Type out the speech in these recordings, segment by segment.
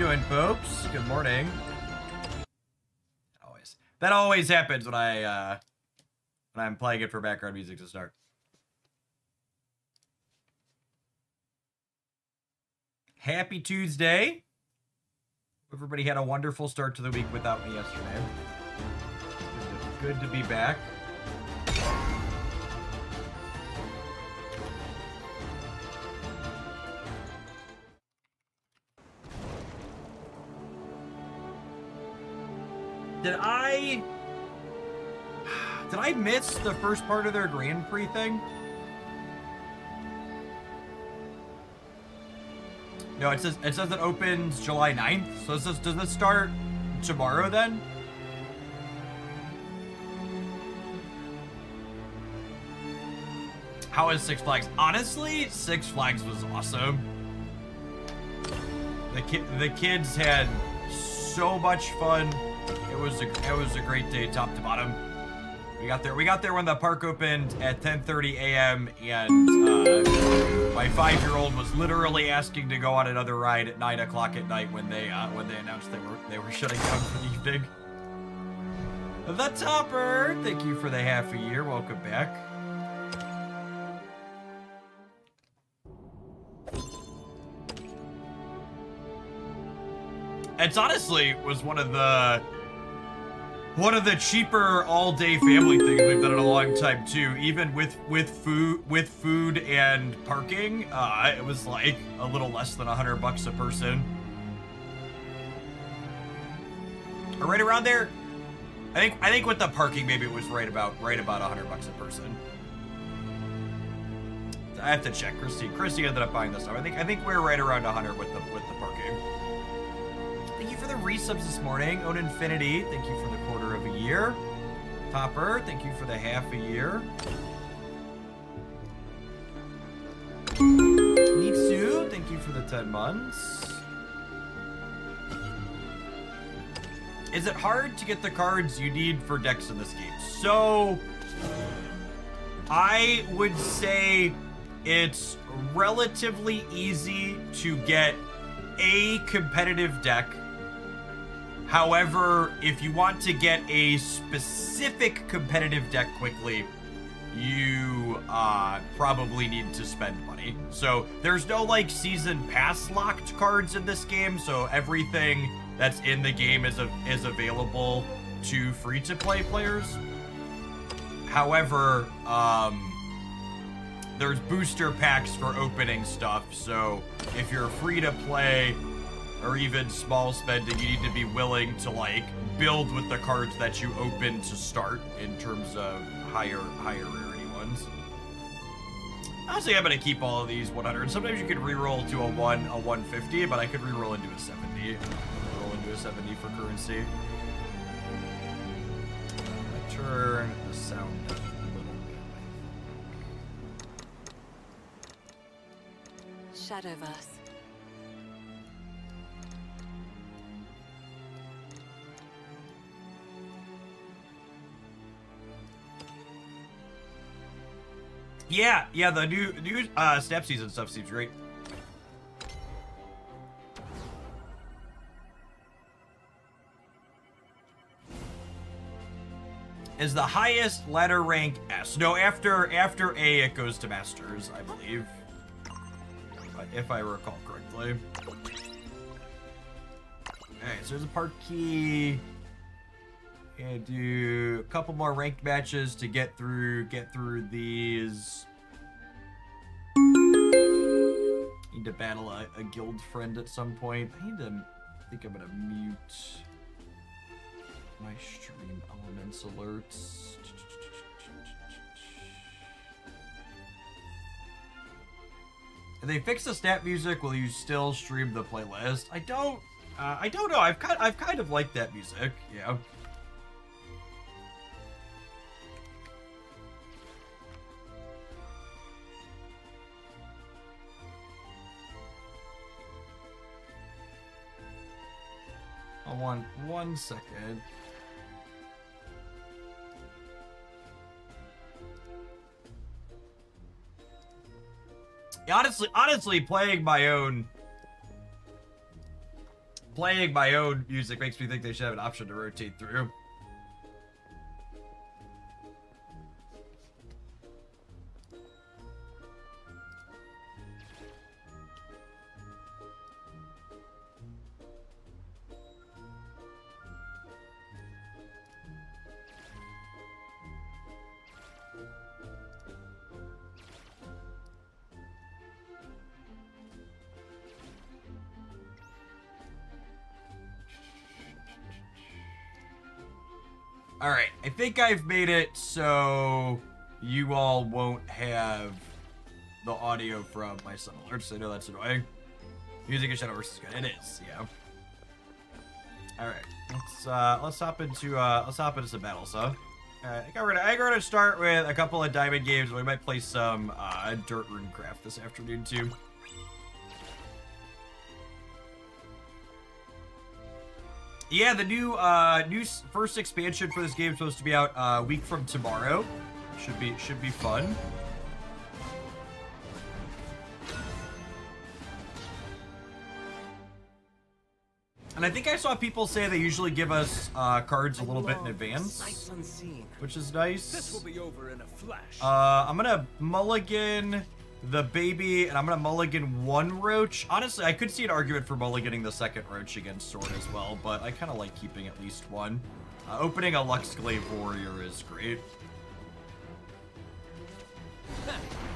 doing, folks? Good morning. That always happens when I'm playing it for background music to start. Happy Tuesday. Everybody had a wonderful start to the week without me yesterday. Good to be back. Did I miss the first part of their Grand Prix thing? No, it says it opens July 9th. So does this start tomorrow then? How is Six Flags? Honestly, Six Flags was awesome. The kids had so much fun. It was a great day, top to bottom. We got there when the park opened at 10:30 a.m. and my 5-year-old was literally asking to go on another ride at 9 o'clock at night when they announced they were shutting down for the evening. The Topper, thank you for the half a year. Welcome back. It's honestly was one of the cheaper all-day family things we've done in a long time too. Even with food and parking, it was like a little less than $100 a person, or right around there. I think with the parking, maybe it was right about $100 a person. I have to check. Christy ended up buying this stuff. I think we're right around 100 with the parking. Thank you for the resubs this morning. Own Infinity, thank you for the quarter of a year. Topper, thank you for the half a year. Nitsu, thank you for the 10 months. Is it hard to get the cards you need for decks in this game? So, I would say it's relatively easy to get a competitive deck. However, if you want to get a specific competitive deck quickly, you probably need to spend money. So there's no like season pass locked cards in this game, so everything that's in the game is available to free-to-play players. However, there's booster packs for opening stuff, so if you're free to play or even small spending, you need to be willing to like build with the cards that you open to start in terms of higher rarity ones. Honestly, I'm gonna keep all of these 100. Sometimes you could reroll to a 150, but I could reroll into a 70. Roll into a 70 for currency. I turn the sound up a little bit. Shadowverse. Yeah, the new snap season stuff seems great. Is the highest ladder rank S? No, after A it goes to Masters, I believe. If I recall correctly. Alright, so there's a park key. And do a couple more ranked matches to get through these. Need to battle a guild friend at some point. I think I'm gonna mute my stream elements alerts. If they fix the snap music, will you still stream the playlist? I don't know. I've kind of liked that music. Yeah. One second. Honestly, playing my own playing my own music makes me think they should have an option to rotate through. Alright, I think I've made it so you all won't have the audio from my son alerts. I know that's annoying. Music in Shadowverse is good. It is, yeah. Alright, let's hop into some battles, huh? I think we're gonna start with a couple of diamond games. We might play some Dirt Runecraft this afternoon too. Yeah, the new first expansion for this game is supposed to be out a week from tomorrow. Should be fun. And I think I saw people say they usually give us cards a little bit in advance, which is nice. This will be over in a flash. I'm gonna mulligan the baby, and I'm gonna mulligan one roach. Honestly, I could see an argument for mulliganing the second roach against sword as well, but I kind of like keeping at least one. Opening a Luxglaive Warrior is great.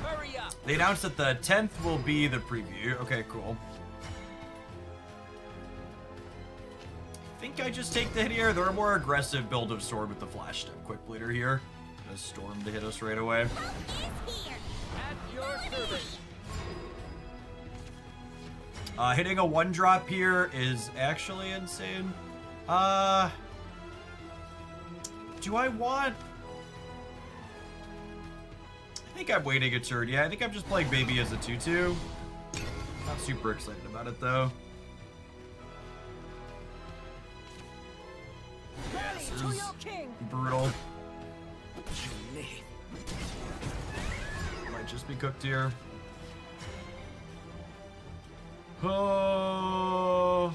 Hurry up. They announced that the 10th will be the preview. Okay, cool. I think I just take the hit here. They're a more aggressive build of sword with the flash step quick bleeder here. A storm to hit us right away. At your service. Hitting a 1-drop here is actually insane. Do I want... I think I'm waiting a turn. Yeah, I think I'm just playing baby as a 2/2. Not super excited about it, though. This is brutal. Might just be cooked here. Oh.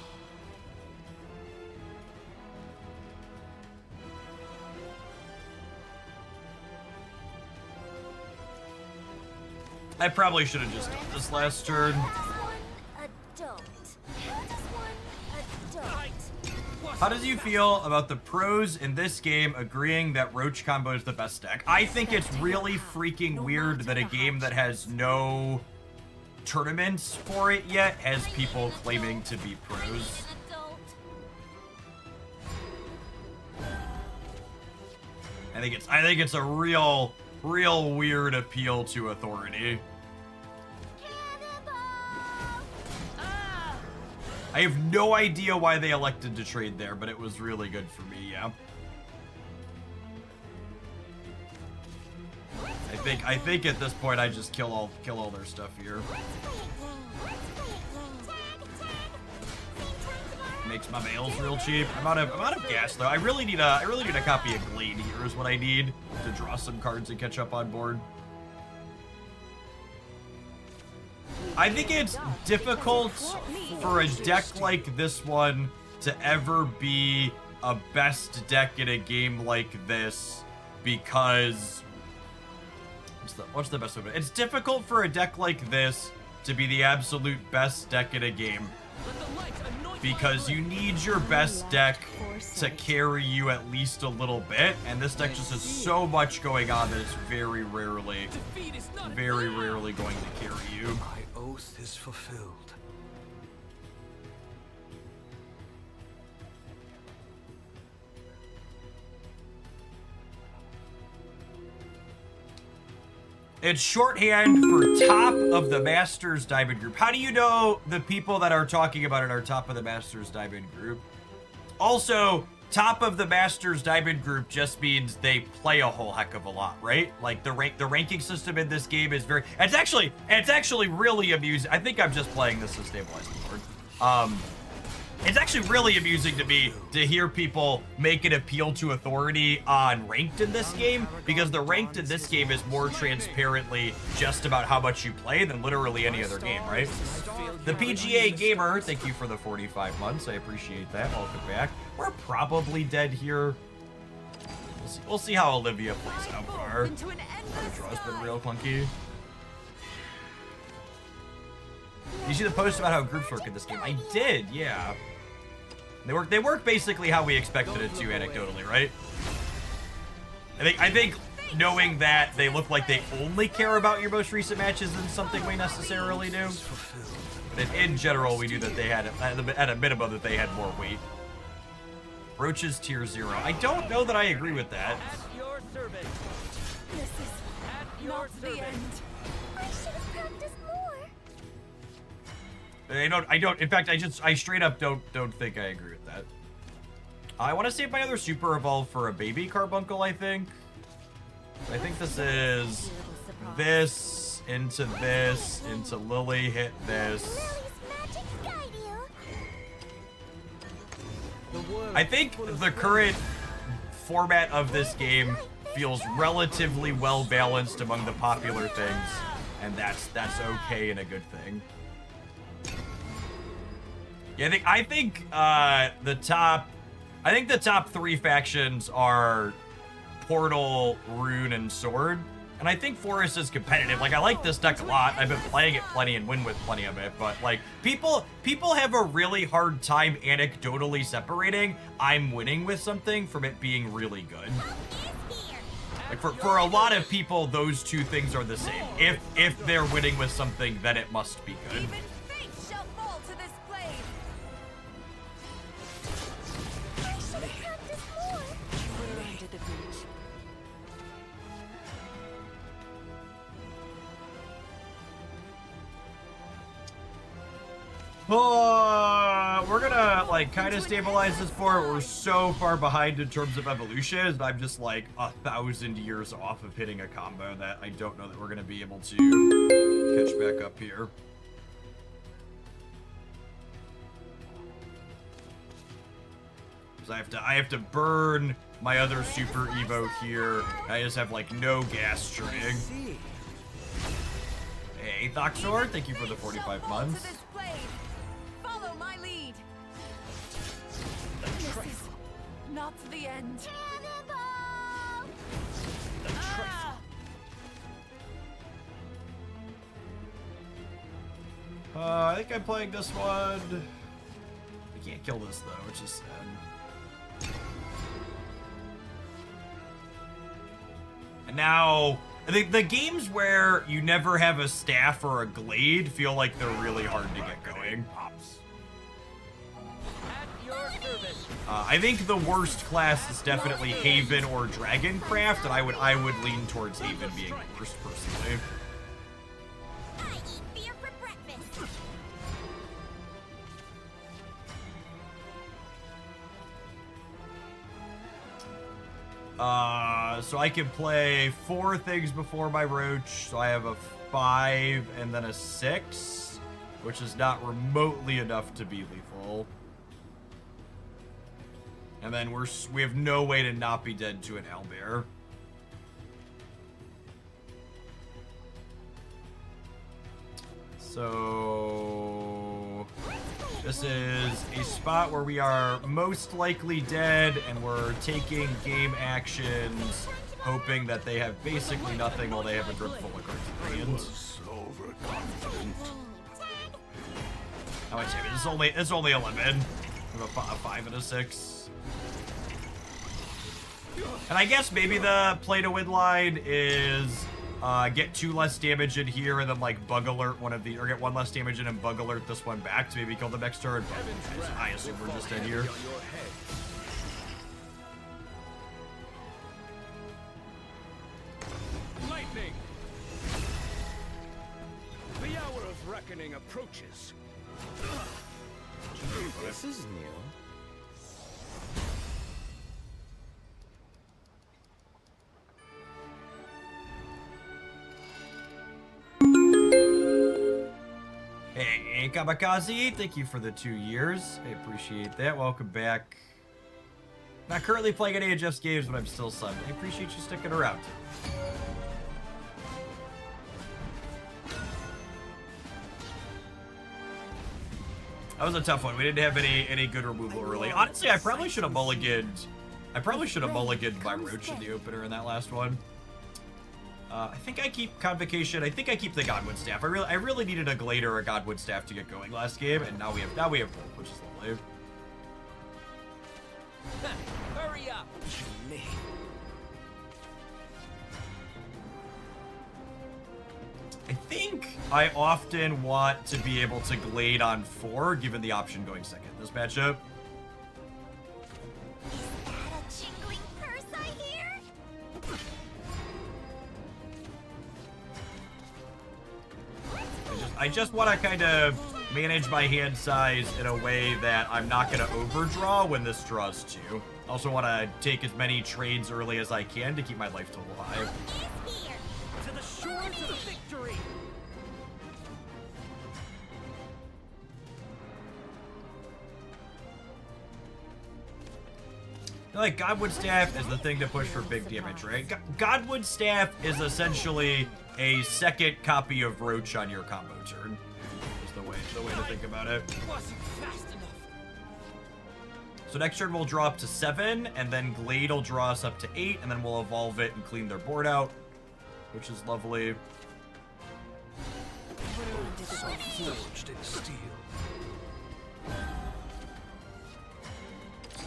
I probably should have just done this last turn. How does you feel about the pros in this game agreeing that Roach combo is the best deck? I think it's really freaking weird that a game that has no tournaments for it yet has people claiming to be pros. I think it's a real weird appeal to authority. I have no idea why they elected to trade there, but it was really good for me, yeah. I think at this point I just kill all their stuff here. Makes my mails real cheap. I'm out of gas though. I really need a copy of Glade here is what I need to draw some cards and catch up on board. I think it's difficult for a deck like this one to ever be a best deck in a game like this because what's the best of it? It's difficult for a deck like this to be the absolute best deck in a game because you need your best deck to carry you at least a little bit, and this deck just has so much going on that it's very rarely going to carry you. My oath is fulfilled. It's shorthand for top of the Masters Diamond group. How do you know the people that are talking about it are top of the Masters Diamond group? Also, top of the Masters Diamond group just means they play a whole heck of a lot, right? Like the ranking system in this game is very. It's actually really amusing. I think I'm just playing this to stabilize the board. It's actually really amusing to me to hear people make an appeal to authority on ranked in this game, because the ranked in this game is more transparently just about how much you play than literally any other game, right? The PGA Gamer, thank you for the 45 months. I appreciate that. Welcome back. We're probably dead here. We'll see how Olivia plays out far. The draw's been real clunky. You see the post about how groups work in this game? I did, yeah. They work basically how we expected it to, anecdotally, right? I think knowing that they look like they only care about your most recent matches isn't something we necessarily do. But in general, we knew that they had, at a minimum, that they had more weight. Roach's tier 0. I don't know that I agree with that. At your service. This is At your not the service. end. I should have practiced more. I don't, in fact, I straight up don't think I agree with that. I want to save my other super evolve for a baby carbuncle, I think. I think this is this, into Lily, hit this. Lily's magic guide you. I think the current format of this game feels relatively well balanced among the popular things, and that's okay and a good thing. Yeah, I think the top 3 factions are Portal, Rune, and Sword. And I think Forest is competitive. Like, I like this deck a lot. I've been playing it plenty and win with plenty of it. But, like, people have a really hard time anecdotally separating I'm winning with something from it being really good. Like, for a lot of people, those two things are the same. If they're winning with something, then it must be good. Even fate shall fall to this blade. I should have practiced more. We're under the beach. We're gonna, like, kind of stabilize this board. We're so far behind in terms of evolution. I'm just, like, 1,000 years off of hitting a combo that I don't know that we're gonna be able to catch back up here. Because I have to burn my other super evo here. I just have, like, no gas string. Hey, Thoxor, thank you for the 45 months. Follow my lead. This is not the end. I think I'm playing this one. I can't kill this though, which is sad. And now, I think the games where you never have a staff or a glade feel like they're really hard to get going. At your service. I think the worst class is definitely Haven or Dragoncraft, and I would lean towards Haven being the worst personally. I eat beer for breakfast. So I can play 4 things before my Roach. So I have a 5 and then a 6, which is not remotely enough to be lethal. And then we have no way to not be dead to an owlbear. So this is a spot where we are most likely dead, and we're taking game actions, hoping that they have basically nothing while they have a grip full of cards in their hands. How much damage? It's only 11. We have a 5 and a 6. And I guess maybe the play to win line is get 2 less damage in here and then like bug alert one of the, or get 1 less damage in and bug alert this one back to maybe kill the next turn. I assume we're just dead here. Lightning. The hour of reckoning approaches. This is new. Hey, Hey, Kamikaze, thank you for the 2 years. I appreciate that. Welcome back. Not currently playing any of Jeff's games, but I'm still subbed. I appreciate you sticking around. That was a tough one. We didn't have any good removal early. Honestly, I probably should have mulliganed. I probably should have mulliganed my Roach in the opener in that last one. I think I keep Convocation. I think I keep the Godwood Staff. I really needed a Glade or a Godwood Staff to get going last game, and now we have both, which is lovely. Hurry up! I think I often want to be able to Glade on 4, given the option going second this matchup. Is that a jingling purse I hear? I just want to kind of manage my hand size in a way that I'm not going to overdraw when this draws 2. Also want to take as many trades early as I can to keep my life total high. Is here. To the shores of victory! I feel like Godwood Staff is the thing to push for big damage, right? Godwood Staff is essentially a second copy of Roach on your combo turn. Is the way to think about it. Wasn't fast enough. So next turn we'll draw up to 7, and then Glade will draw us up to 8, and then we'll evolve it and clean their board out, which is lovely. Forged in steel.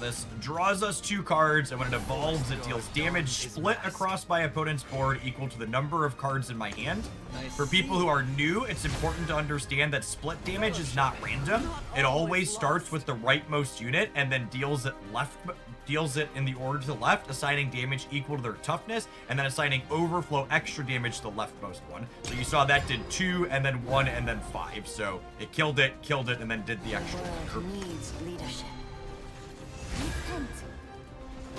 This draws us 2 cards, and when it evolves, it deals damage split across my opponent's board equal to the number of cards in my hand. For people who are new, it's important to understand that split damage is not random. It always starts with the rightmost unit and then deals it in the order to the left, assigning damage equal to their toughness, and then assigning overflow extra damage to the leftmost one. So you saw that did 2, and then 1, and then 5. So it killed it, and then did the extra. Needs leadership. Repent.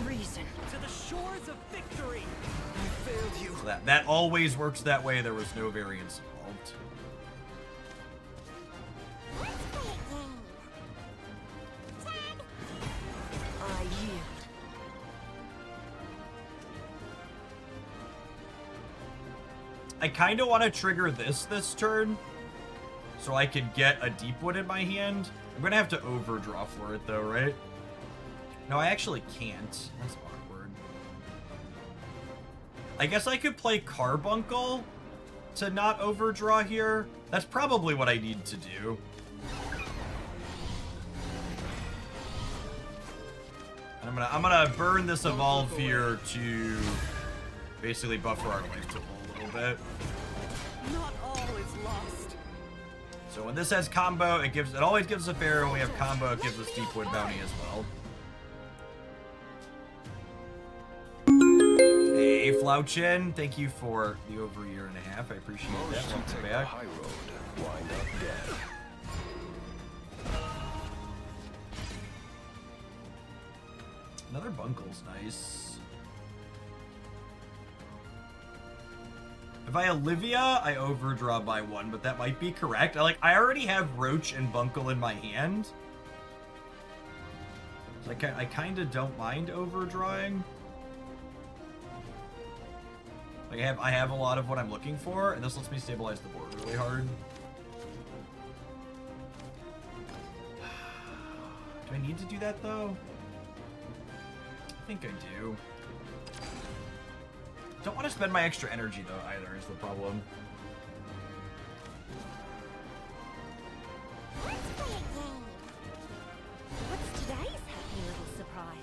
Reason. To the shores of victory! I failed you. So that always works that way. There was no variance involved. I yield. I kind of want to trigger this turn so I could get a Deepwood in my hand. I'm going to have to overdraw for it though, right? No, I actually can't. That's awkward. I guess I could play Carbuncle to not overdraw here. That's probably what I need to do. And I'm gonna burn this evolve here to basically buffer our life total a little bit. Not all is lost. So when this has combo, it always gives us a fair. When we have combo, it gives us Deepwood Bounty as well. Hey, Flouchin, thank you for the over a year and a half. I appreciate that. Welcome back. High road, wind up dead. Another Bunkle's nice. If I Olivia, I overdraw by 1, but that might be correct. I already have Roach and Bunkle in my hand. So I kind of don't mind overdrawing. I have a lot of what I'm looking for, and this lets me stabilize the board really hard. Do I need to do that though? I think I do. Don't want to spend my extra energy though either is the problem. What's today's happy little surprise?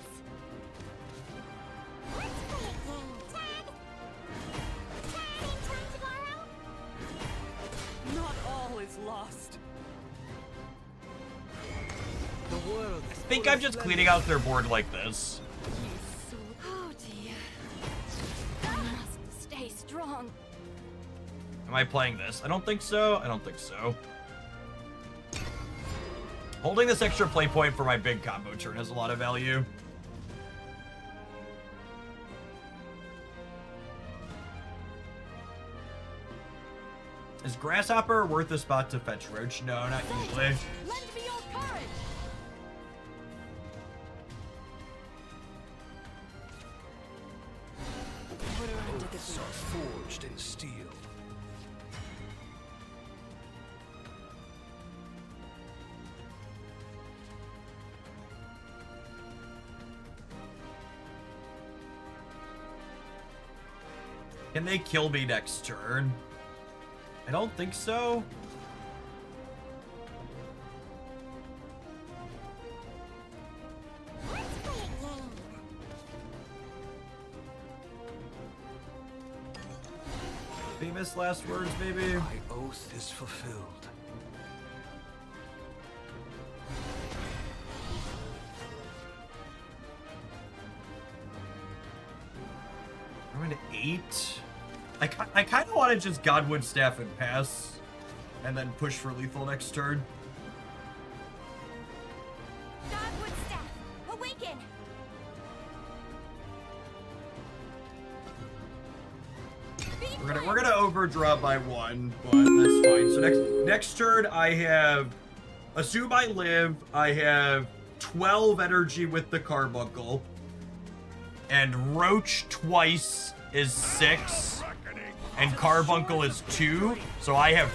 Not all is lost. The world. I think I'm just cleaning out their board like this. Oh dear. I must stay strong. Am I playing this? I don't think so. I don't think so. Holding this extra play point for my big combo turn has a lot of value. Is Grasshopper worth a spot to fetch Roach? No, not usually. Lend me your courage. Put her under the Oaths boot. are forged in steel. Can they kill me next turn? I don't think so. Famous last words, baby. My oath is fulfilled. I'm going to 8. I kind of want to just Godwood Staff and pass, and then push for lethal next turn. Godwood staff, awaken. We're gonna overdraw by 1, but that's fine. So next turn I have, assume I live. I have 12 energy with the Carbuncle, and Roach twice is 6, and Carbuncle is 2. So I have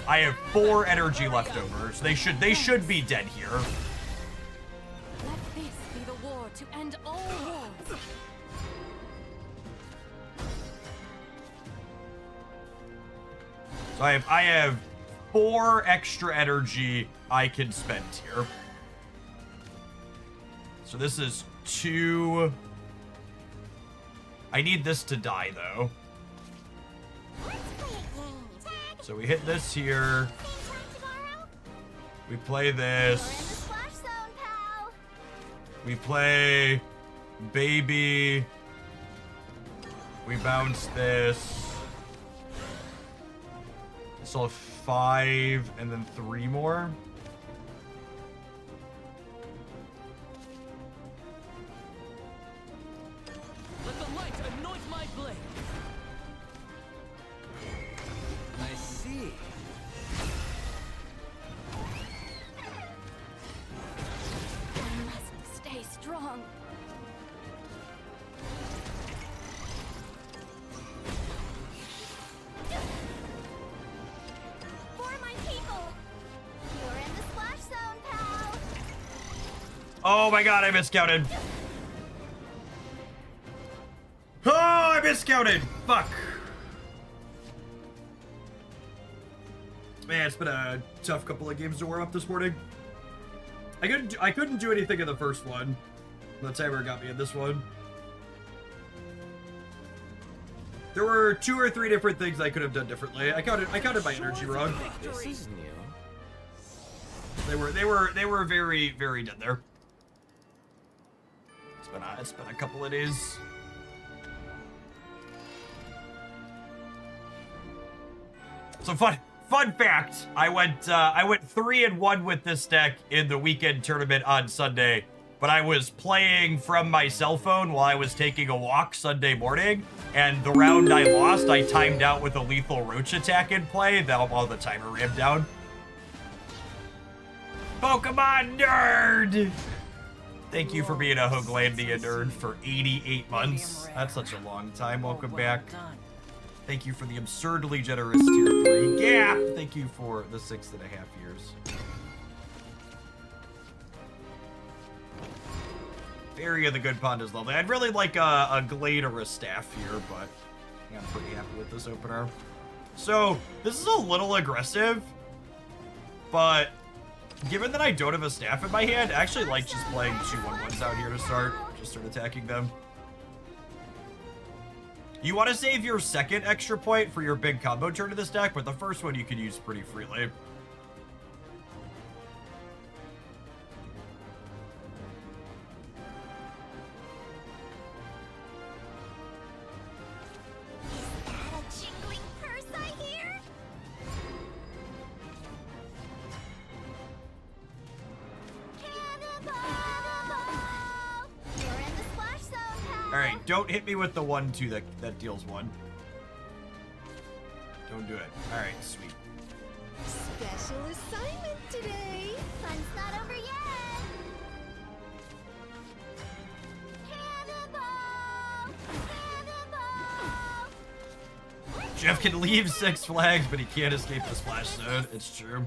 4 energy left over. So they should be dead here. Let this be the war to end all wars. So I have 4 extra energy I can spend here. So this is 2. I need this to die though. So we hit this here. We play this. We play baby. We bounce this. So 5 and then 3 more. Let the light anoint my blade. I see. I must stay strong. For my people. You're in the splash zone, pal. Oh my god, I miscounted. Oh, I miscounted. Fuck. Man, it's been a tough couple of games to warm up this morning. I couldn't do anything in the first one. The timer got me in this one. There were 2 or 3 different things I could have done differently. I counted my energy wrong. This is new. They were very, very dead there. It's been a couple of days. So fun fact, I went 3-1 with this deck in the weekend tournament on Sunday, but I was playing from my cell phone while I was taking a walk Sunday morning, and the round I lost, I timed out with a lethal Roach attack in play, while the timer ramped down. Pokemon nerd! Thank you for being a Hooglandia nerd for 88 months. That's such a long time. Welcome back. Thank you for the absurdly generous tier 3. Gap! Thank you for the 6.5 years. Fairy of the Good Pond is lovely. I'd really like a Glade or a Staff here, but yeah, I'm pretty happy with this opener. So, this is a little aggressive, but given that I don't have a Staff in my hand, I actually like just playing 2 1/1s out here to start attacking them. You want to save your second extra point for your big combo turn to this deck, but the first one you can use pretty freely. A jingling purse, I hear? Cannonball! You're in the splash zone, pal. All right, don't hit me with the 1/2 that deals 1. Don't do it. All right, sweet. Special assignment today. Fun's not over yet. Cannonball! Cannonball! Jeff can leave Six Flags, but he can't escape the splash zone. It's true.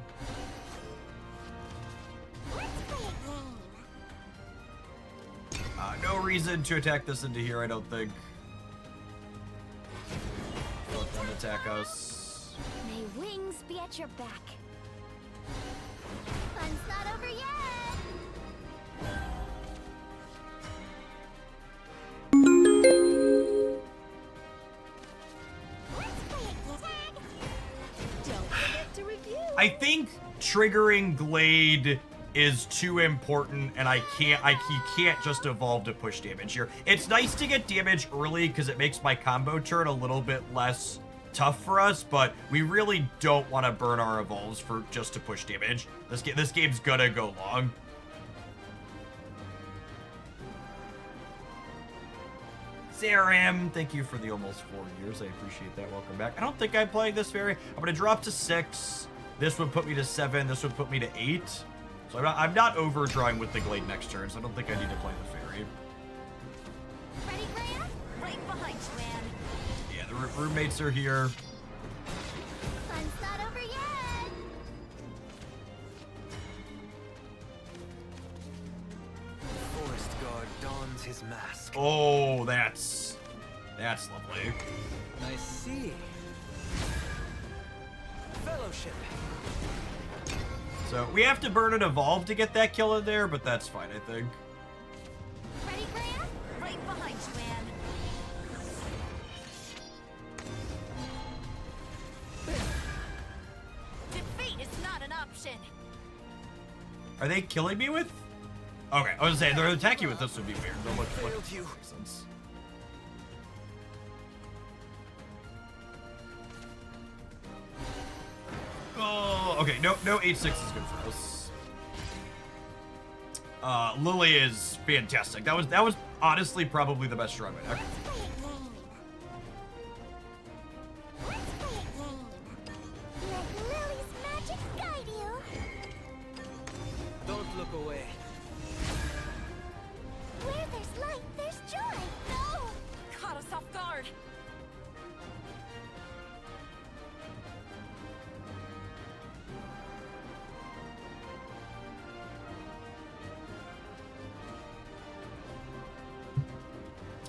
No reason to attack this into here, I don't think. Let them attack us. May wings be at your back. Fun's not over yet. Don't forget to review. I think triggering Glade is too important, and he can't just evolve to push damage here. It's nice to get damage early because it makes my combo turn a little bit less tough for us, but we really don't want to burn our evolves for just to push damage. This game's gonna go long. Zaram, thank you for the almost 4 years. I appreciate that. Welcome back. I don't think I'm playing this fairy. I'm gonna drop to 6. This would put me to 7. This would put me to 8. So I'm not overdrawing with the Glade next turn, so I don't think I need to play the fairy. Ready, Graham? Right behind you, Ann. Yeah, the roommates are here. Fun's not over yet. Forest guard dons his mask. Oh, that's lovely. I see. Fellowship. So we have to burn an evolve to get that kill in there, but that's fine, I think. Ready, Graham? Right behind you, Ann. Defeat is not an option. Are they killing me with? Okay, I was saying they're attacking with this would be weird. But look, Failed you. makes sense. Oh, okay. No, 8-6 is good for us. Lily is fantastic. That was honestly probably the best strong deck. Let Lily's magic guide you. Don't look away. Where there's light, there's joy. No! Caught us off guard.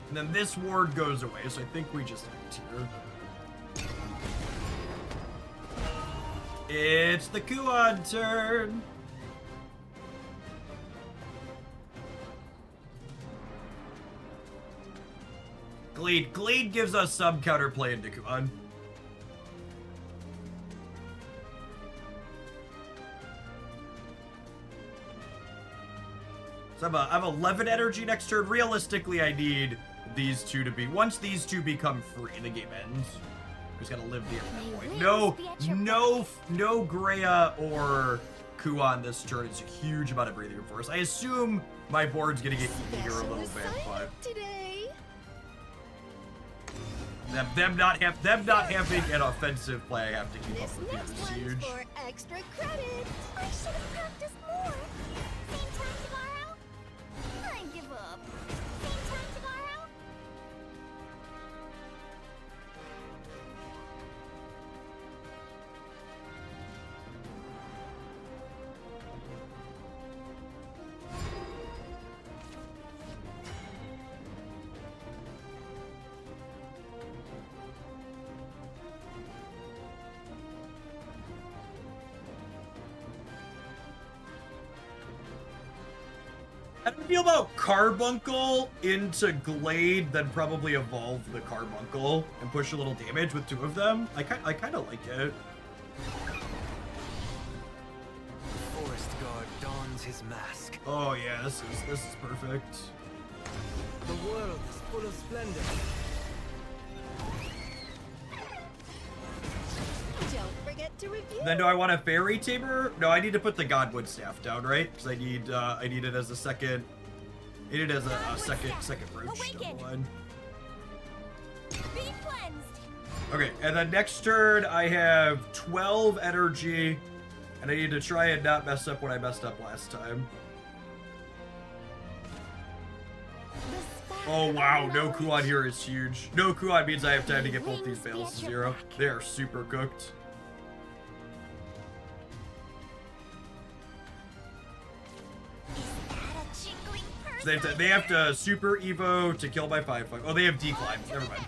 And then this ward goes away, so I think we just act here. It's the Kuan turn. Glade gives us some counterplay into Kuan. So I'm 11 energy next turn. Realistically, I need these two to be. Once these two become free, the game ends. Just gotta live near that point. No Greya or Kuan this turn. It's a huge amount of breathing room for us. I assume my board's gonna get eaten here a little bit, but Today. them not having an offensive play, I have to keep This up with here next is one's huge. for extra credit. I should have practiced more. Same time tomorrow? I give up. Same time tomorrow? How do you feel about Carbuncle into Glade, then probably evolve the Carbuncle and push a little damage with two of them? I kind of like it. Forest guard dons his mask. Oh yeah, this is perfect. The world is full of splendor. Don't forget to review. Then do I want a Fairy Tamer? No, I need to put the Godwood Staff down, right? Because I need it as a second. I need it as a second brooch. Awaken. Number one. Be cleansed. Okay, and then next turn I have 12 energy, and I need to try and not mess up what I messed up last time. Oh wow, no Kuon here is huge. No Kuon means I have time to get both these fails to 0. They are super cooked. So they have to super Evo to kill my 5/5. Oh, they have decline. Never mind.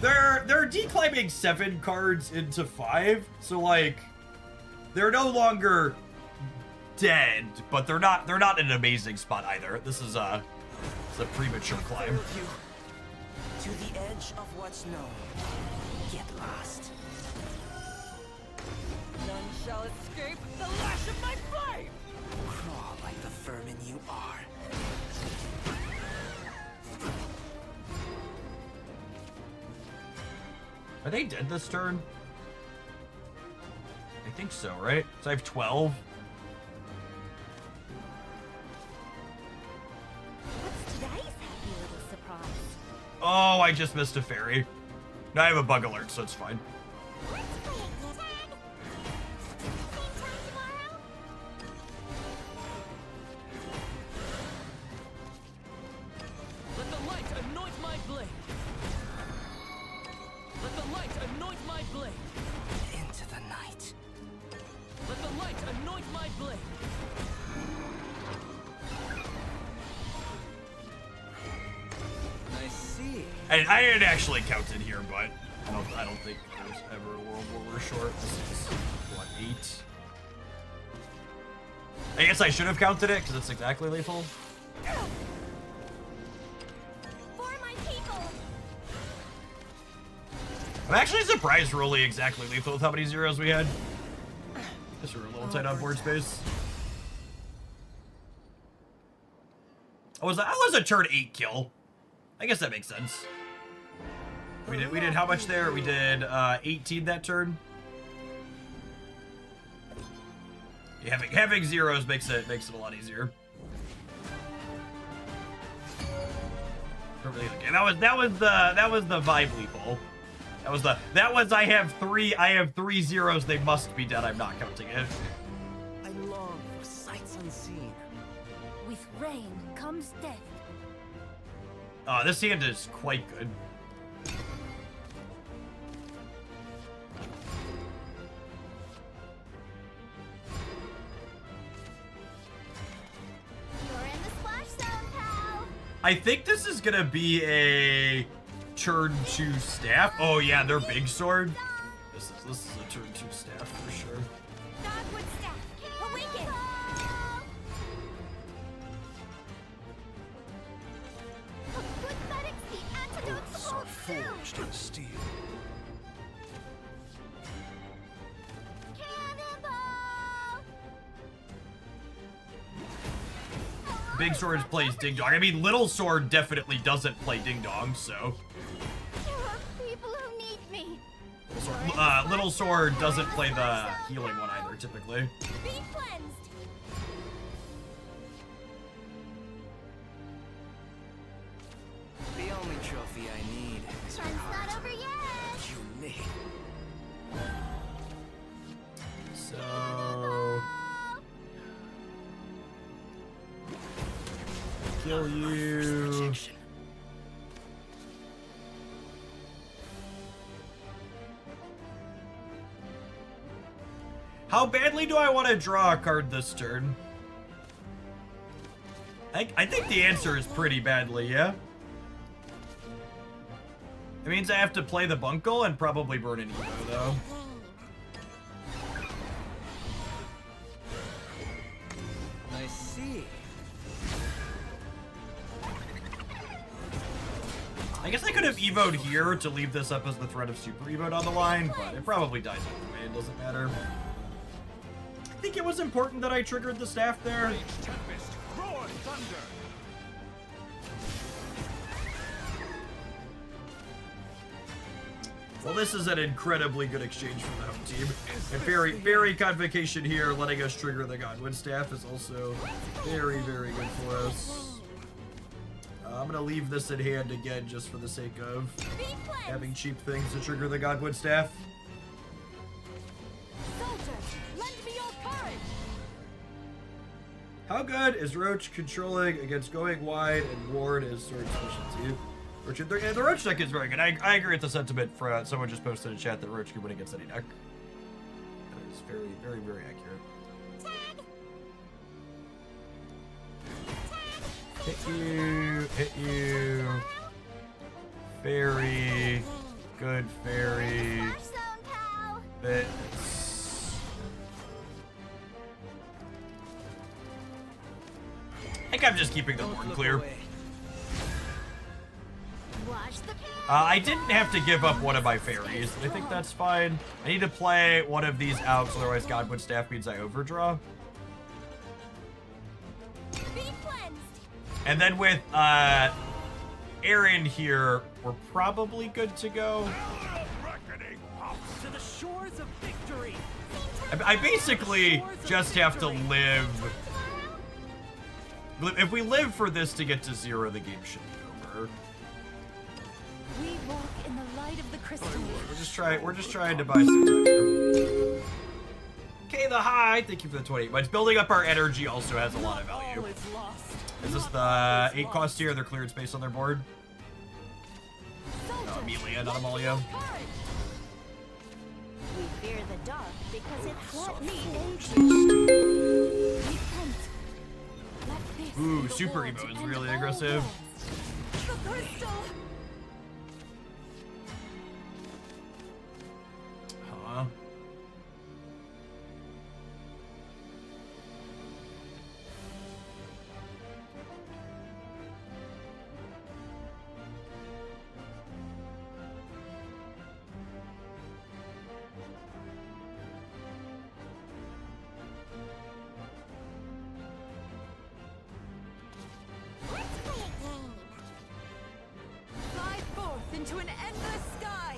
They're declimbing 7 cards into 5, so like they're no longer dead, but they're not in an amazing spot either. This is a premature climb. To the edge of what's known. Get lost. None shall escape the lash of my flame! Crawl like the vermin you are. Are they dead this turn? I think so, right? So I have 12. What's today's happy little surprise? Oh, I just missed a fairy. Now I have a bug alert, so it's fine. Let's play tag. Same time tomorrow? Let the light anoint my blade. Let the light anoint my blade. Into the night. Let the light anoint my blade. I see. I didn't actually count it here, but I don't think there's ever a world where we're short. This is what, 8? I guess I should have counted it because it's exactly lethal. For my people. I'm actually surprised we're only exactly lethal with how many zeros we had. Guess we're a little tight on board space. Oh, that was a turn 8 kill. I guess that makes sense. We did how much there? We did 18 that turn. Yeah, having zeros makes it a lot easier. Okay, that was the vibe lethal. That was I have 3 zeros, they must be dead. I'm not counting it. I long for sights unseen. With rain comes death. This hand is quite good. You're in the splash zone, pal. I think this is gonna be a turn 2 staff. Oh yeah, their big sword. This is a turn 2 staff for sure. Dogwood staff. Awaken. Good medics, the antidote to hold Forged in steel. Cannonball. Big sword plays ding dong. I mean, little sword definitely doesn't play ding dong. So There are people who need me. little sword doesn't play the healing one either typically. Be cleansed. The only trophy I need is your Fun's heart. not over yet. You need. So kill you. Rejection. How badly do I want to draw a card this turn? I think the answer is pretty badly, yeah? It means I have to play the Bunkle and probably burn an Evo, though. I see. I guess I could have Evo'd here to leave this up as the threat of Super Evo'd on the line, but it probably dies either way, it doesn't matter. I think it was important that I triggered the staff there. Well, this is an incredibly good exchange for the home team. And very Convocation here, letting us trigger the Godwin staff is also very good for us. I'm gonna leave this in hand again just for the sake of Be cleansed. having cheap things to trigger the Godwood staff. Soldiers, lend me your courage. How good is Roach controlling against going wide and ward as sword specialty? Roach, the Roach deck is very good. I agree with the sentiment for someone just posted in chat that Roach can win against any deck. That is very, very, very accurate. Tag. Hit you. Fairy. Good fairy. Smash zone, pal. Bits. I think I'm just keeping the board Look clear. away. Wash the pal. I didn't have to give up one of my fairies. I think that's fine. I need to play one of these out, so otherwise Godwood Staff means I overdraw. Be cleansed. And then with Aaron here, we're probably good to go. To the shores of victory. I basically just have to live. If we live for this to get to 0, the game should be over. We walk in the light of the crystal. We're just trying to buy some time here. Okay, the high. Thank you for the 28 months. Building up our energy also has a lot of value. All is lost. Is this Not the all is 8 lost. cost here? They're cleared space on their board. Soldiers, Amelia, not lend me Amalia. your courage. We fear the dark because it let me aid you. Repent. Let this Ooh, be the Super world Emo is and really all aggressive. worlds. The crystal. Huh? Let's play a game. Fly forth into an endless sky.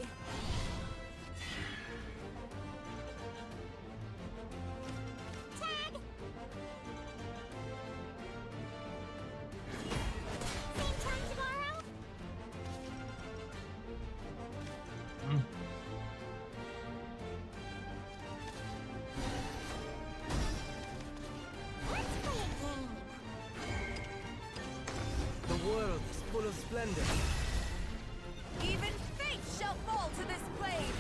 Tag. Same time tomorrow. Let's play a game. The world is full of splendor. Even fate shall fall to this blade.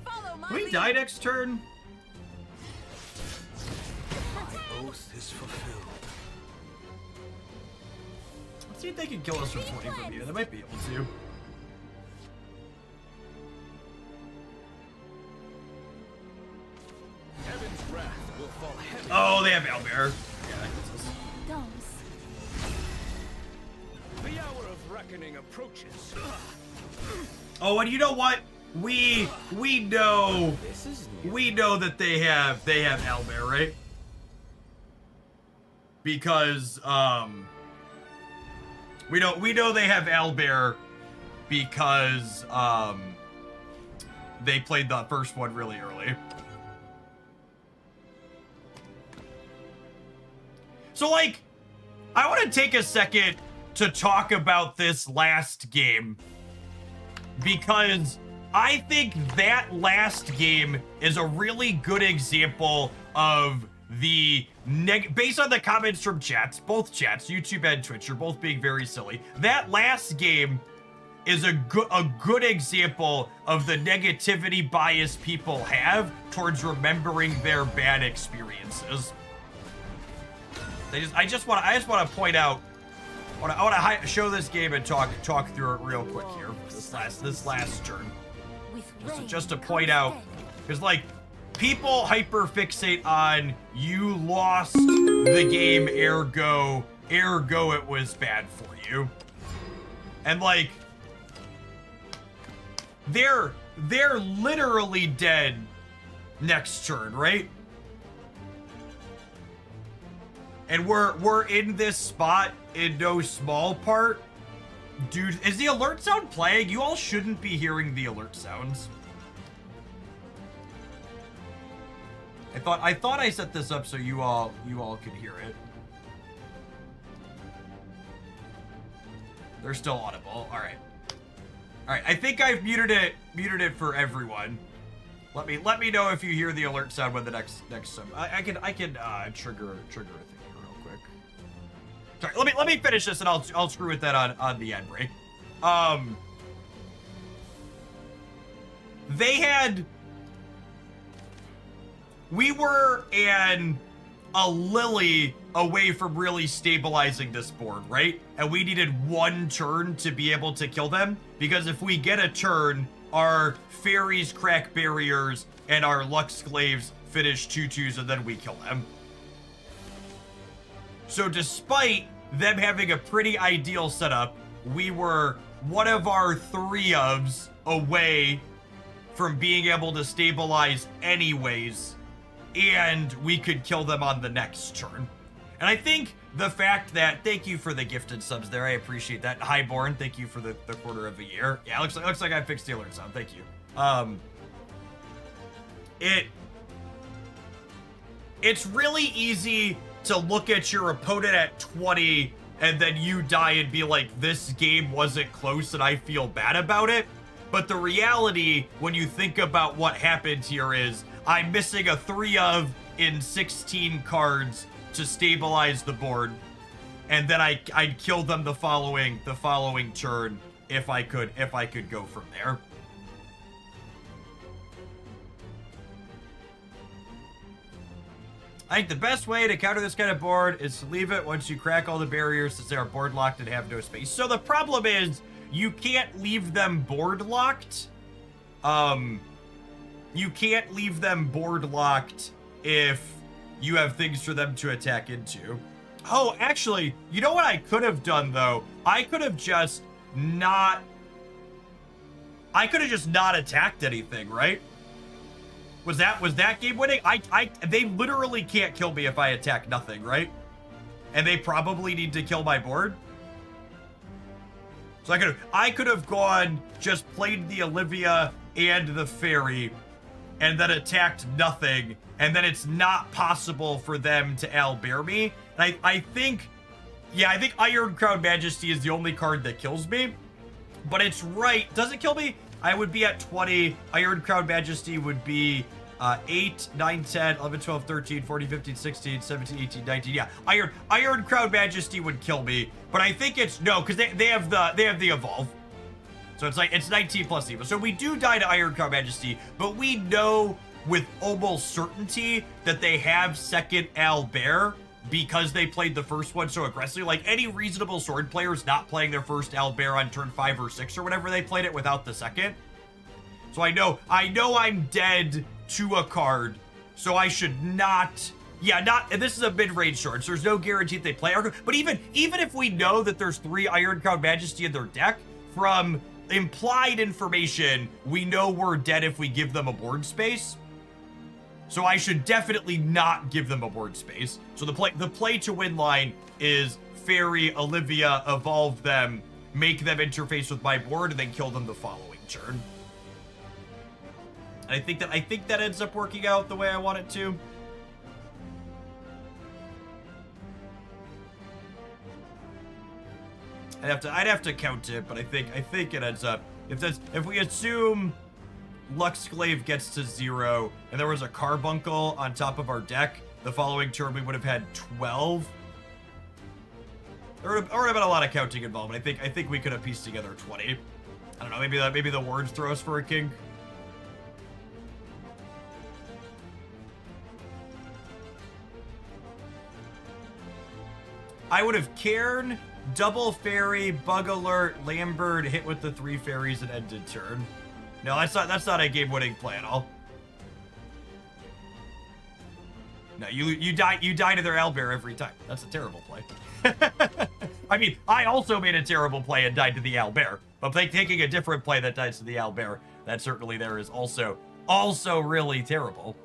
Follow my We lead. die next turn. Oath is fulfilled. Let's see if they can kill us from 20 from here. They might be able to. Heaven's wrath will fall heavy. Oh, they have Owlbear. Yeah, that gets us. Gnomes. The hour of reckoning approaches. Oh, and you know what? We know This is new. we know that they have Owlbear, right? Because we know they have Owlbear because they played the first one really early. So like, I want to take a second to talk about this last game because I think that last game is a really good example of the based on the comments from chats, both chats, YouTube and Twitch, are both being very silly. That last game is a good example of the negativity bias people have towards remembering their bad experiences. I just want to point out. I want to show this game and talk through it real quick here. This last turn, just to point out, because like people hyper fixate on you lost the game, ergo it was bad for you, and like they're literally dead next turn, right? And we're in this spot in no small part. Dude, is the alert sound playing? You all shouldn't be hearing the alert sounds. I thought I set this up so you all could hear it. They're still audible. All right. All right. I think I've muted it for everyone. Let me know if you hear the alert sound when the next sub. I can trigger a thing here real quick. Sorry. Let me finish this and I'll screw with that on the end break. We were a lily away from really stabilizing this board, right? And we needed one turn to be able to kill them, because if we get a turn, our fairies crack barriers and our Lux Slaves finish 2/2s and then we kill them. So despite them having a pretty ideal setup, we were one of our 3-ofs away from being able to stabilize anyways, and we could kill them on the next turn. And I think the fact that, thank you for the gifted subs there, I appreciate that. Highborn, thank you for the quarter of a year. Yeah, looks like I fixed the alert sound, thank you. It's really easy to look at your opponent at 20 and then you die and be like, this game wasn't close and I feel bad about it. But the reality, when you think about what happened here, is I'm missing a 3-of in 16 cards to stabilize the board, and then I'd kill them the following turn if I could go from there. I think the best way to counter this kind of board is to leave it once you crack all the barriers, since they are board locked and have no space. So the problem is, you can't leave them board locked. You can't leave them board locked if you have things for them to attack into. Oh, actually, you know what I could have done though? I could have just not attacked anything, right? Was that game winning? They literally can't kill me if I attack nothing, right? And they probably need to kill my board. So I could have gone, just played the Olivia and the Fairy, and then attacked nothing, and then it's not possible for them to owlbear me. And I think Iron Crown Majesty is the only card that kills me. But it's right. Does it kill me? I would be at 20. Iron Crown Majesty would be 8, 9, 10, 11, 12, 13, 14, 15, 16, 17, 18, 19. Yeah, Iron Crown Majesty would kill me. But I think it's, no, because they have the Evolve. So it's 19 plus Evo. So we do die to Iron Crown Majesty, but we know with almost certainty that they have second owlbear because they played the first one so aggressively. Like, any reasonable sword player is not playing their first owlbear on turn 5 or 6 or whatever they played it without the second. So I know I'm dead to a card, so I should not. And this is a mid-range sword, so there's no guarantee that they play. But even if we know that there's 3 Iron Crown Majesty in their deck, from implied information, we know we're dead if we give them a board space. So I should definitely not give them a board space. So the play to win line is Fairy, Olivia, evolve them, make them interface with my board, and then kill them the following turn. And I think that ends up working out the way I want it to. I'd have to count it, but I think it ends up, if we assume Luxglaive gets to 0 and there was a Carbuncle on top of our deck, the following turn we would have had 12. There would have been a lot of counting involved. I think we could have pieced together 20. I don't know, maybe the words throw us for a king. I would have Cairn, double Fairy, Bug Alert, Lambert, hit with the 3 fairies and ended turn. No, that's not a game-winning play at all. No, you die to their owlbear every time. That's a terrible play. I mean, I also made a terrible play and died to the owlbear. But taking a different play that dies to the owlbear, that certainly there is also really terrible.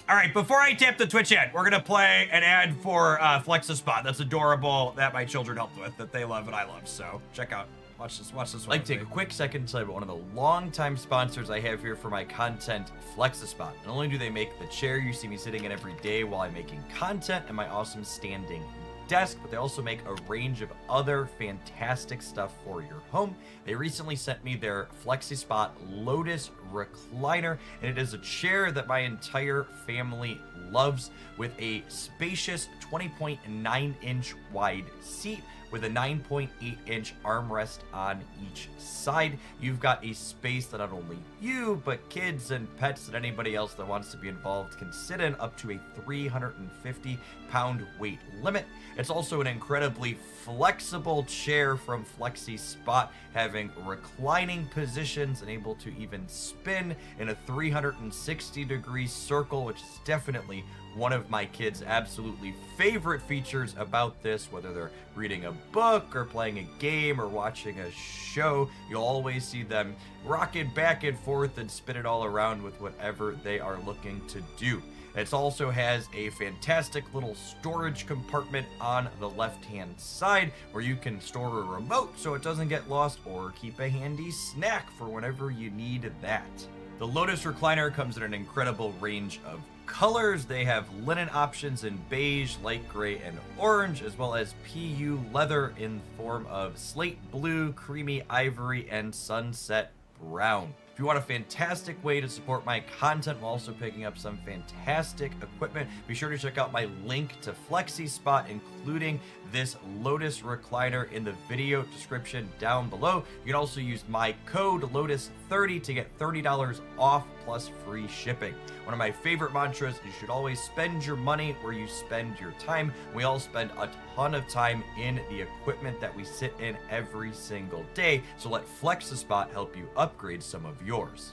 All right, before I tap the Twitch ad, we're going to play an ad for Flex-a-Spot. That's adorable, that my children helped with, that they love and I love. So check out Watch this. I'd like to take a quick second to tell you about one of the longtime sponsors I have here for my content, FlexiSpot. Not only do they make the chair you see me sitting in every day while I'm making content and my awesome standing desk, but they also make a range of other fantastic stuff for your home. They recently sent me their FlexiSpot Lotus recliner, and it is a chair that my entire family loves, with a spacious 20.9-inch wide seat with a 9.8-inch armrest on each side. You've got a space that not only you, but kids and pets and anybody else that wants to be involved can sit in, up to a 350-pound weight limit. It's also an incredibly flexible chair from FlexiSpot, having reclining positions and able to even spin in a 360-degree circle, which is definitely one of my kids' absolutely favorite features about this. Whether they're reading a book or playing a game or watching a show, you'll always see them rock it back and forth and spin it all around with whatever they are looking to do. It also has a fantastic little storage compartment on the left-hand side where you can store a remote so it doesn't get lost, or keep a handy snack for whenever you need that. The Lotus recliner comes in an incredible range of colors. They have linen options in beige, light gray, and orange, as well as PU leather in form of slate blue, creamy ivory, and sunset brown. If you want a fantastic way to support my content while also picking up some fantastic equipment, be sure to check out my link to FlexiSpot, including this Lotus recliner, in the video description down below. You can also use my code LOTUS30 to get $30 off plus free shipping. One of my favorite mantras is you should always spend your money where you spend your time. We all spend a ton of time in the equipment that we sit in every single day, so let FlexiSpot help you upgrade some of yours.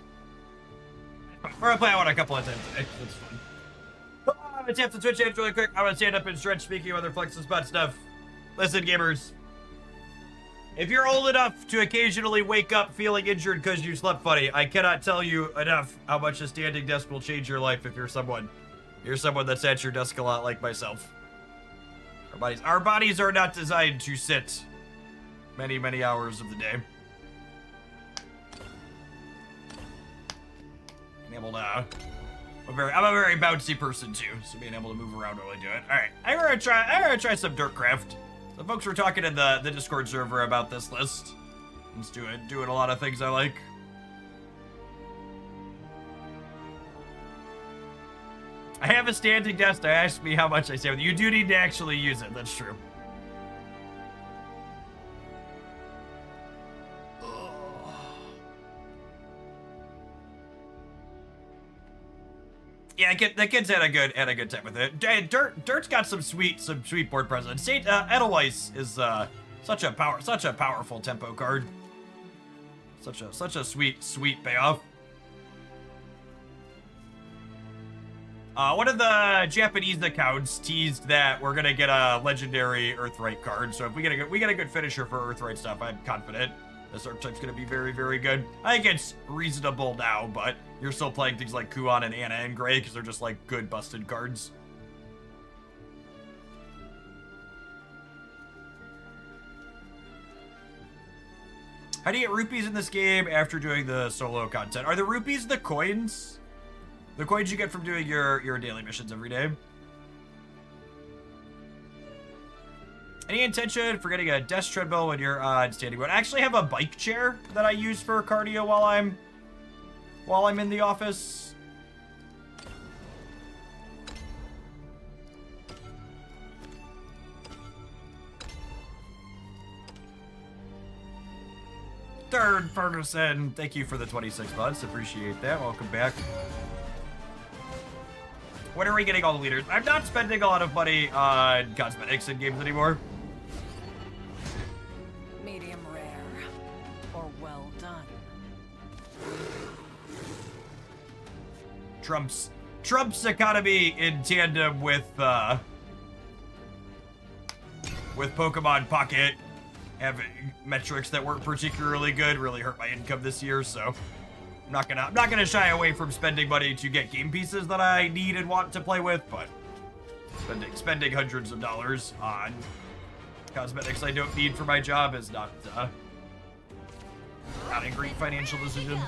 We're gonna play out a couple of times today. That's fun. I'm gonna tap the Twitch hands really quick. I'm gonna stand up and stretch. Speaking of other FlexiSpot stuff, listen, gamers. If you're old enough to occasionally wake up feeling injured because you slept funny, I cannot tell you enough how much a standing desk will change your life if you're someone that's at your desk a lot like myself. Our bodies are not designed to sit many hours of the day. Being able to, I'm a very bouncy person too, so being able to move around while I do it. All right, I'm gonna try some Dirtcraft. The folks were talking in the Discord server about this list. It's doing a lot of things I like. I have a standing desk. Ask me how much I stay with. You do need to actually use it. That's true. Yeah, the kids had a good time with it. Dirt's got some sweet board presence. Saint Edelweiss is such a powerful tempo card. Such a sweet payoff. One of the Japanese accounts teased that we're gonna get a legendary Earthright card. So if we get a good finisher for Earthright stuff, I'm confident this archetype's gonna be very good. I think it's reasonable now, but you're still playing things like Kuon and Anna and Gray because they're just like good busted cards. How do you get rupees in this game after doing the solo content? Are the rupees the coins? The coins you get from doing your daily missions every day? Any intention for getting a desk treadmill when you're on standing mode? I actually have a bike chair that I use for cardio while I'm in the office. Third Ferguson, thank you for the 26 months. Appreciate that. Welcome back. When are we getting all the leaders? I'm not spending a lot of money on cosmetics in games anymore. Medium rare or well done. Trump's economy in tandem with Pokemon Pocket having metrics that weren't particularly good really hurt my income this year, so I'm not gonna shy away from spending money to get game pieces that I need and want to play with, but spending hundreds of dollars on cosmetics I don't need for my job is not Not a great financial decision.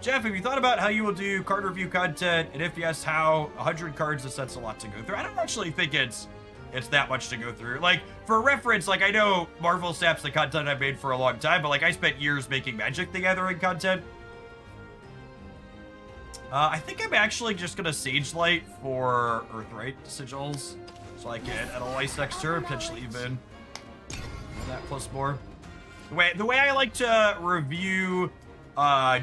Jeff, have you thought about how you will do card review content? And if yes, how? 100 cards, that's a lot to go through. I don't actually think it's that much to go through. Like, for reference, like, I know Marvel Sap's the content I've made for a long time, but, like, I spent years making Magic the Gathering content. I think I'm actually just gonna Sage Light for Earthright sigils, so I get Edelweiss next turn, potentially even that plus more. The way I like to review,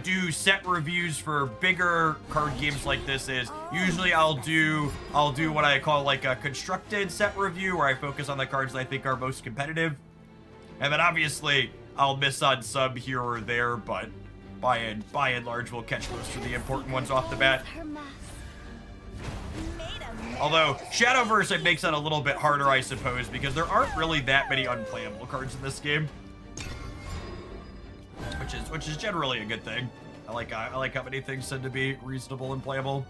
do set reviews for bigger card games like this is usually I'll do what I call like a constructed set review, where I focus on the cards that I think are most competitive, and then obviously I'll miss on some here or there, but by and large we'll catch most of the important ones off the bat. Although Shadowverse, it makes that a little bit harder, I suppose, because there aren't really that many unplayable cards in this game, which is generally a good thing. I like how many things tend to be reasonable and playable.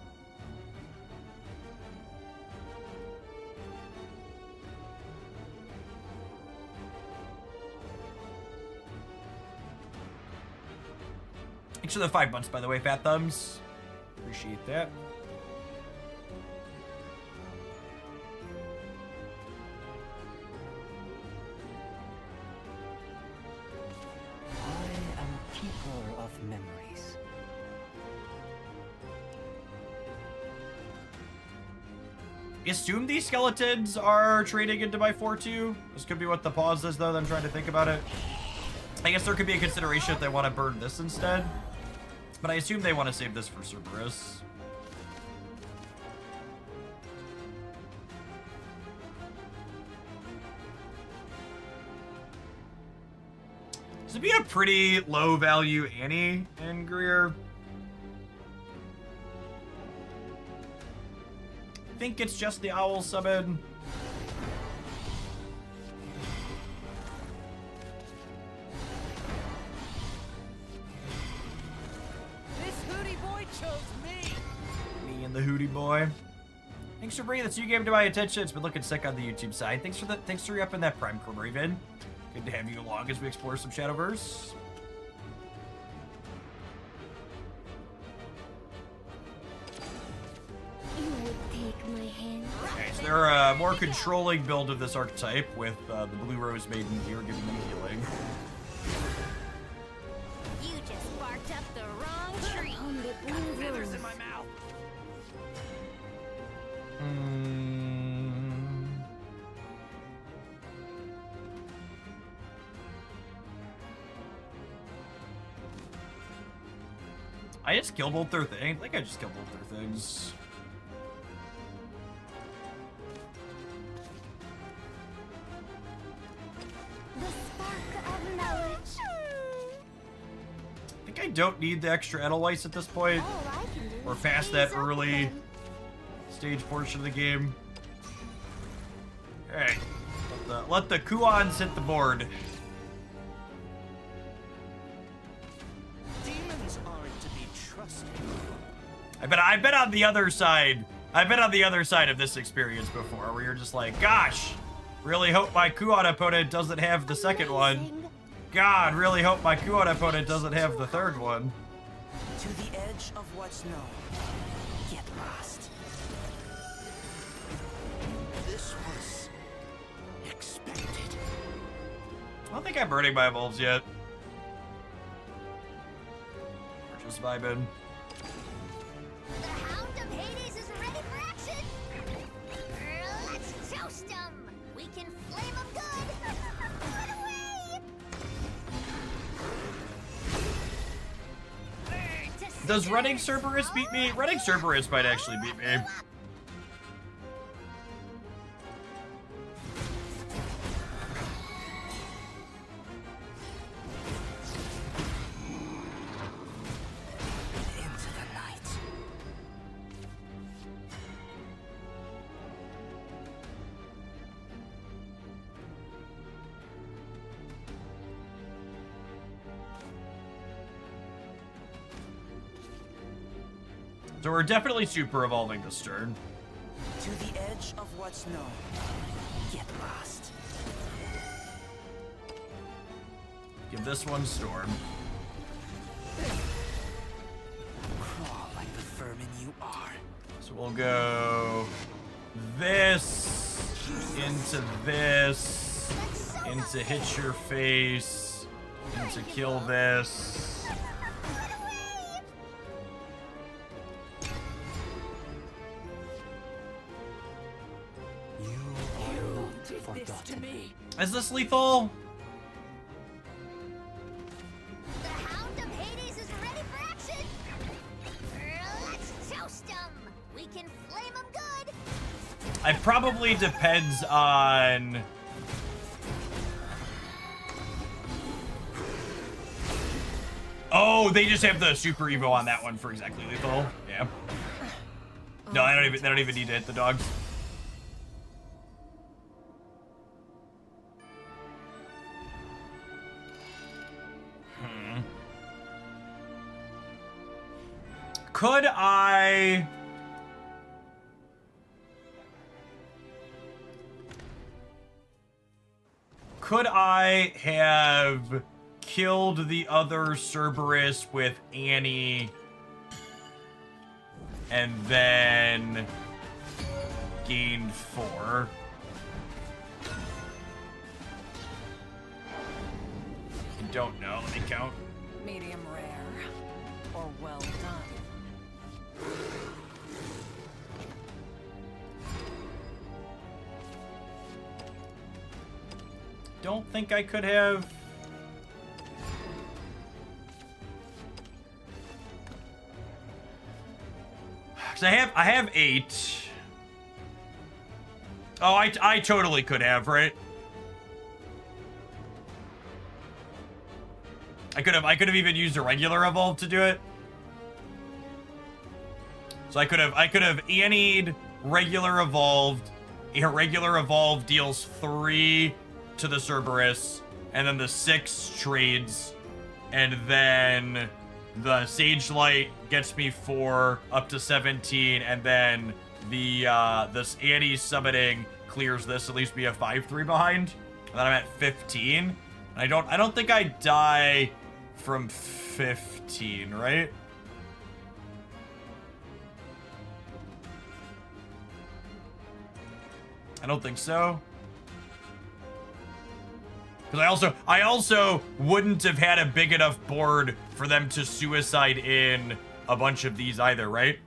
Thanks for the 5 months, by the way, Fat Thumbs. Appreciate that. I am keeper of memories. Assume these skeletons are trading into my 4-2. This could be what the pause is, though. I'm trying to think about it. I guess there could be a consideration if they want to burn this instead. But I assume they want to save this for Cerberus. This would be a pretty low value Annie and Greer. I think it's just the Owl summon. The Hootie Boy. Thanks for bringing this new game to my attention. It's been looking sick on the YouTube side. Thanks for re-upping that Prime Chrome Raven. Good to have you along as we explore some Shadowverse. You would take my hand. Okay, so they're a more controlling build of this archetype with the Blue Rose Maiden here giving them healing. You just barked up the wrong tree. Got feathers in my mouth. I just killed both their things. I think I just killed both their things. The spark of knowledge. I think I don't need the extra Edelweiss at this point. All I can do We're is past that freeze up early them. stage portion of the game. Alright. Let the Kuons hit the board. Demons aren't to be trusted. I've been on the other side. I've been on the other side of this experience before, where you're just like, gosh, really hope my Kuon opponent doesn't have the second one. Amazing. God, really hope my Kuon opponent doesn't have the third one. To the edge of what's known. Get lost. This was expected. I don't think I'm burning my wolves yet. We're just vibing. The Hound of Hades is ready for action. Let's toast them. We can flame them good. Put away. Does running Cerberus beat me? Running Cerberus might actually beat me. Into the night. So we're definitely super evolving this turn. To the edge of what's known. Get lost. Give this one Storm. Crawl like the vermin you are. So we'll go this into this, into hit your face, into kill this. Is this lethal? The Hound of Hades is ready for action. Let's toast him. We can flame him good. It probably depends on... Oh, they just have the Super Evo on that one for exactly lethal. Yeah. No, they don't even need to hit the dogs. Could I... Could I have killed the other Cerberus with Annie and then gained 4? I don't know. Let me count. Medium rare or well done. Don't think I could have. Cause I have 8. Oh, I totally could have, right? I could have even used a regular evolve to do it. So I could have Annied, regular evolved. Irregular evolve deals 3 to the Cerberus, and then the 6 trades, and then the Sage Light gets me 4 up to 17, and then the this Annie summoning clears this, at least be a 5-3 behind. And then I'm at 15. And I don't think I die from 15, right? I don't think so. Because I also wouldn't have had a big enough board for them to suicide in a bunch of these either, right?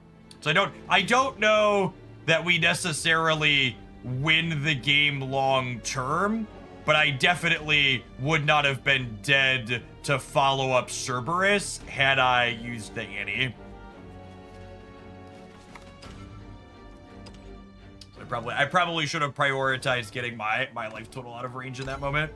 So I don't know that we necessarily win the game long term, but I definitely would not have been dead to follow up Cerberus had I used the Annie. So I probably should have prioritized getting my life total out of range in that moment.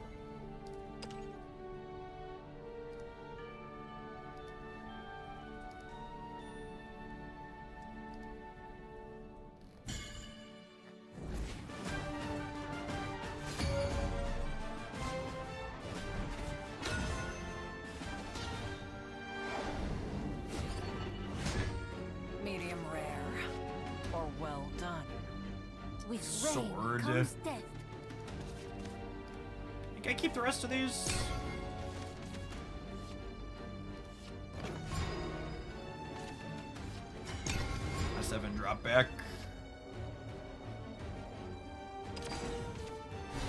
Medium rare or well done. With Sword. rain comes death. Can I keep the rest of these? A 7 drop back.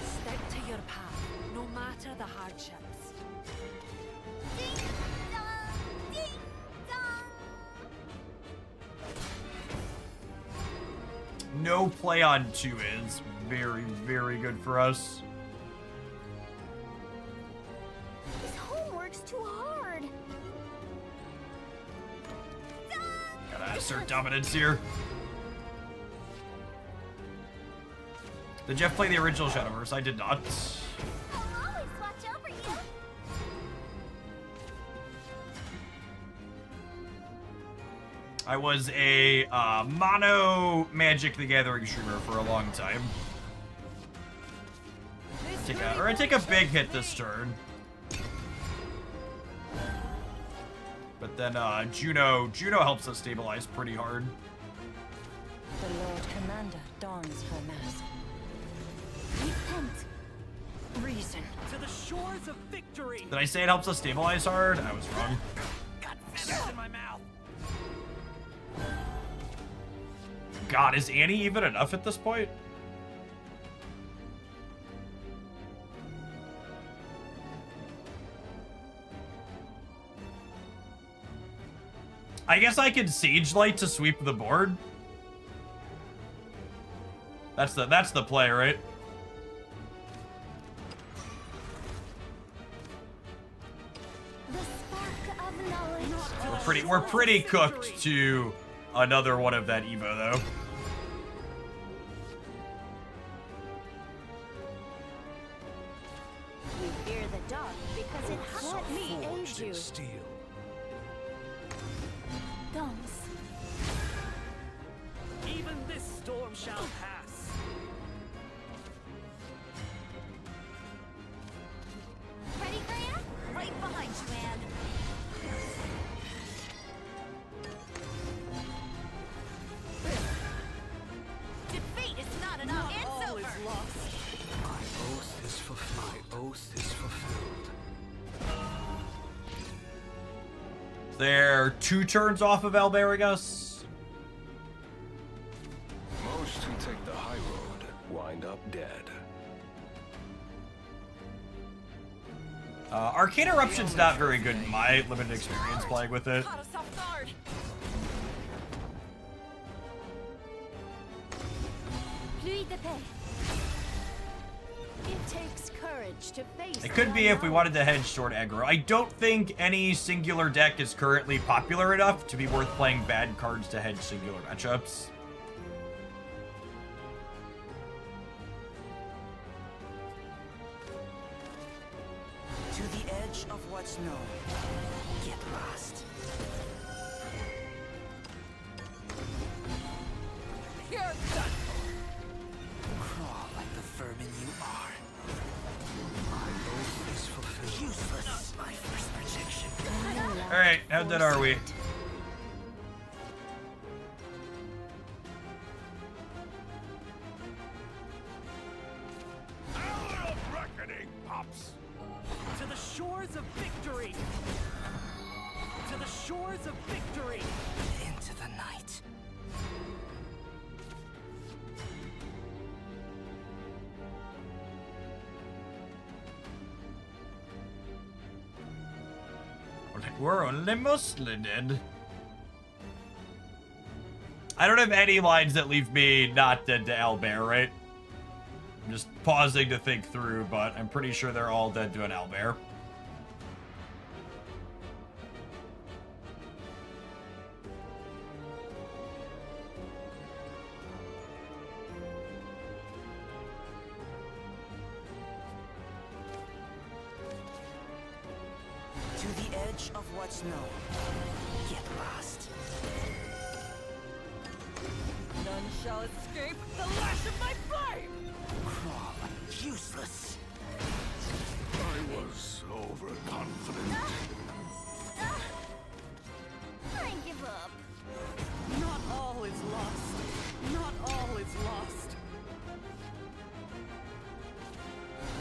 Stick to your path, no matter the hardships. Ding dong, ding dong. No play on 2 is very, very good for us. This homework's too hard. Gotta assert dominance here. Did Jeff play the original Shadowverse? I did not. I'll always watch over you. I was a mono Magic the Gathering streamer for a long time. I take a big hit this turn. But then Juno helps us stabilize pretty hard. The Lord Commander dons her mask. Repent. Reason. To the shores of victory. Did I say it helps us stabilize hard? I was wrong. Got feathers in my mouth. God, is Annie even enough at this point? I guess I could Siege Light to sweep the board. That's the play, right? The spark of knowledge. We're pretty cooked to another one of that Evo though. We fear the dark because it has let me aid Forged in you. steel. Thumbs. Even this storm shall pass. Ready, Graham? Right behind you, Anne. Defeat is not enough. It's All over. is lost. My oath is fulfilled. They're 2 turns off of Albergus. Most who take the high road wind up dead. Arcane Eruption's not very good in my limited experience playing with it. Caught us off guard. Pluie de paix. It takes courage to face. It could be if we wanted to hedge toward aggro. I don't think any singular deck is currently popular enough to be worth playing bad cards to hedge singular matchups. To the edge of what's known. Get lost. You're done. Crawl like the vermin you are. My oath is fulfilled. Useless. Not my first projection. All right, how dead are we? Hour of reckoning, Pops. To the shores of victory. To the shores of victory. Into the night. We're only mostly dead. I don't have any lines that leave me not dead to Owlbear, right? I'm just pausing to think through, but I'm pretty sure they're all dead to an Owlbear. To the edge of what's known. Get lost. None shall escape the lash of my flame! Crawl, useless. I was overconfident. I give up. Not all is lost. Not all is lost.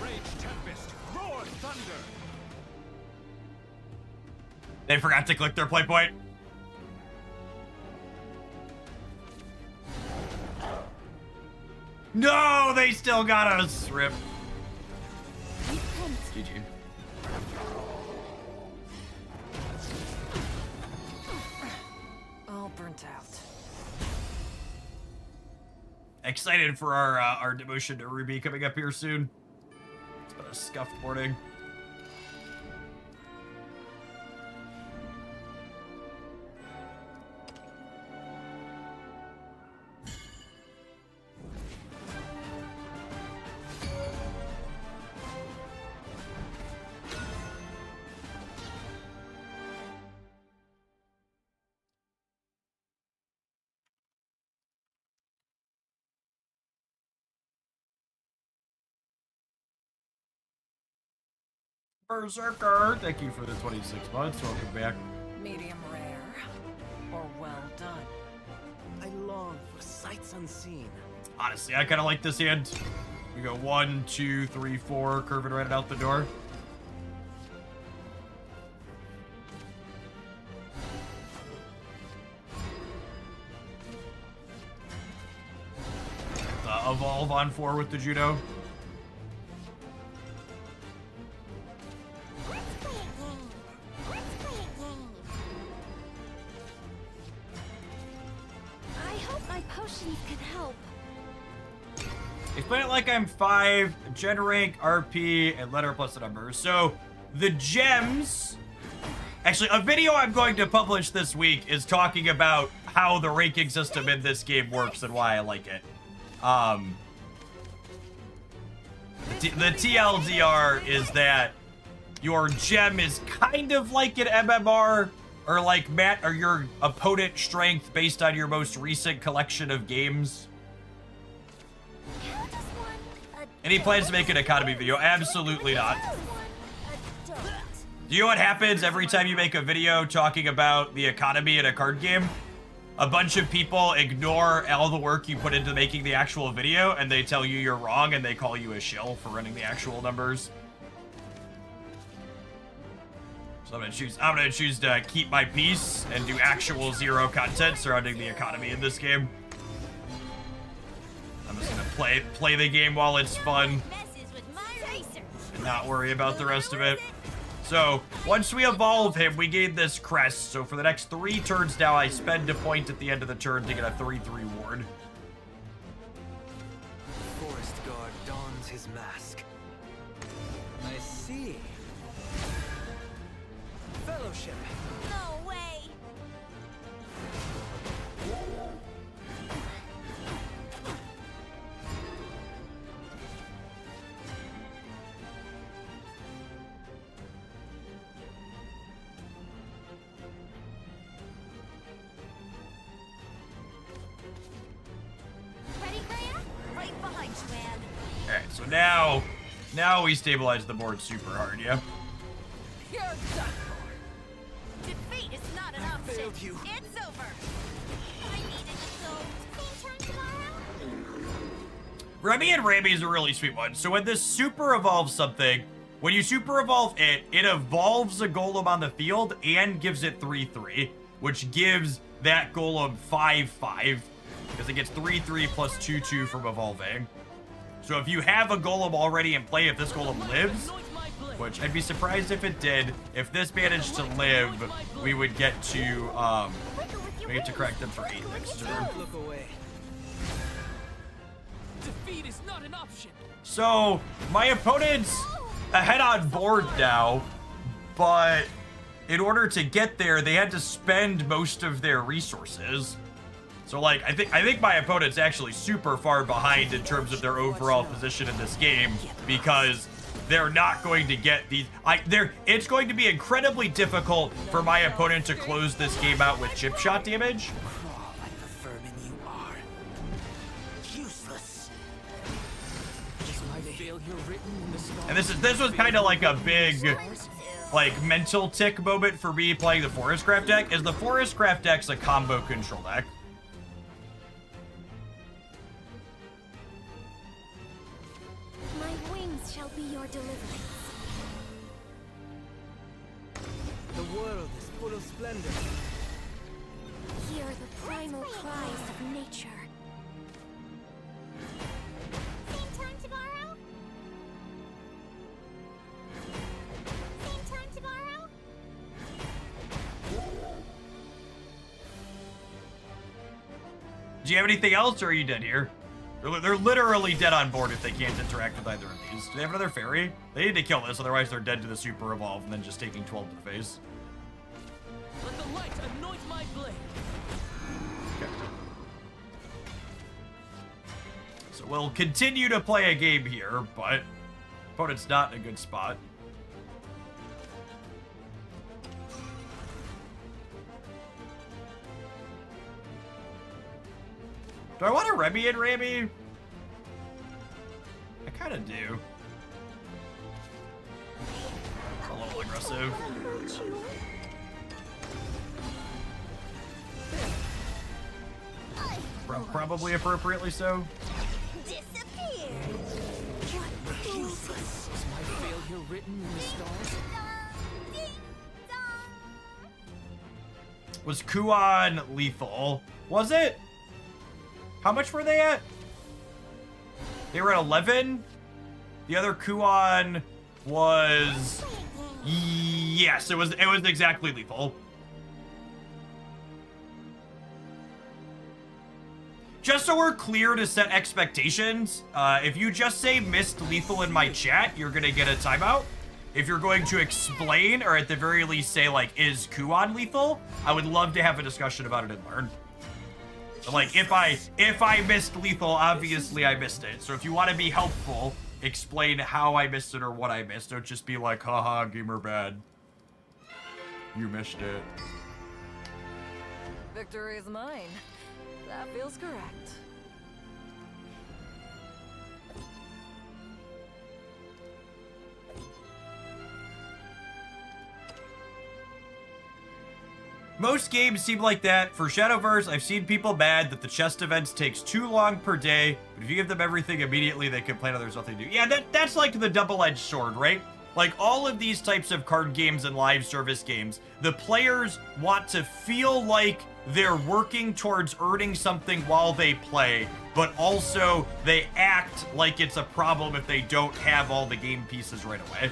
Rage tempest, roar thunder. They forgot to click their play point. No, they still got us. Rip. GG. All burnt out. Excited for our devotion to Ruby coming up here soon. It's been a scuffed morning. Berserker, thank you for the 26 months. Welcome back. Medium rare. Or well done. I long for sights unseen. Honestly, I kind of like this hand. We go 1, 2, 3, 4, curving right out the door. Evolve on 4 with the judo. Let's play a game. Let's play a game. I hope my potions can help. Explain it like I'm 5, gen rank, RP, and letter plus the number. So, the gems... Actually, a video I'm going to publish this week is talking about how the ranking system in this game works and why I like it. The TLDR is that your gem is kind of like an MMR, or like or your opponent strength based on your most recent collection of games. How does one Any plans to make an economy video? Absolutely not. How does one adult? Do you know what happens every time you make a video talking about the economy in a card game? A bunch of people ignore all the work you put into making the actual video, and they tell you you're wrong, and they call you a shill for running the actual numbers. So I'm gonna choose to keep my peace and do actual zero content surrounding the economy in this game. I'm just gonna play the game while it's fun Messes with my research. and not worry about the rest of it. So, once we evolve him, we gain this crest. So for the next 3 turns now, I spend a point at the end of the turn to get a 3/3 ward. Forest guard dons his mask. I see. Fellowship. No way. Ready, Rhea? Right behind you, man. Alright, so now we stabilize the board super hard, yeah? You're done for. Defeat is not an option. failed you. It's over. I needed to go. Same time tomorrow? Remy and Rammy is a really sweet one. So when this super evolves something, when you super evolve it, it evolves a golem on the field and gives it 3/3, which gives that golem 5/5, because it gets 3/3 plus 2/2 from evolving. So if you have a golem already in play, if this golem lives, which I'd be surprised if it did, if this managed to live, we would get to we get to crack them for 8 next turn. Look away. Defeat is not an option. So my opponent's ahead on board now, but in order to get there, they had to spend most of their resources. So like I think my opponent's actually super far behind in terms of their overall position in this game, because they're not going to get these. It's going to be incredibly difficult for my opponent to close this game out with chip shot damage. Crawl like the vermin you are. Useless. Is my failure written in the stars? And this was kind of like a big like mental tick moment for me playing the Forest Craft deck. Is the Forest Craft deck's a combo control deck? My wings shall be your deliverance. The world is full of splendor. Hear the primal cries of nature. Same time tomorrow? Same time tomorrow? Do you have anything else, or are you dead here? They're literally dead on board if they can't interact with either of these. Do they have another fairy? They need to kill this, otherwise they're dead to the super evolve and then just taking 12 to the face. Let the light anoint my blade. Okay. So we'll continue to play a game here, but opponent's not in a good spot. Do I want a Remy and Rammy? I kind of do. It's a little aggressive. Probably appropriately so. Disappear. Useless. Is my failure written in the stars? Ding dong. Was Kuon lethal? Was it? How much were they at? They were at 11. The other Kuon was... Yes, it was exactly lethal. Just so we're clear to set expectations, if you just say missed lethal in my chat, you're gonna get a timeout. If you're going to explain, or at the very least say like, is Kuon lethal? I would love to have a discussion about it and learn. So, like, if I missed lethal, obviously I missed it. So if you want to be helpful, explain how I missed it or what I missed. Don't just be like, haha, gamer bad. You missed it. Victory is mine. That feels correct. Most games seem like that. For Shadowverse, I've seen people mad that the chest events takes too long per day, but if you give them everything immediately, they complain that there's nothing to do. Yeah, that's like the double-edged sword, right? Like, all of these types of card games and live service games, the players want to feel like they're working towards earning something while they play, but also they act like it's a problem if they don't have all the game pieces right away.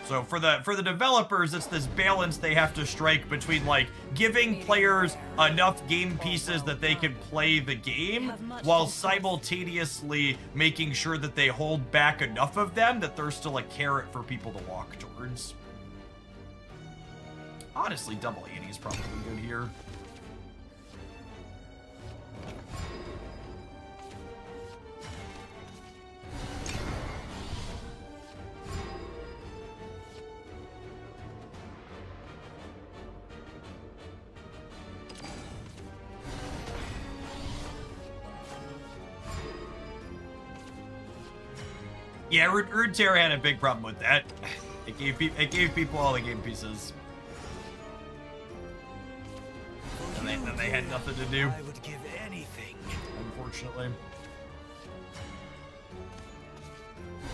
So for the developers, it's this balance they have to strike between, like, giving players enough game pieces that they can play the game while simultaneously making sure that they hold back enough of them that there's still a carrot for people to walk towards. Honestly, double 80 is probably good here. Yeah, Runeterra had a big problem with that. It gave people all the game pieces. And then they had nothing to do. I would give anything. Unfortunately.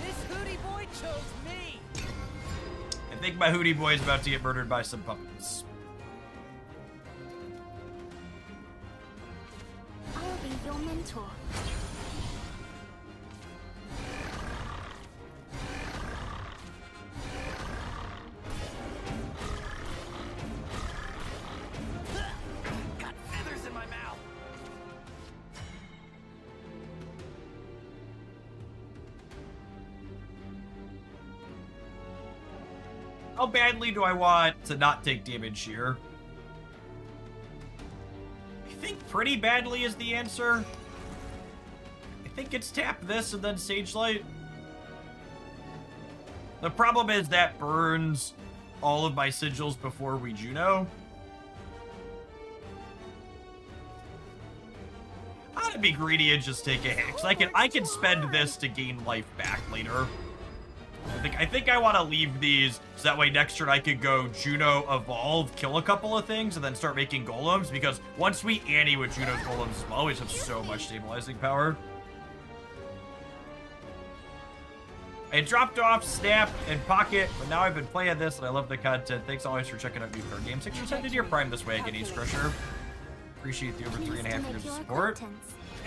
This Hootie boy chose me. I think my Hootie boy is about to get murdered by some pumpkins. I'll be your mentor. Got feathers in my mouth. How badly do I want to not take damage here? I think pretty badly is the answer. I think it's tap this and then Sage Light. The problem is that burns all of my sigils before we Juno. I'm gonna be greedy and just take a hit, 'cause I can spend this to gain life back later. I think I want to leave these so that way next turn I could go Juno Evolve, kill a couple of things, and then start making golems, because once we Annie with Juno's golems as well, we just have so much stabilizing power. I dropped off Snap and Pocket, but now I've been playing this and I love the content. Thanks always for checking out new card games. 6% into your Prime this way again, Ace Crusher. Appreciate the over 3.5 years of support.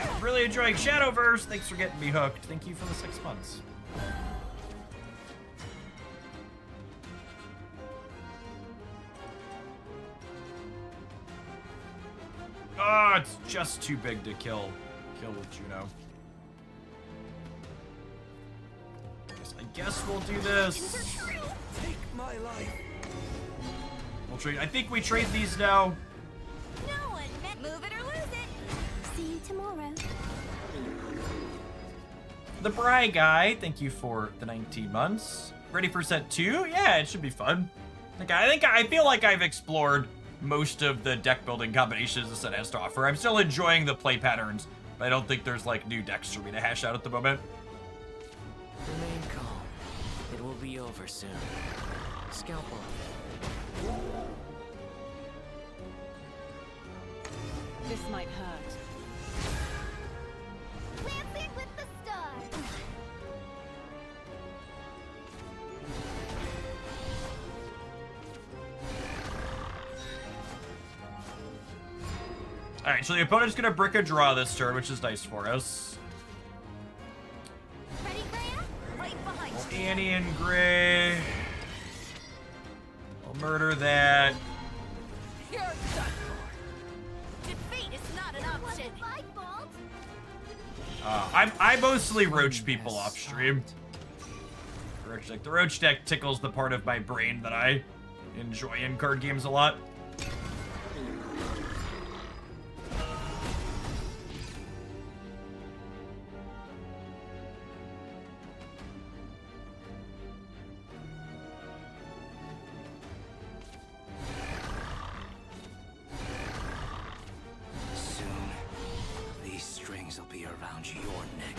I'm really enjoying Shadowverse. Thanks for getting me hooked. Thank you for the 6 months. Oh, it's just too big to kill with Juno. I guess we'll do this. Take my life. We'll trade. I think we trade these now. No one met. Move it or lose it. See you tomorrow. The Bry guy, thank you for the 19 months. Ready for set 2? Yeah, it should be fun. I feel like I've explored most of the deck building combinations the set has to offer. I'm still enjoying the play patterns, but I don't think there's like new decks for me to hash out at the moment. Remain calm. It will be over soon. Scalpel. This might hurt. Lancing with the stars. Alright, so the opponent's gonna brick a draw this turn, which is nice for us. Ready, Graham? Right behind you. Annie and Gray. I'll murder that. You're done for. Defeat is not an option. Wasn't my fault. I mostly roach people off stream. The roach deck tickles the part of my brain that I enjoy in card games a lot. Soon, these strings will be around your neck.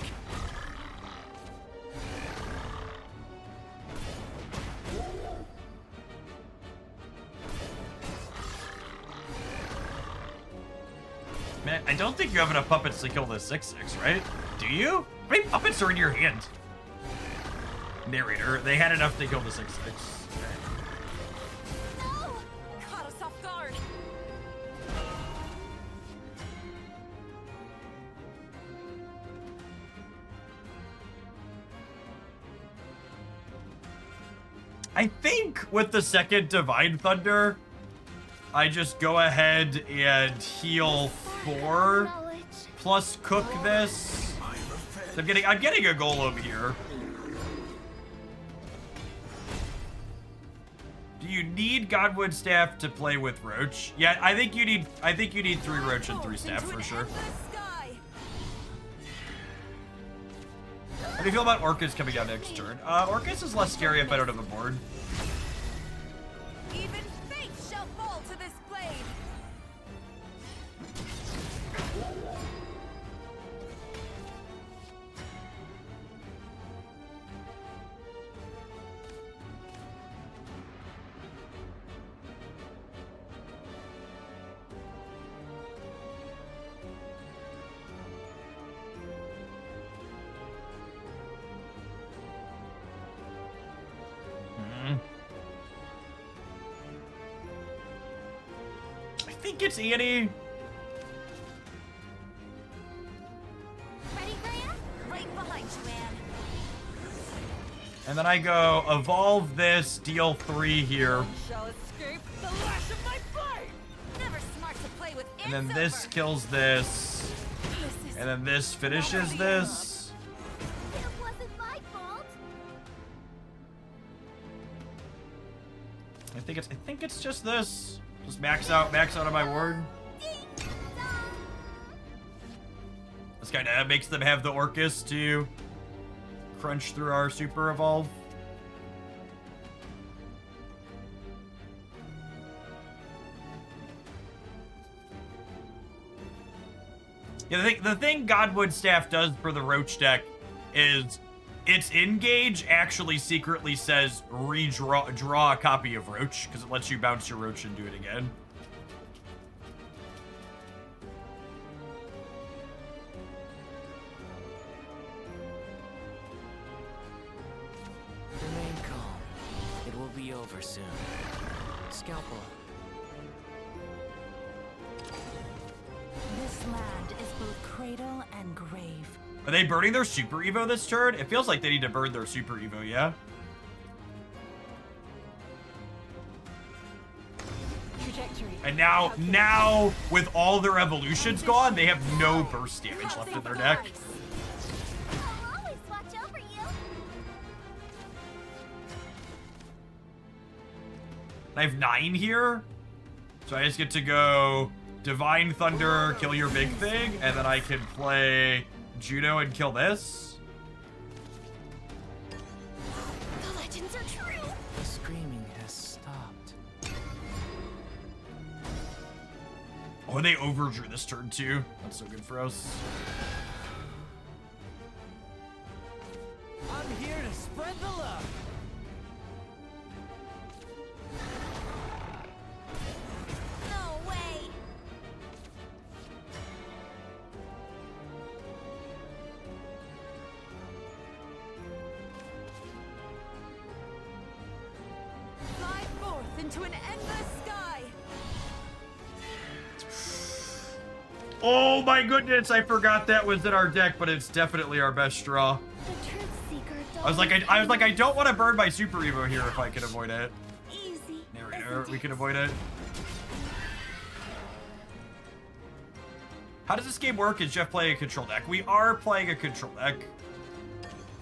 Man, I don't think you have enough puppets to kill the 6/6, right? Do you? How many puppets are in your hand? Narrator, they had enough to kill the 6/6. No. Caught us off guard. I think with the second Divine Thunder, I just go ahead and heal 4 Knowledge. plus cook this. So I'm getting a golem here. Do you need Godwood Staff to play with Roach? Yeah, I think you need 3 Roach and 3 Staff for sure. How do you feel about Orcus coming out next turn? Orcus is less scary if I don't have a board. Even fate shall fall to this blade. I think it's Annie. Ready, Graham? Right behind you, Anne. And then I go evolve this, deal 3 here. Shall escape the lash of my blade. Never smart to play with And then Anne this Silver. kills this. And then this finishes this. It wasn't my fault. I think it's just this. Just max out on my ward. Ding dong. This kind of makes them have the Orcus to crunch through our super evolve. Yeah, the thing Godwood Staff does for the Roach deck is its engage actually secretly says draw a copy of Roach because it lets you bounce your Roach and do it again. Remain calm. It will be over soon. Scalpel. This land is both cradle and grave. Are they burning their Super Evo this turn? It feels like they need to burn their Super Evo, yeah? Trajectory. And now, with all their evolutions gone, they have no burst damage left in their deck. I'll always watch over you. I have 9 here. So I just get to go Divine Thunder, kill your big thing, and then I can play Juno and kill this. The legends are true. The screaming has stopped. Oh, they overdrew this turn too. That's so good for us. I'm here to spread the love. No way. Fly forth into an endless sky. Oh my goodness, I forgot that was in our deck, but it's definitely our best draw. The Truth Seeker I was like, I don't want to burn my Super Evo here if I can avoid it. Easy. There we go, we can avoid it. How does this game work? Is Jeff playing a control deck? We are playing a control deck.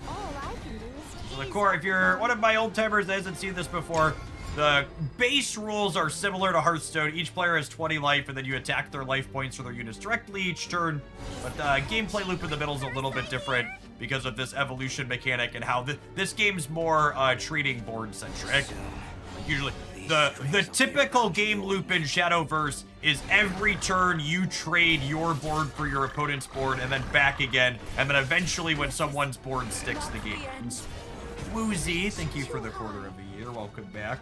All I can do is So the core, if you're one of my old timers that hasn't seen this before, the base rules are similar to Hearthstone. Each player has 20 life, and then you attack their life points for their units directly each turn. But the gameplay loop in the middle is a little bit different because of this evolution mechanic and how this game's more trading board centric. Usually, the typical game loop in Shadowverse is every turn you trade your board for your opponent's board and then back again, and then eventually when someone's board sticks, the game ends. Woozy, thank you for the quarter of a year. Welcome back.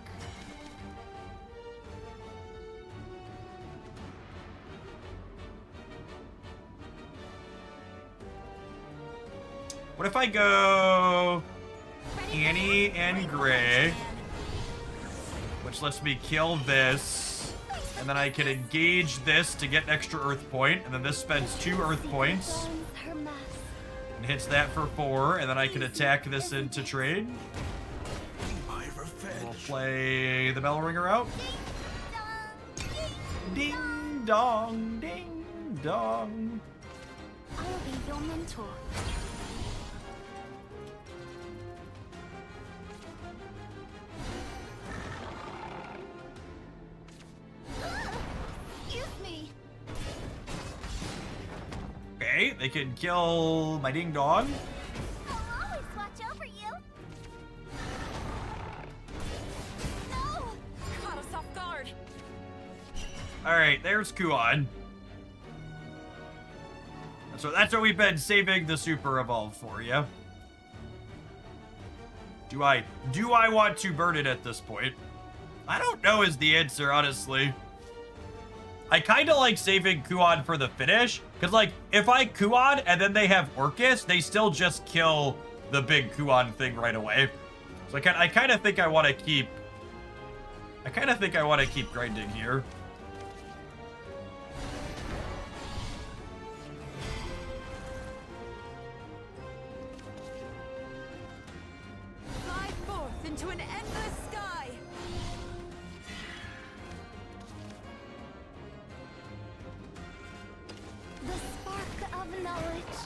What if I go Annie and Gray, which lets me kill this, and then I can engage this to get an extra Earth point, and then this spends 2 Earth points and hits that for 4, and then I can attack this into trade. We'll play the Bell Ringer out. Ding dong, ding dong. I'll be your mentor. Excuse me. Okay, they can kill my ding dong. I'll always watch over you. No. Caught us off guard. Alright, there's Kuon. That's what we've been saving the Super Evolve for, yeah? Do I want to burn it at this point? I don't know is the answer, honestly. I kind of like saving Kuon for the finish, because, like, if I Kuon and then they have Orcus, they still just kill the big Kuon thing right away. So I kind of think I want to keep... grinding here. Fly forth into an endless sky. The spark of knowledge.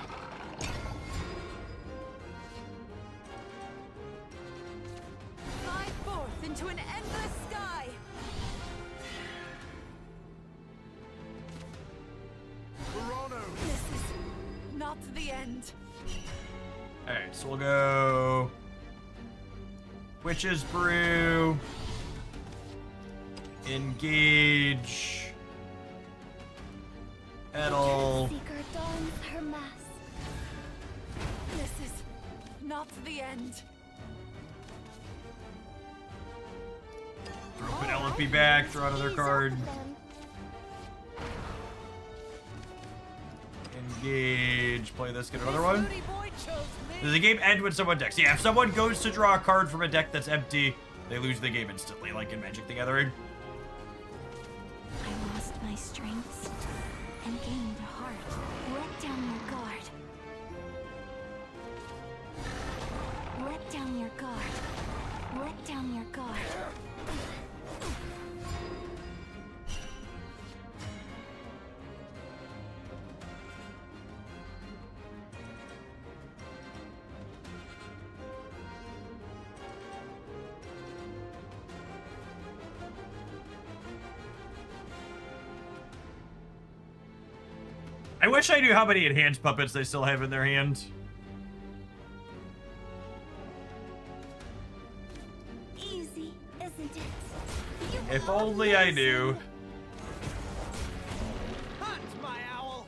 Fly forth into an endless sky. This is not the end. Alright, so we'll go... Witch's Brew. Engage. Petal. The Seeker dons her mask. This is not the end. Throw Penelope back, throw another card. Engage. Play this, get another one. Booty boy chose me. Does the game end when someone decks? Yeah, if someone goes to draw a card from a deck that's empty, they lose the game instantly, like in Magic the Gathering. I lost my strengths and gained a heart. Let down your guard. Let down your guard. Let down your guard. I wish I knew how many enhanced puppets they still have in their hand. Easy, isn't it? If only I knew. Hunt, my owl.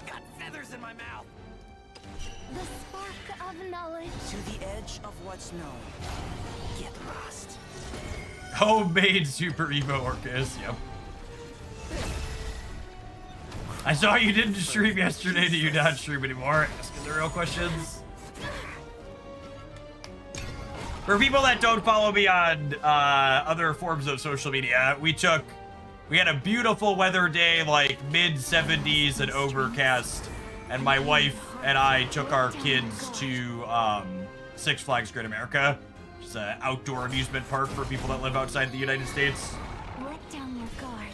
Got feathers in my mouth. The spark of knowledge. To the edge of what's known. Get lost. Homemade Super Evo Orcus, yep. I saw you didn't stream yesterday. Do you not stream anymore? Asking the real questions. For people that don't follow me on other forms of social media, we took We had a beautiful weather day, like mid-70s and overcast, and my wife and I took our kids to Six Flags Great America. It's an outdoor amusement park for people that live outside the United States. Let down your guard.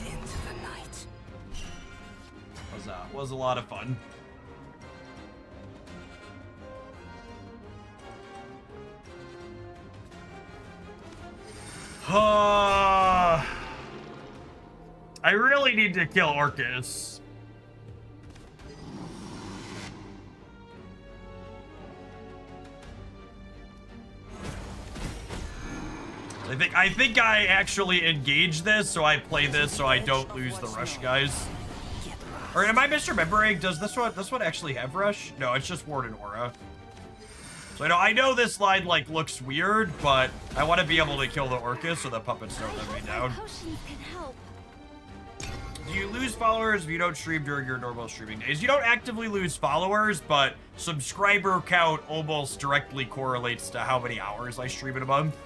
Into the night. Was a lot of fun. I really need to kill Orcus. I think I actually engage this, so I play this so I don't lose the rush, guys. Or am I misremembering? Does this one actually have rush? No, it's just Ward and Aura. So I know this line like looks weird, but I want to be able to kill the Orcus so the puppets don't let me down. Potions can help. Do you lose followers if you don't stream during your normal streaming days? You don't actively lose followers, but subscriber count almost directly correlates to how many hours I stream in a month.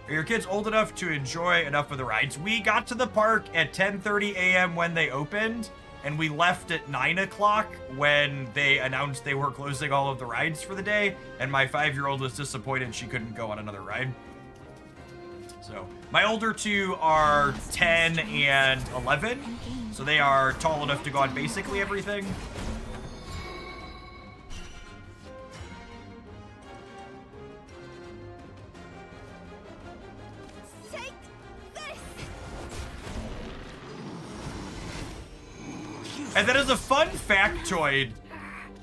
Are your kids old enough to enjoy enough of the rides? We got to the park at 10:30 a.m. when they opened, and we left at 9 o'clock when they announced they were closing all of the rides for the day, and my 5-year-old was disappointed she couldn't go on another ride. So, my older two are 10 and 11, so they are tall enough to go on basically everything. Take this. And then as a fun factoid,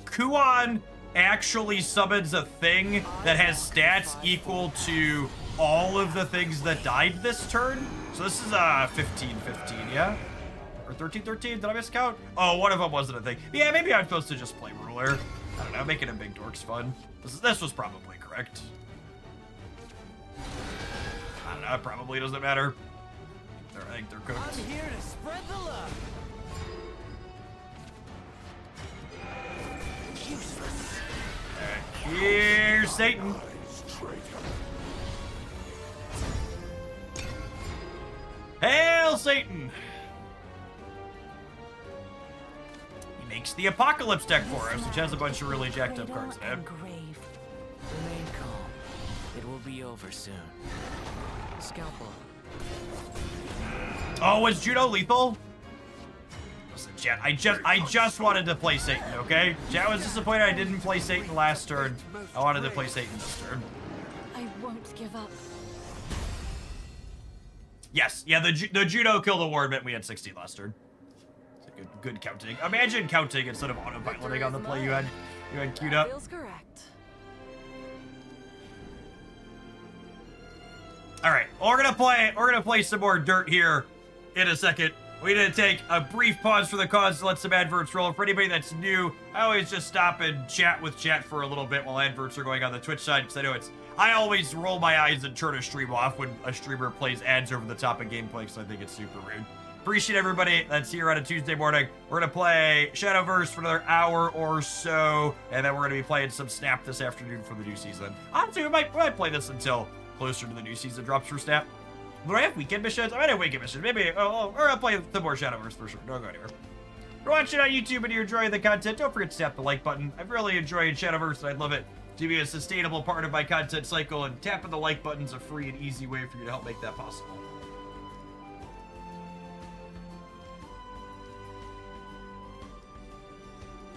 Kuon actually summons a thing that has stats equal to all of the things that died this turn. So this is 15-15, yeah? Or 13-13, did I miscount? Oh, one of them wasn't a thing. Yeah, maybe I'm supposed to just play ruler. I don't know, making a big dork's fun. This was probably correct. I don't know, it probably doesn't matter. I think they're cooked. I'm here to spread the love. Useless. Here's Satan. Hail Satan! He makes the Apocalypse deck for us, which has a bunch of really jacked up cards in it. Engraved. Remain calm. It will be over soon. Scalpel. Oh, was Judo lethal? Listen, chat, I just wanted to play Satan, okay? Chat was disappointed I didn't play Satan last turn. I wanted to play Satan this turn. I won't give up. Yes, yeah, the Judo kill the ward meant we had 16 last turn. It's a good counting. Imagine counting instead of autopiloting on the play you had queued up. Feels correct. All right, well, we're gonna play some more dirt here in a second. We need to take a brief pause for the cause to let some adverts roll. For anybody that's new, I always just stop and chat with chat for a little bit while adverts are going on the Twitch side, because I know I always roll my eyes and turn a stream off when a streamer plays ads over the top of gameplay, because I think it's super rude. Appreciate everybody that's here on a Tuesday morning. We're gonna play Shadowverse for another hour or so, and then we're gonna be playing some Snap this afternoon for the new season. Honestly, we might play this until closer to the new season drops for Snap. Do I have weekend missions? I might have weekend missions. Maybe, or I'll play the more Shadowverse for sure. Don't go anywhere. If you're watching on YouTube and you're enjoying the content, don't forget to tap the like button. I've really enjoyed Shadowverse, and I'd love it to be a sustainable part of my content cycle, and tapping the like button's a free and easy way for you to help make that possible.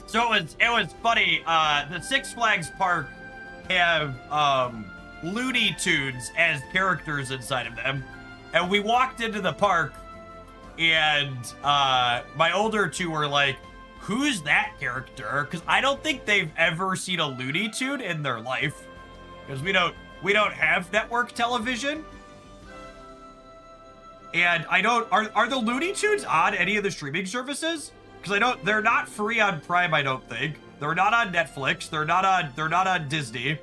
So it was funny. The Six Flags Park have Looney Tunes as characters inside of them, and we walked into the park, and my older two were like, "Who's that character?" Because I don't think they've ever seen a Looney Tune in their life, because we don't have network television, and are the Looney Tunes on any of the streaming services? Because they're not free on Prime, I don't think. They're not on Netflix. They're not on Disney.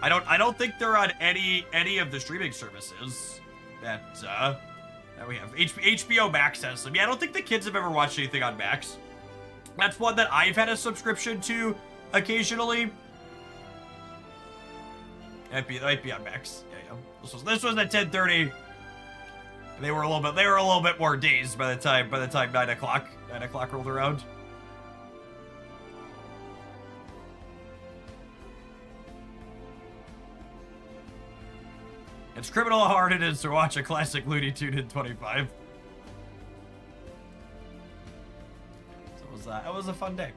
I don't think they're on any of the streaming services that we have. HBO Max has them. Yeah, I don't think the kids have ever watched anything on Max. That's one that I've had a subscription to occasionally. That might be on Max. Yeah. This was at 10:30. They were a little bit more dazed by the time 9 o'clock rolled around. It's criminal how hard it is to watch a classic Looney Tune in 25. So it was a fun day.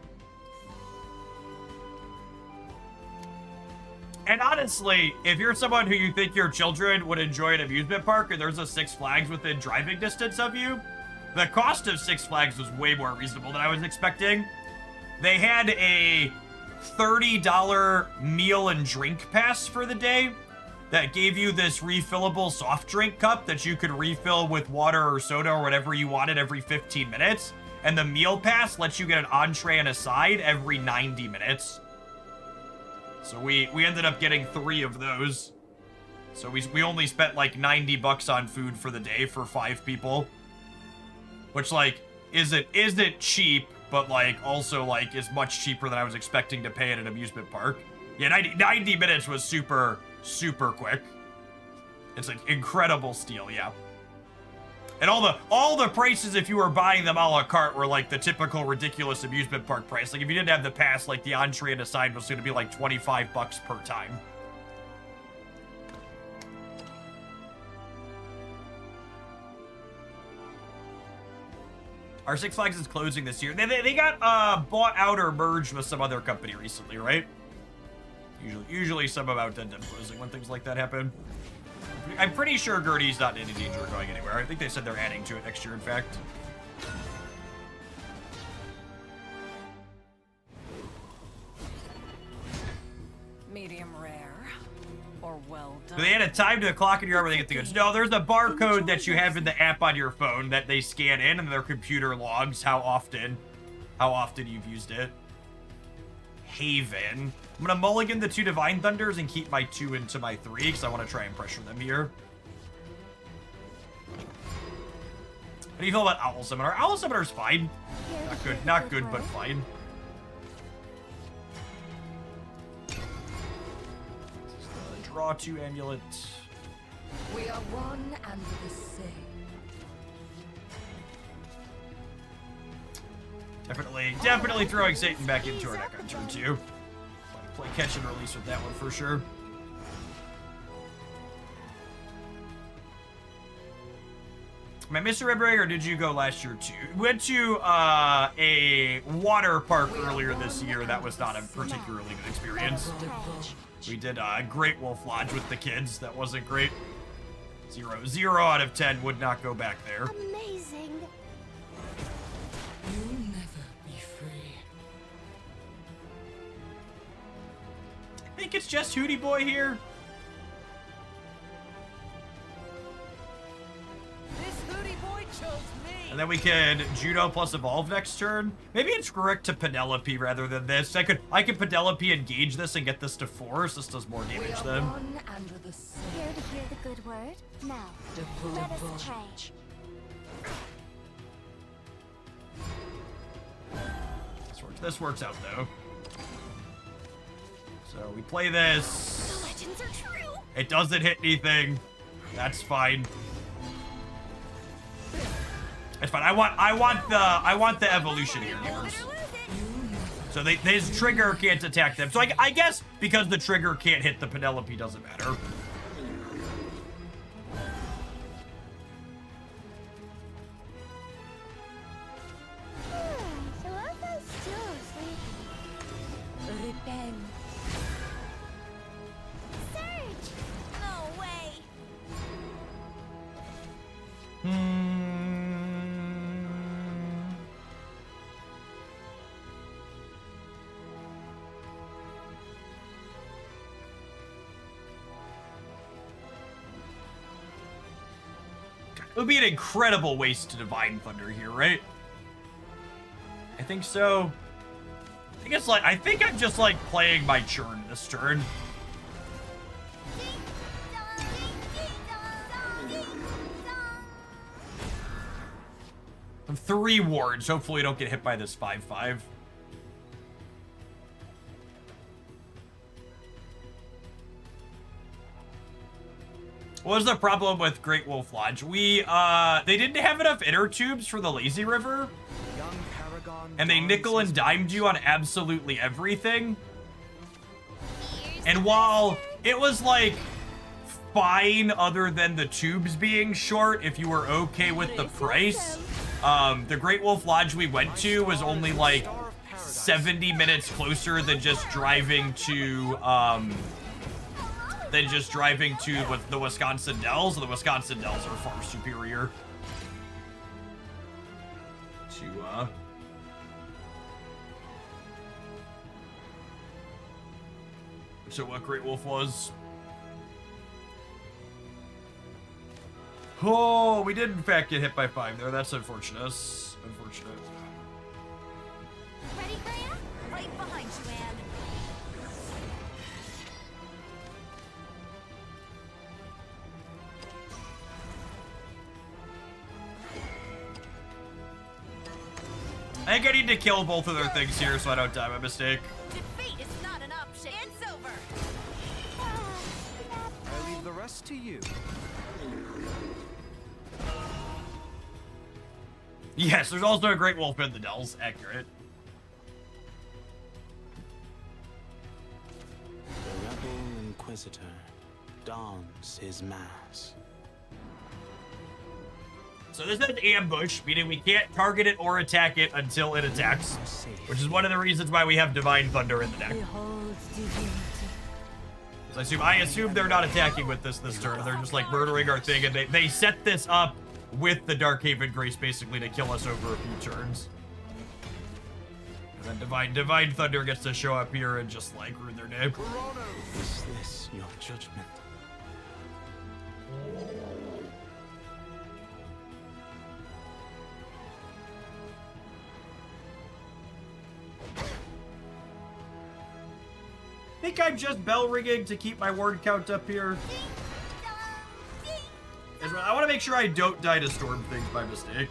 And honestly, if you're someone who you think your children would enjoy an amusement park and there's a Six Flags within driving distance of you, the cost of Six Flags was way more reasonable than I was expecting. They had a $30 meal and drink pass for the day that gave you this refillable soft drink cup that you could refill with water or soda or whatever you wanted every 15 minutes. And the meal pass lets you get an entree and a side every 90 minutes. So we ended up getting 3 of those. So we only spent like $90 on food for the day for 5 people. Which like isn't cheap, but like also like is much cheaper than I was expecting to pay at an amusement park. Yeah, 90 minutes was super quick. It's an incredible steal, yeah. And all the prices, if you were buying them a la carte, were like the typical ridiculous amusement park price. Like if you didn't have the pass, like the entree and a side was going to be like $25 per time. Our Six Flags is closing this year. They got bought out or merged with some other company recently, right? Usually some about end up closing when things like that happen. I'm pretty sure Gertie's not in any danger of going anywhere. I think they said they're adding to it next year, in fact. Medium rare or well done. Do they add a time to the clock in your arm where they get the goods? No, there's a barcode that you have in the app on your phone that they scan in, and their computer logs how often you've used it. Haven. I'm gonna mulligan the 2 Divine Thunders and keep my 2 into my 3 because I want to try and pressure them here. How do you feel about Owl Summoner? Owl Summoner's fine. Not good, but fine. Draw 2 Amulet. We are one and the same. Definitely throwing Satan back into our deck on turn 2. Play catch and release with that one for sure. Am I misremembering, or did you go last year too? We went to a water park earlier this year. That was not a particularly good experience. We did Great Wolf Lodge with the kids. That wasn't great. 0 out of 10 would not go back there. Amazing. You'll never be free. I think it's just Hootie Boy here. This Hootie Boy chose me. And then we can Judo plus Evolve next turn. Maybe it's correct to Penelope rather than this. I could Penelope engage this and get this to force. This does more damage then. One and the same. Here to hear the good word. Now, let us pray. This works out though. So we play this. The legends are true. It doesn't hit anything. That's fine. It's fine. I want the evolution here. So his trigger can't attack them. So I guess because the trigger can't hit the Penelope doesn't matter. Samantha's still asleep. Repent. Surge! No way. It would be an incredible waste to Divine Thunder here, right? I think so. I think I'm just like playing my churn this turn. I'm 3 wards. Hopefully I don't get hit by this 5/5. What was the problem with Great Wolf Lodge? They didn't have enough inner tubes for the lazy river, Young Paragon and they dons nickel and his dimed you on absolutely everything. And while it was like fine other than the tubes being short, if you were okay with the price, the Great Wolf Lodge we went to was only like 70 minutes closer than just driving to the Wisconsin Dells, and the Wisconsin Dells are far superior to what Great Wolf was. Oh, we did in fact get hit by 5 there. That's unfortunate. Unfortunate. Ready, Freya? Right behind you, Anne. I think I need to kill both of their things here so I don't die by mistake. Defeat is not an option. It's over. I leave the rest to you. Yes, there's also a Great Wolf in the Dells. Accurate. The rebel inquisitor dons his mask. So this is ambush, meaning we can't target it or attack it until it attacks, which is one of the reasons why we have Divine Thunder in the deck. Because I assume they're not attacking with this turn. They're just like murdering our thing, and they set this up with the Darkhaven Grace basically to kill us over a few turns. And then Divine Thunder gets to show up here and just like ruin their day. Is this your judgment? I think I'm just bell ringing to keep my word count up here. I want to make sure I don't die to storm things by mistake.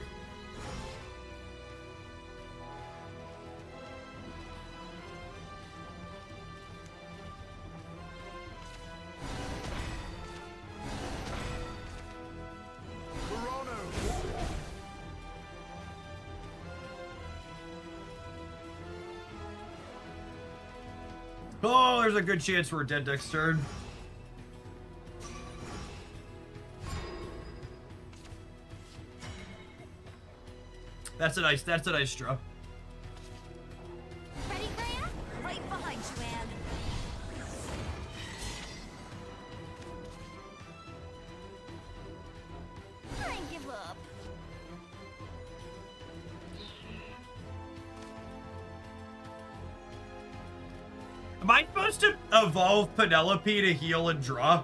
Oh, there's a good chance we're dead next turn. That's a nice draw. Ready, Freya? Right behind you, Anne. I give up. Am I supposed to evolve Penelope to heal and draw?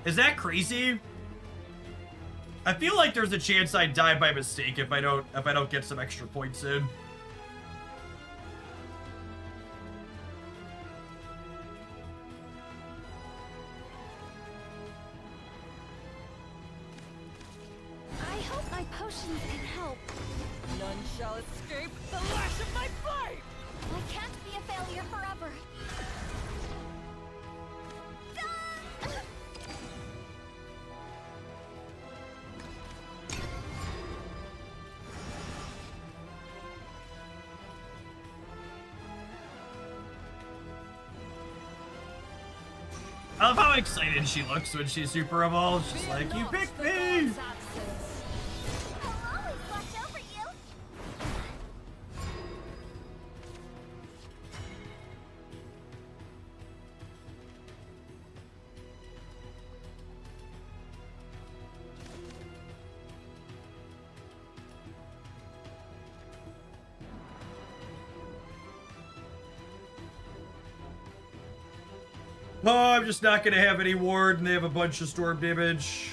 Is that crazy? I feel like there's a chance I die by mistake if I don't get some extra points in. I hope my potions can help. None shall escape the lash of my blade. I can't be a failure forever. I love how excited she looks when she's super evolved. She's like, you picked me! I'll always watch over you. Oh, I'm just not gonna have any ward, and they have a bunch of storm damage.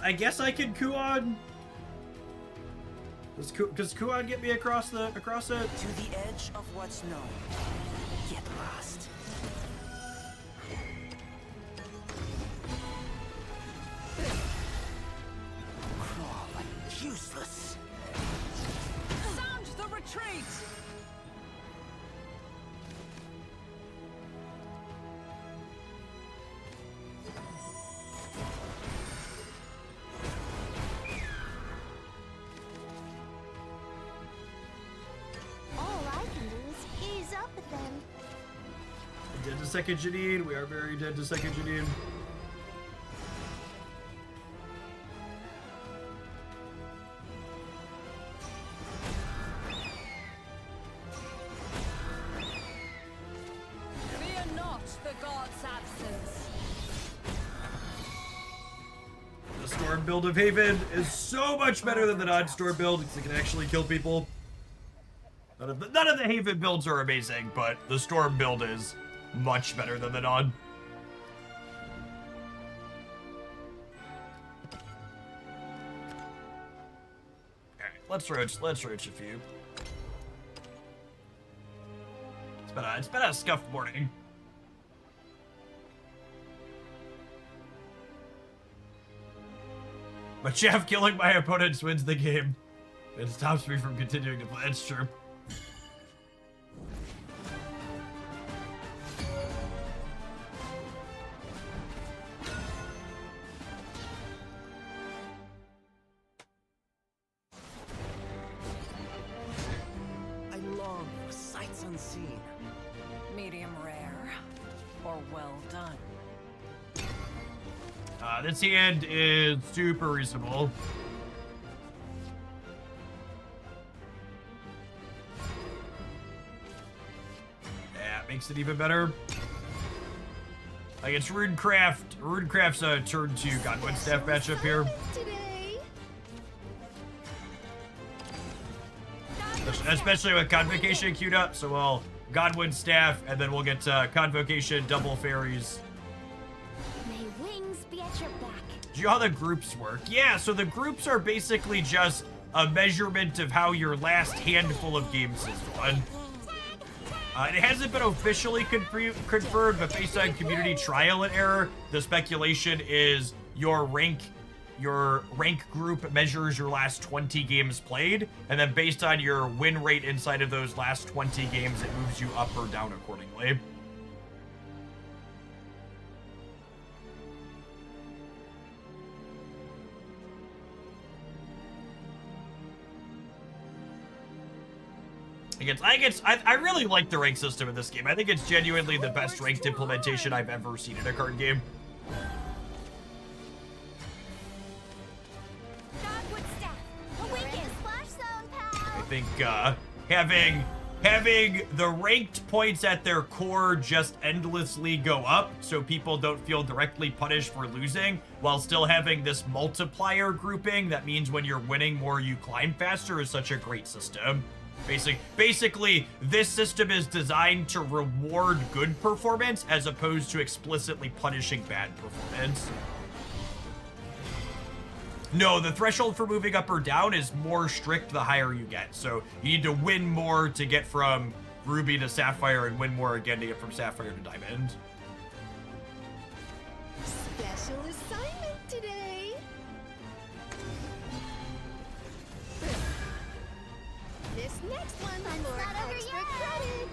I guess I can Kuon. Does Kuon get me across it? To the edge of what's known. Get lost. Crawl like useless. Sound the retreat. Dead to second Janine. We are very dead to second Janine. Fear not the god's absence. The Storm build of Haven is so much better than the non-Storm build because it can actually kill people. None of the Haven builds are amazing, but the Storm build is much better than the non. Alright, let's roach a few. It's been a scuffed morning. But Jeff killing my opponents wins the game. It stops me from continuing to play. It's true. I long for sights unseen. Medium rare. Or well done. This hand is super reasonable. Yeah, makes it even better. Like it's Runecraft. Runecraft's a turn 2 Godwin Staff matchup here. Today. Especially with Convocation queued up, so we'll Godwin Staff, and then we'll get Convocation, double fairies. May wings be at your back. Do you know how the groups work? Yeah, so the groups are basically just a measurement of how your last handful of games is done. It hasn't been officially confirmed, but based on community trial and error, the speculation is your rank group measures your last 20 games played, and then based on your win rate inside of those last 20 games, it moves you up or down accordingly. I really like the rank system in this game. I think it's genuinely the best ranked implementation I've ever seen in a card game. Godwood staff. Awaken. Splash zone, pal. I think having the ranked points at their core just endlessly go up so people don't feel directly punished for losing, while still having this multiplier grouping that means when you're winning more you climb faster, is such a great system. Basically, this system is designed to reward good performance as opposed to explicitly punishing bad performance. No, the threshold for moving up or down is more strict the higher you get. So you need to win more to get from Ruby to Sapphire and win more again to get from Sapphire to Diamond. Special assignment today. This next one for extra credit.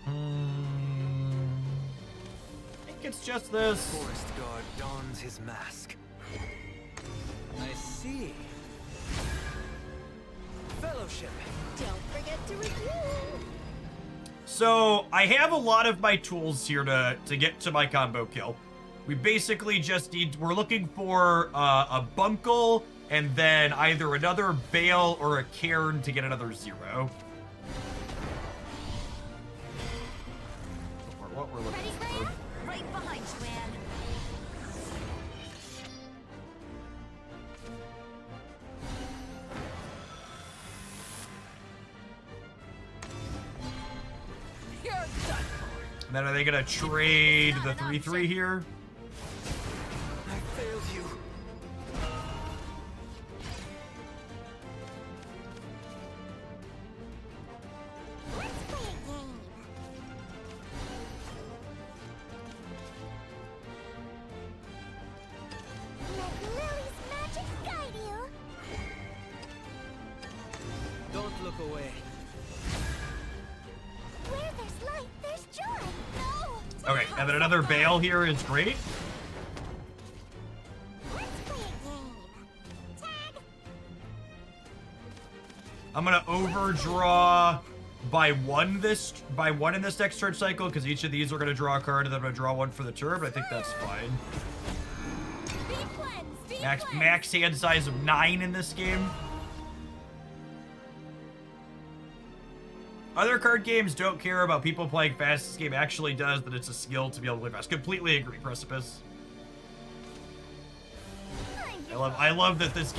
I think it's just this. Forest guard dons his mask. I see. Fellowship. Don't forget to review. So I have a lot of my tools here to get to my combo kill. We basically just we're looking for a Bunkle and then either another Bale or a Cairn to get another 0. Or what we're looking for. Right behind you, Anne. You're done for. And then are they gonna trade the 3/3 here? I failed you. Let's play a game. Let Lily's magic guide you. Don't look away. Where there's light, there's joy. No. Okay, and then another Bale here is great. Let's play a game. Tag. I'm gonna overdraw by one in this next turn cycle, because each of these are gonna draw a card, and then I'm gonna draw one for the turn, but I think that's fine. Max hand size of 9 in this game. Other card games don't care about people playing fast. This game actually does, that it's a skill to be able to play fast. Completely agree, Precipice. I love that this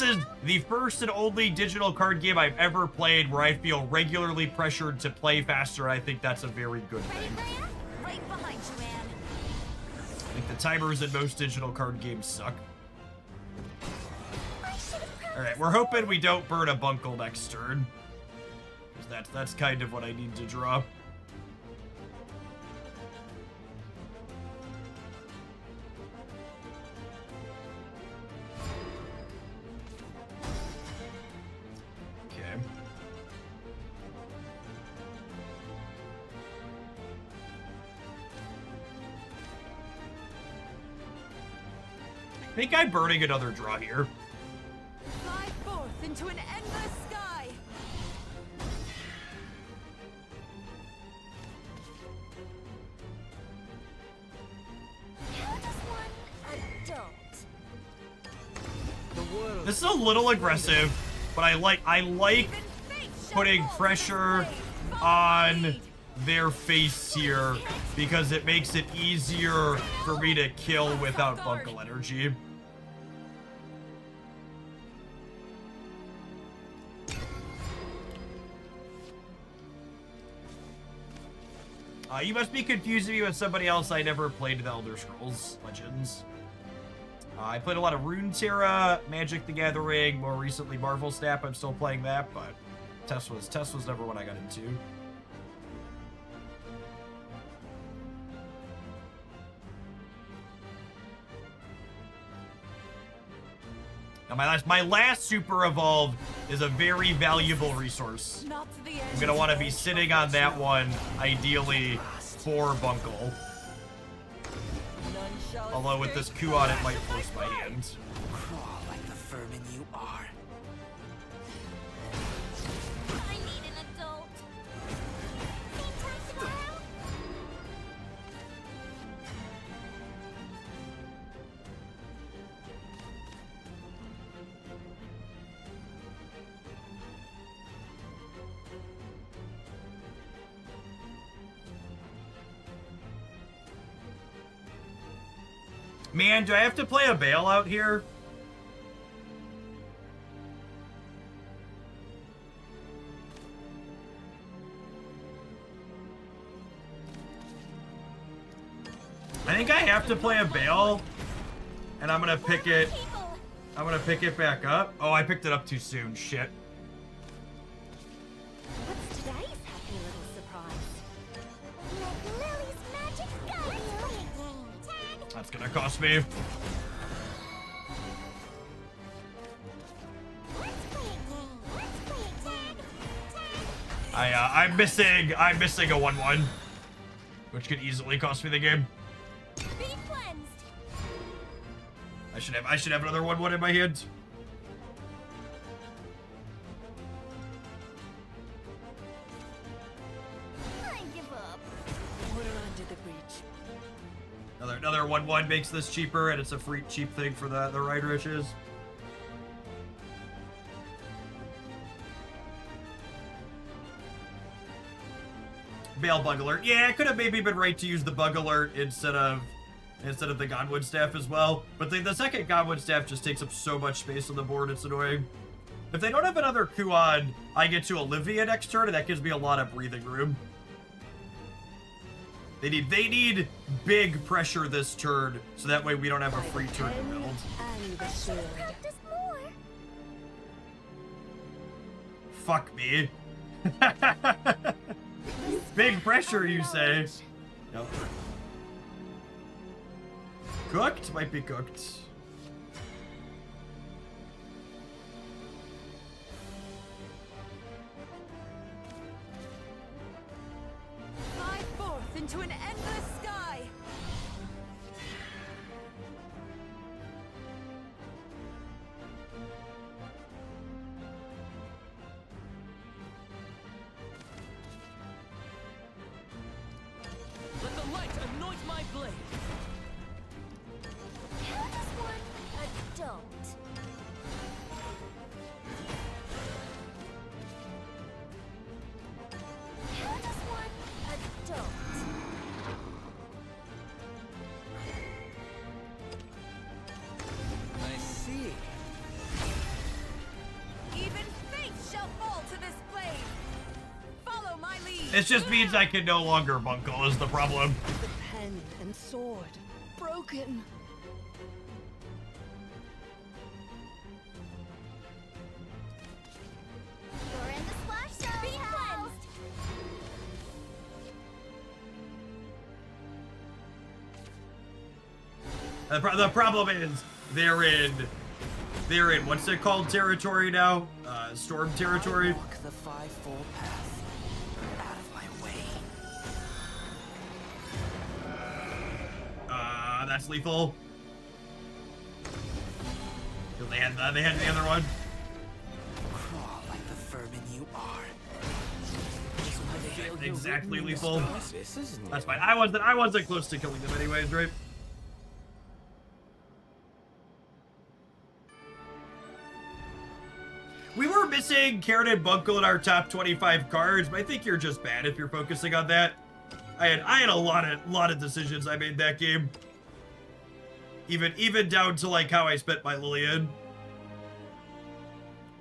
is the first and only digital card game I've ever played where I feel regularly pressured to play faster. I think that's a very good thing. Right behind you, Anne. I think the timers in most digital card games suck. Alright, we're hoping we don't burn a Bunkle next turn. Because that's kind of what I need to draw. Okay. I think I'm burning another draw here. Fly forth into an endless sky. How does one adult? This is a little aggressive, but I like putting pressure on their face here because it makes it easier for me to kill without Bunkle energy. You must be confusing me with somebody else. I never played the Elder Scrolls Legends. I played a lot of Runeterra, Magic the Gathering, more recently Marvel Snap. I'm still playing that, but Test was never what I got into. Now my last Super Evolve is a very valuable resource. Not to the edge. I'm gonna want to be sitting on that one, ideally, for Bunkle. Although with this Kuon, it might force my hand. Crawl like the vermin you are. I need an adult. Same time tomorrow? Man, do I have to play a bailout here? I think I have to play a bail, and I'm gonna pick it. I'm gonna pick it back up. Oh, I picked it up too soon. Shit. What's today's happy little surprise? Let Lily's magic guide you. Tag. That's gonna cost me. Let's play a game. Let's play a tag. Tag. I'm missing a 1/1, which could easily cost me the game. Be cleansed. I should have another 1/1 in my hand. I give up. Water under the breach. Another 1/1 makes this cheaper, and it's a free cheap thing for the Ride Riches. Bail Bug Alert. Yeah, I could have maybe been right to use the Bug Alert instead of the Godwood Staff as well. But the second Godwood Staff just takes up so much space on the board, it's annoying. If they don't have another Kuon, I get to Olivia next turn, and that gives me a lot of breathing room. They need big pressure this turn, so that way we don't have a free turn to build. And the sword. Practice more. Fuck me. Big pressure, you say? Yep. Cooked? Might be cooked. Fly forth into an endless sky. It just means I can no longer bunkle is the problem. The pen and sword broken. You're in the splash zone. Be cleansed. The problem is they're in what's it called territory now? Storm territory. Walk the five-fold path. Out of my way. That's lethal. They had the other one. Crawl like the vermin you are. Exactly lethal. This is That's fine. I wasn't close to killing them anyways, right? We were missing Karen and Bunkle in our top 25 cards, but I think you're just bad if you're focusing on that. I had a lot of decisions I made that game. Even down to like how I spent my Lillian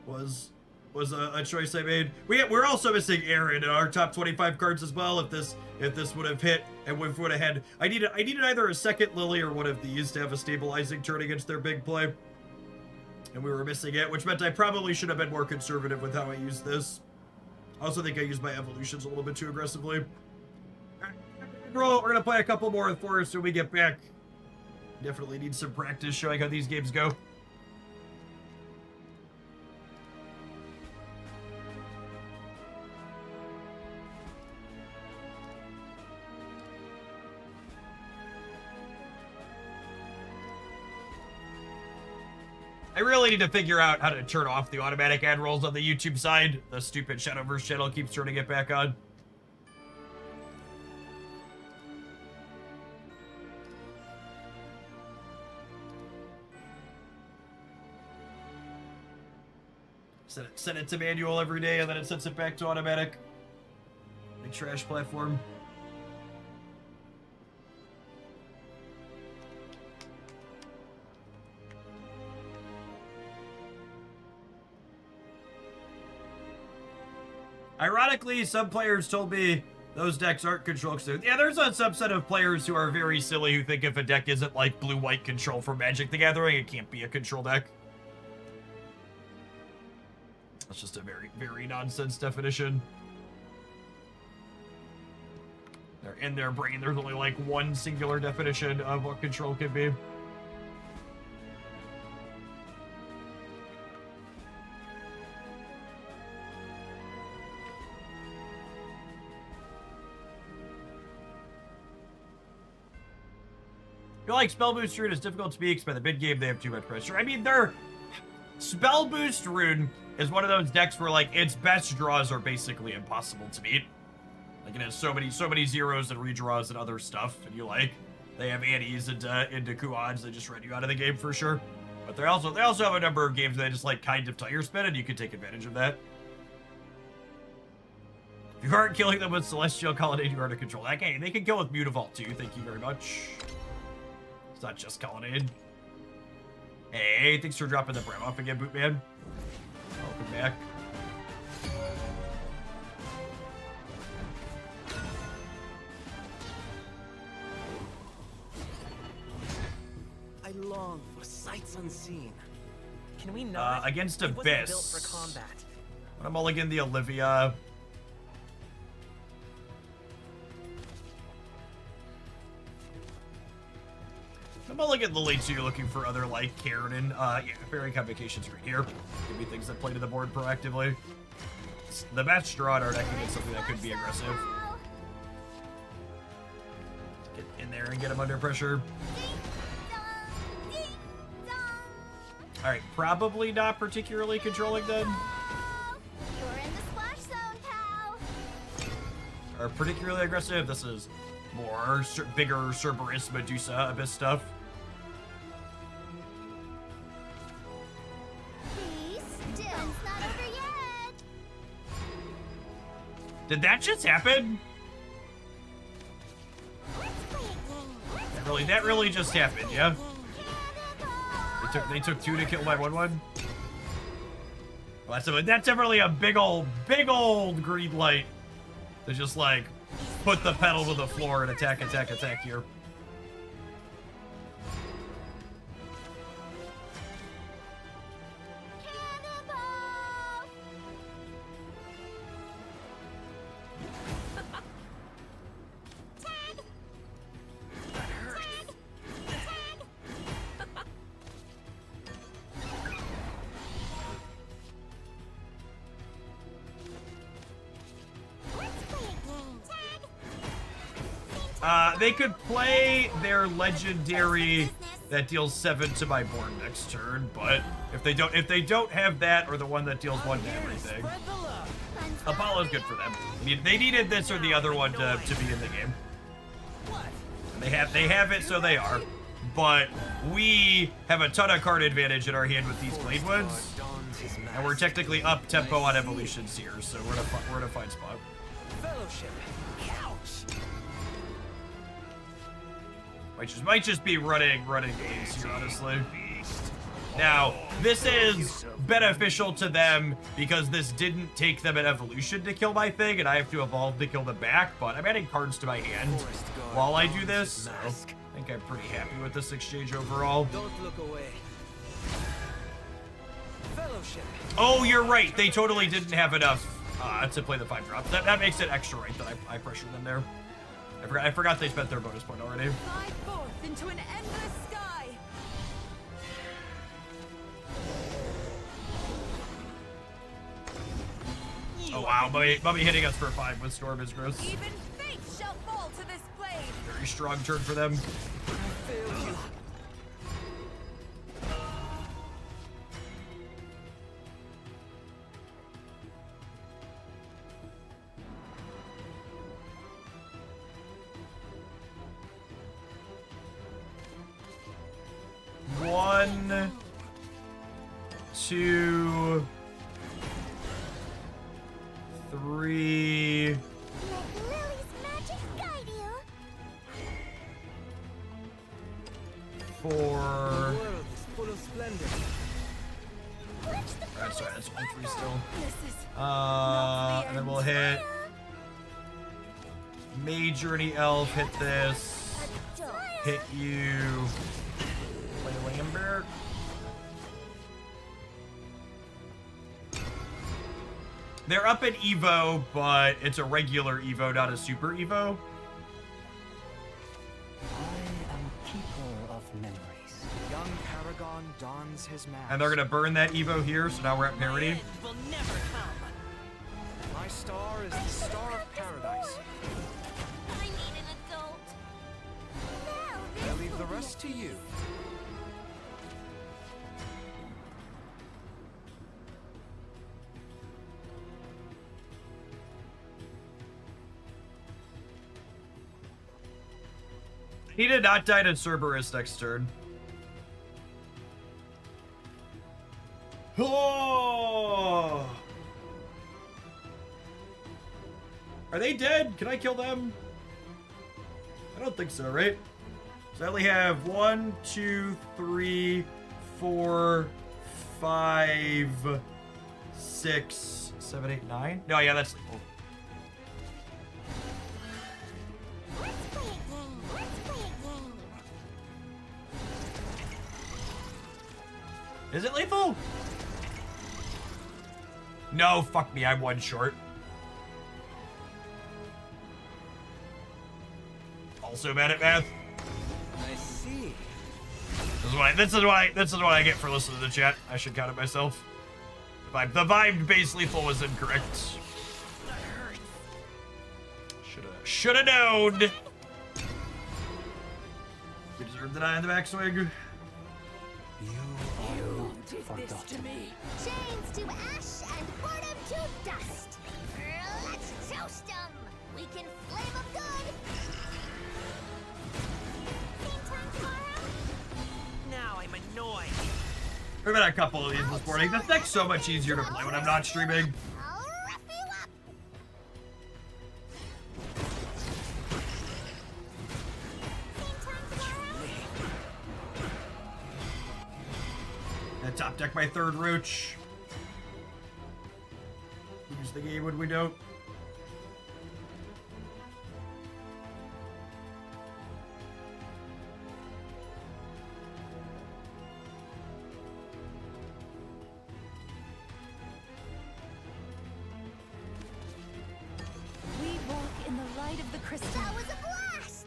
was a choice I made. We're also missing Aaron in our top 25 cards as well. If this would have hit and we would have had, I needed either a second Lily or one of these to have a stabilizing turn against their big play. And we were missing it, which meant I probably should have been more conservative with how I used this. I also think I used my evolutions a little bit too aggressively. We're gonna play a couple more with Forrest when we get back. Definitely need some practice showing how these games go. I really need to figure out how to turn off the automatic ad rolls on the YouTube side. The stupid Shadowverse channel keeps turning it back on. Set it to manual every day, and then it sets it back to automatic. Big trash platform. Ironically, some players told me those decks aren't control. Yeah, there's a subset of players who are very silly who think if a deck isn't like blue-white control for Magic the Gathering, it can't be a control deck. That's just a very, very nonsense definition. They're in their brain, there's only like one singular definition of what control can be. I feel like Spell Boost Rune is difficult to beat, but the mid game they have too much pressure. I mean, Spell Boost Rune is one of those decks where like its best draws are basically impossible to beat. Like it has so many zeros and redraws and other stuff, and they have antes into Kuans that just run you out of the game for sure. But they also have a number of games that just like kind of tire spin, and you can take advantage of that. If you aren't killing them with Celestial Colonnade, you are to control that game. They can kill with Mutavault too. Thank you very much. It's not just Colonnade. Hey, thanks for dropping the Bram off again, Bootman. Welcome back. I long for sights unseen. Can we not? Against It wasn't Abyss. built for combat. I'm gonna mulligan the Olivia. I'm mulligan Lily too, looking for other like Karen. Yeah, Fairy Convocations right here. Could be things that play to the board proactively. The match draw in our deck against something that could be aggressive. Get in there and get him under pressure. Alright, probably not particularly controlling then. You're in the splash zone, pal. Or particularly aggressive. This is more bigger Cerberus, Medusa, Abyss stuff. Be still. It's not over yet. Did that just happen? Let's play a game. That really just happened, yeah? They took 2 to kill my 1/1. Well, that's definitely a big old green light to just like put the pedal to the floor and attack here. Cannonball! Tag! That hurts. Tag! Let's play a game. Tag! They could play their legendary that deals 7 to my board next turn, but if they don't have that or the one that deals 1 to everything, Spread the love. Apollo's good for them. I mean, they needed this or the other one to be in the game. What? And they have it, so they are. But we have a ton of card advantage in our hand with these Blade Woods, and we're technically up tempo on evolutions here, so we're in a fine spot. Fellowship. Ouch. Might just be running games here, honestly. Now, this is beneficial to them because this didn't take them an evolution to kill my thing, and I have to evolve to kill them back, but I'm adding cards to my hand while I do this, so I think I'm pretty happy with this exchange overall. Don't look away. Fellowship. Oh, you're right. They totally didn't have enough to play the 5 drops. That makes it extra right that I pressured them there. I forgot they spent their bonus point already. Fly forth into an endless sky. Oh wow, Mummy hitting us for 5 with Storm is gross. Even fate shall fall to this blade. Very strong turn for them. Fail you. One, 2, 3. Let Lily's magic guide you. 4. The world is full of splendor. Watch the Alright, sorry, that's 1, 3 still. This is And then we'll hit Majourney Elf, hit this, hit you, play Lambert. They're up at Evo, but it's a regular Evo, not a super Evo. I am keeper of memories. Young Paragon dons his mask. And they're gonna burn that Evo here, so now we're at parity. End will never come. My star is the star of paradise. I need an adult. Now I this leave the will be rest to you. He did not die to Cerberus next turn. Oh! Are they dead? Can I kill them? I don't think so, right? So I only have 1, 2, 3, 4, 5, 6, 7, 8, 9. No, yeah, that's lethal. Let's play a game. Let's play a game. Is it lethal? No, fuck me, I'm 1 short. Also bad at math. I see. This is what I get for listening to the chat. I should count it myself. The vibe base lethal was incorrect. Shoulda known. We deserve the die in the backswing. You did this to me. Chains to ash and boredom to dust. Let's toast them. We can flame them good. Same time tomorrow? Now I'm annoyed. We've had a couple of these this morning. This deck's so much easier to play when I'm not streaming. I'll rough you up. Same time tomorrow? And top deck my 3rd Roach. Lose the game when we don't. the crystal. That was a blast!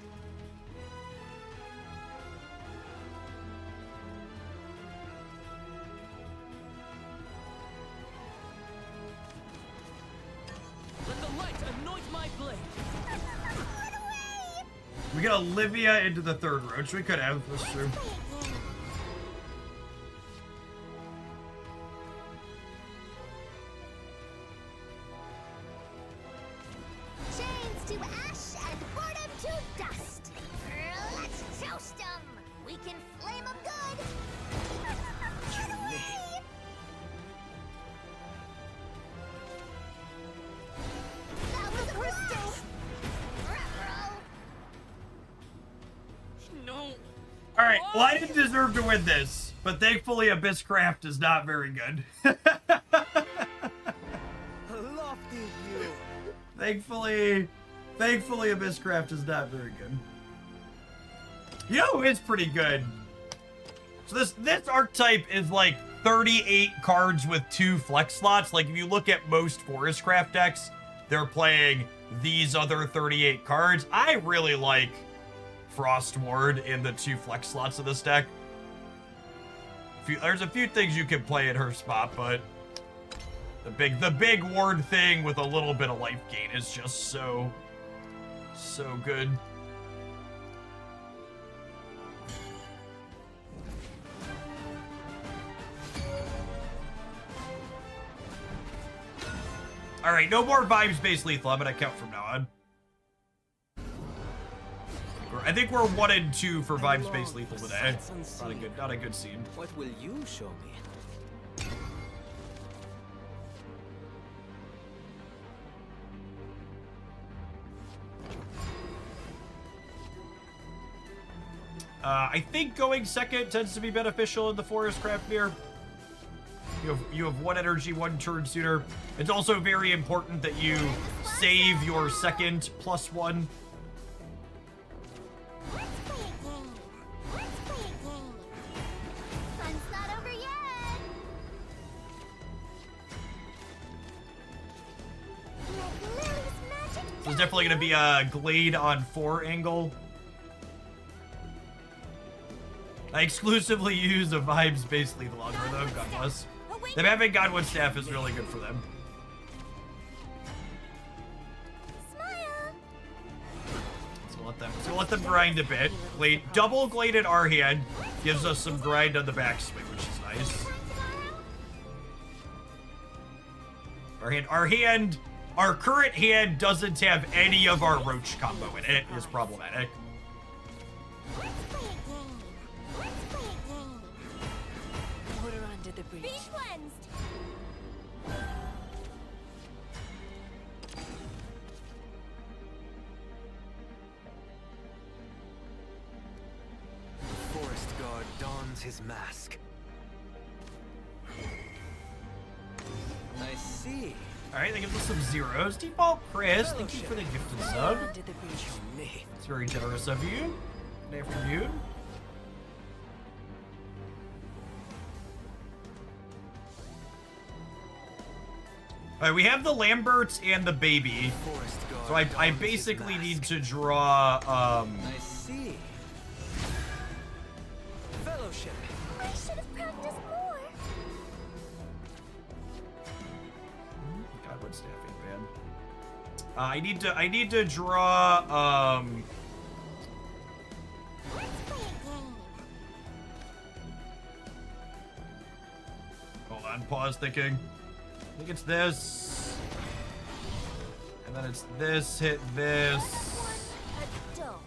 Let the light anoint my blade. Run away! We get Olivia into the third roach. We could have. That's true. Chains to ash and boredom to dust. Let's toast them. We can flame them good. Run away! That was a blast! Ruh-roh. No. All right. Well, I didn't deserve to win this, but thankfully, Abysscraft is not very good. Lofty view. Thankfully, Abysscraft is not very good. You know who is pretty good? So this archetype is like 38 cards with 2 flex slots. Like if you look at most Forestcraft decks, they're playing these other 38 cards. I really like Frost Ward in the 2 flex slots of this deck. There's a few things you can play in her spot, but the big ward thing with a little bit of life gain is just so good. All right, no more vibes-based lethal. I'm gonna count from now on. I think we're 1 and 2 for vibes-based lethal today. Not a good scene. What will you show me? I think going second tends to be beneficial in the Forestcraft mirror. You have 1 energy 1 turn sooner. It's also very important that you save your second +1. Let's play a game. Let's play a game. Fun's not over yet. Let Lily's magic So there's definitely going to be a Glade on 4 angle. I exclusively use a vibes-based lethal algorithm. God bless. Them having Godwood Staff is really good for them. smile. So let them grind a bit. Double Gladed our hand gives us some grind on the backswing, which is nice. Our current hand doesn't have any of our roach combo in it. Is problematic. Let's play a game. Let's play a game. Water under the bridge. Be cleansed. Forest guard dons his mask. I see. All right, that gives us some zeros. Default Chris, thank you for the gifted sub. Under the bridge. Me. It's very generous of you. Good afternoon. All right, we have the Lamberts and the baby. Forest guard So I dons his basically need mask. to draw, I see. Fellowship. I should have practiced more. God, what staffing, man. I need to draw, Let's play a game. hold on, pause thinking. I think it's this. And then it's this, hit this. Adult.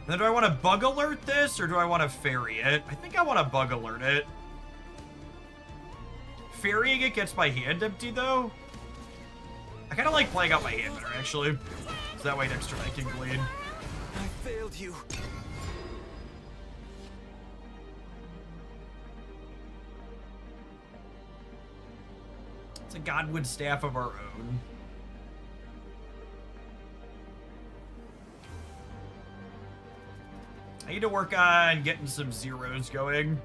And then do I want to bug alert this, or do I want to fairy it? I think I want to bug alert it. Ferrying it gets my hand empty, though. I kind of like playing out my hand better, actually. So that way next turn I can bleed. I failed you. It's a Godwood Staff of our own. I need to work on getting some zeros going.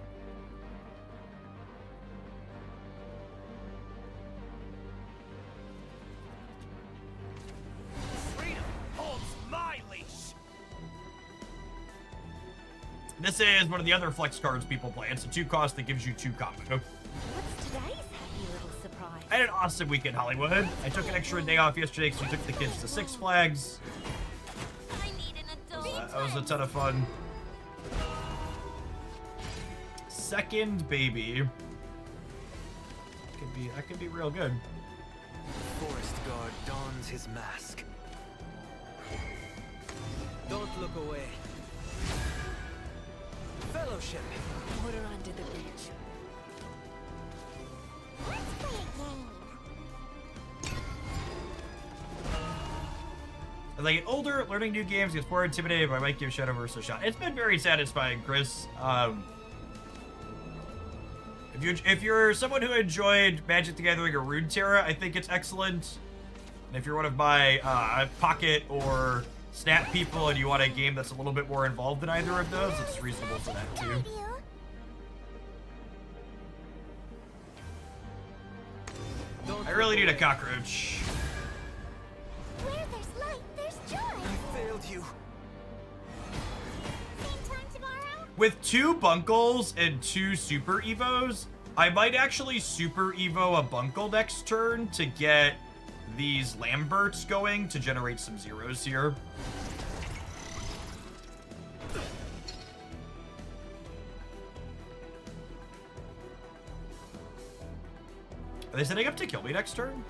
Freedom. Hold. This is one of the other flex cards people play. It's a 2-cost that gives you 2 combo. What's today's happy little surprise? I had an awesome week in Hollywood. I took an extra day off yesterday because we took the kids to Six Flags. I need an adult. That was a ton of fun. Second baby. That could be real good. Forest guard dons his mask. Don't look away. Fellowship. Water under the bridge. Let's play a game. As I get older, learning new games gets more intimidating, but I might give Shadowverse a shot. It's been very satisfying, Chris. If you're someone who enjoyed Magic the Gathering or Runeterra, I think it's excellent. And if you're one of my Pocket or Snap people and you want a game that's a little bit more involved than either of those, it's reasonable for that too. I really need a cockroach. Where there's light, there's joy. I failed you. Same time tomorrow? With 2 Bunkles and 2 Super Evos, I might actually Super Evo a Bunkle next turn to get these Lamberts going to generate some zeros here. Are they setting up to kill me next turn?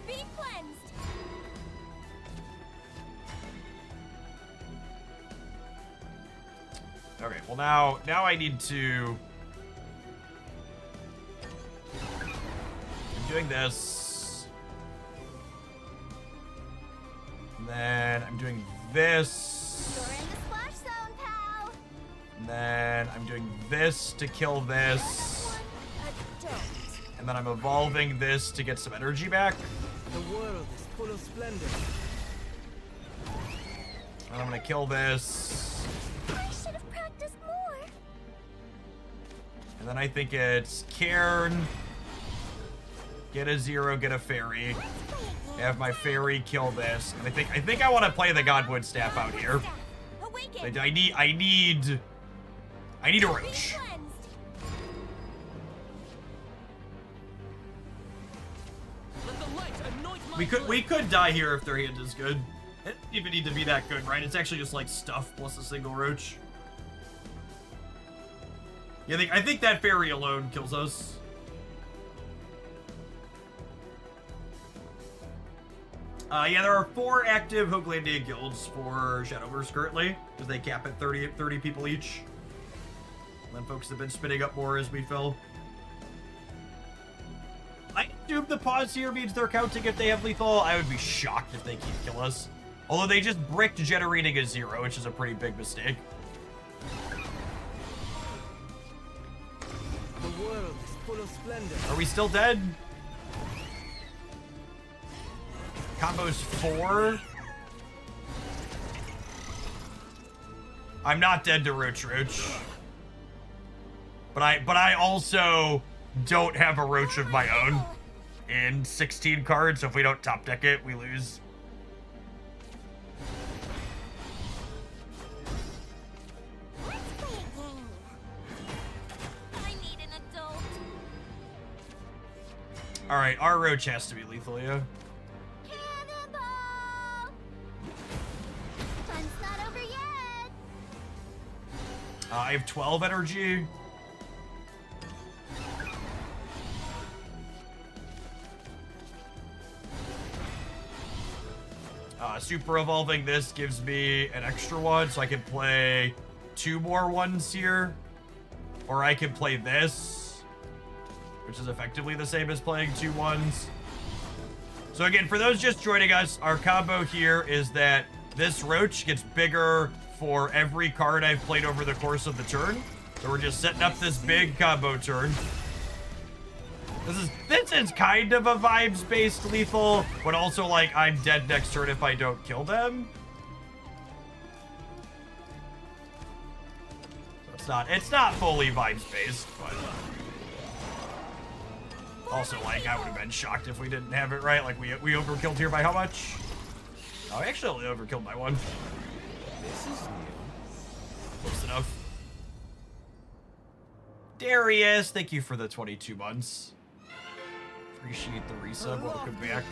Be cleansed. Okay, well now I need to... I'm doing this. And then I'm doing this. You're in the splash zone, pal. And then I'm doing this to kill this. And then I'm evolving this to get some energy back. The world is full of splendor. And I'm gonna kill this. I should have practiced more. And then I think it's Cairn. Get a 0, get a fairy. Have my fairy kill this. And I think I want to play the Godwood staff out here. Awaken. I need a roach. Cleansed. Let the light anoint my We could die here if their hand is good. It doesn't even need to be that good, right? It's actually just like stuff plus a single roach. Yeah, I think that fairy alone kills us. Yeah, there are 4 active Hoaglandia guilds for Shadowverse currently, because they cap at 30 people each. And then folks have been spinning up more as we fill. I assume the pause here means they're counting if they have lethal. I would be shocked if they can't kill us. Although they just bricked generating a 0, which is a pretty big mistake. The world is full of splendor. Are we still dead? Combo's 4. I'm not dead to Roach. But I also don't have a Roach of my own in 16 cards, so if we don't top deck it, we lose. Let's play a game. I need an adult. Alright, our Roach has to be lethal, yeah. Cannonball! Fun's not over yet. I have 12 energy. Super evolving this gives me an extra one, so I can play 2 more ones here. Or I can play this, which is effectively the same as playing 2 ones. So again, for those just joining us, our combo here is that this Roach gets bigger for every card I've played over the course of the turn. So we're just setting up this big combo turn. This is kind of a vibes-based lethal, but also like I'm dead next turn if I don't kill them. So it's not fully vibes-based, but also like I would have been shocked if we didn't have it right. Like we overkilled here by how much? Oh, I actually only overkilled by one. This is new. Close enough. Darius, thank you for the 22 months. Appreciate the resub. Welcome back.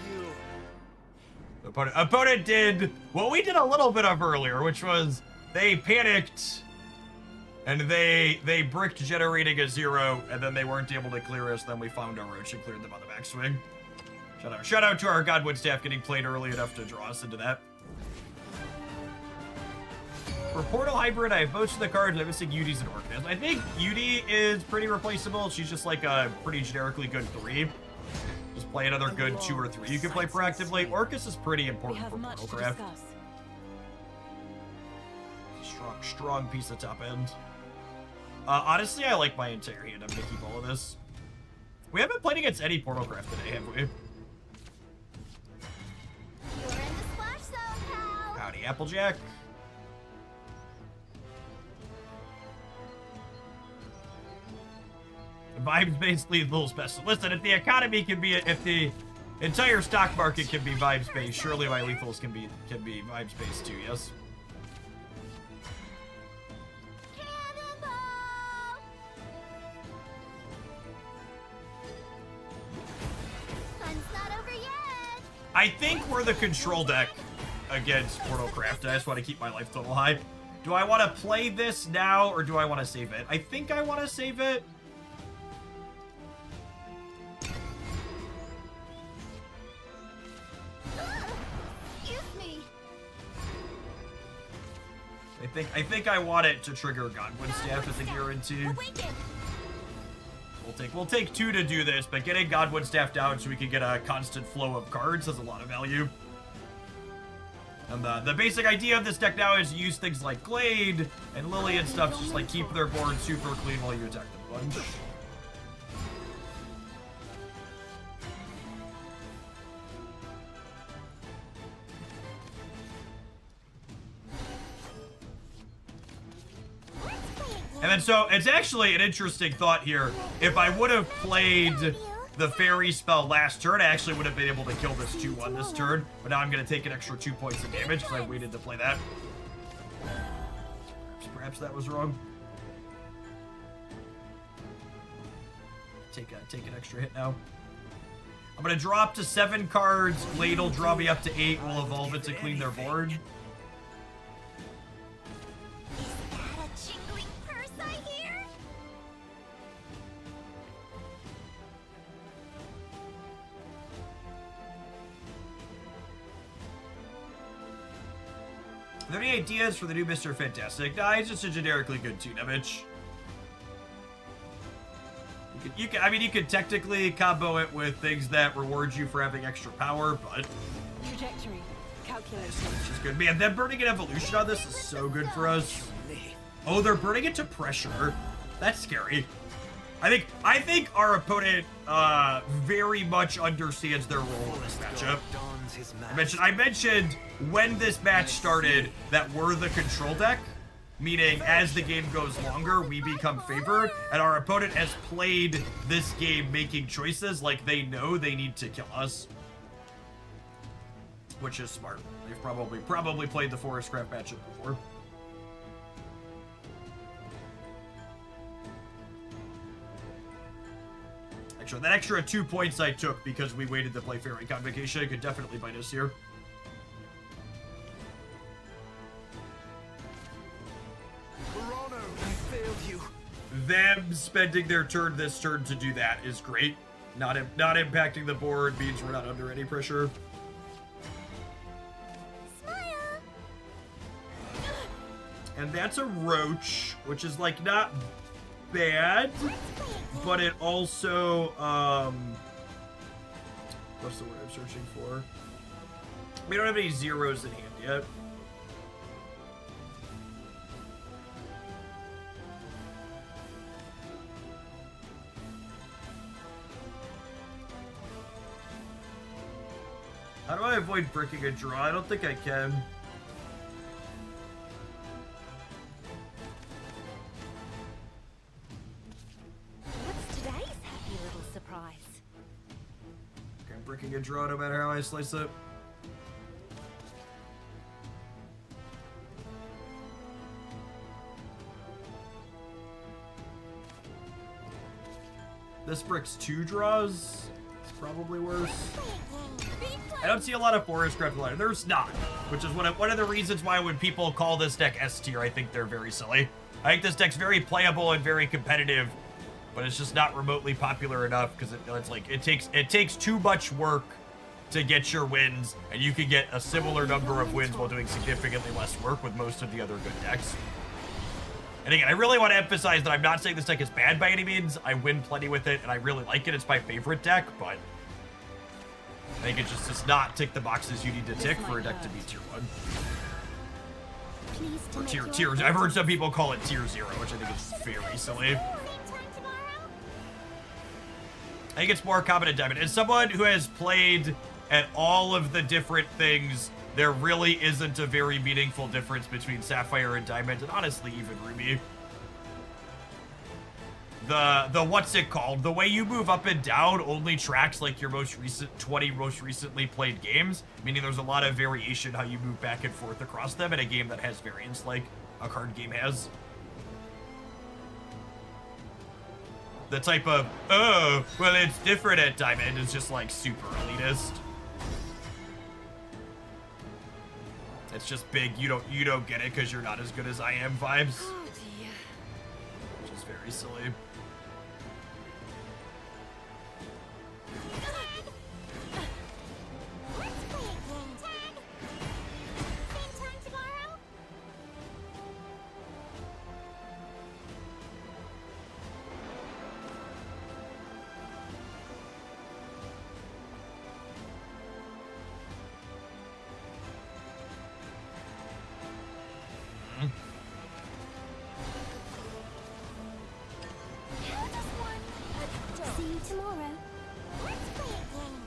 Opponent did what we did a little bit of earlier, which was they panicked and they bricked generating a 0, and then they weren't able to clear us. Then we found our roach and cleared them on the backswing. Shout out to our Godwood staff getting played early enough to draw us into that. For Portal Hybrid, I have most of the cards. I'm missing Yudi's and Orcus. I think Yudi is pretty replaceable. She's just like a pretty generically good 3. Just play another good 2 or 3 you can play proactively. Orcus is pretty important for Portal Craft. Strong piece of top end. Honestly, I like my entire hand. I'm gonna keep all of this. We haven't played against any Portal Craft today, have we? You're in the splash zone, pal. Howdy, Applejack. Vibes-based lethal special. Listen, if the economy can be, if the entire stock market can be vibes-based, surely my lethals can be vibes-based too. Yes. Cannonball! Fun's not over yet. I think we're the control deck against Portal Craft. I just want to keep my life total high. Do I want to play this now or do I want to save it? I think I want to save it. Excuse me. I think I want it to trigger Godwin Staff as a guarantee. Awaken. We'll take 2 to do this, but getting Godwin Staff down so we can get a constant flow of cards has a lot of value. And the basic idea of this deck now is use things like Glade and Lily and stuff, just like keep their board super clean while you attack them a bunch. And then so it's actually an interesting thought here. If I would have played the fairy spell last turn, I actually would have been able to kill this 2-1 this turn. But now I'm going to take an extra 2 points of damage because I waited to play that. Perhaps that was wrong. Take an extra hit now. I'm going to draw up to 7 cards. Glade will draw me up to 8. We'll evolve it to clean their board. Is that a jingling purse I hear? Are there any ideas for the new Mr. Fantastic? Nah, he's just a generically good tune image. You could technically combo it with things that reward you for having extra power, but Trajectory. Calculation. it's just good. Man, them burning an evolution on this is so good for us. Oh, they're burning it to pressure. That's scary. I think our opponent very much understands their role in this matchup. I mentioned when this match started that we're the control deck, meaning as the game goes longer, we become favored, and our opponent has played this game making choices like they know they need to kill us. Which is smart. They've probably played the Forest Craft matchup before. Actually, that extra 2 points I took because we waited to play Fairy Convocation could definitely bite us here. Them spending their turn this turn to do that is great. Not impacting the board means we're not under any pressure. Smile. And that's a roach, which is like not bad, but it also what's the word I'm searching for? We don't have any zeros in hand yet. How do I avoid breaking a draw? I don't think I can. What's today's happy little surprise? Okay, I'm breaking a draw no matter how I slice it. This brick's 2 draws. It's probably worse. I don't see a lot of Forest Craft Ladder. There's not, which is one of the reasons why when people call this deck S tier, I think they're very silly. I think this deck's very playable and very competitive, but it's just not remotely popular enough because it's like it takes too much work to get your wins, and you can get a similar number of wins while doing significantly less work with most of the other good decks. And again, I really want to emphasize that I'm not saying this deck is bad by any means. I win plenty with it, and I really like it. It's my favorite deck, but I think it just does not tick the boxes you need to tick for a deck to be tier 1. Or tier. I've heard some people call it tier 0, which I think is very silly. Same time tomorrow? I think it's more common in Diamond. As someone who has played at all of the different things, there really isn't a very meaningful difference between Sapphire and Diamond, and honestly, even Ruby. The what's it called? The way you move up and down only tracks like your most recent 20 most recently played games, meaning there's a lot of variation how you move back and forth across them in a game that has variance like a card game has. The type of, oh, well, it's different at Diamond is just like super elitist. It's just big, you don't get it because you're not as good as I am vibes. Oh dear. Which is very silly. Let's play a game. Tag! Same time tomorrow? See you tomorrow. Let's play a game.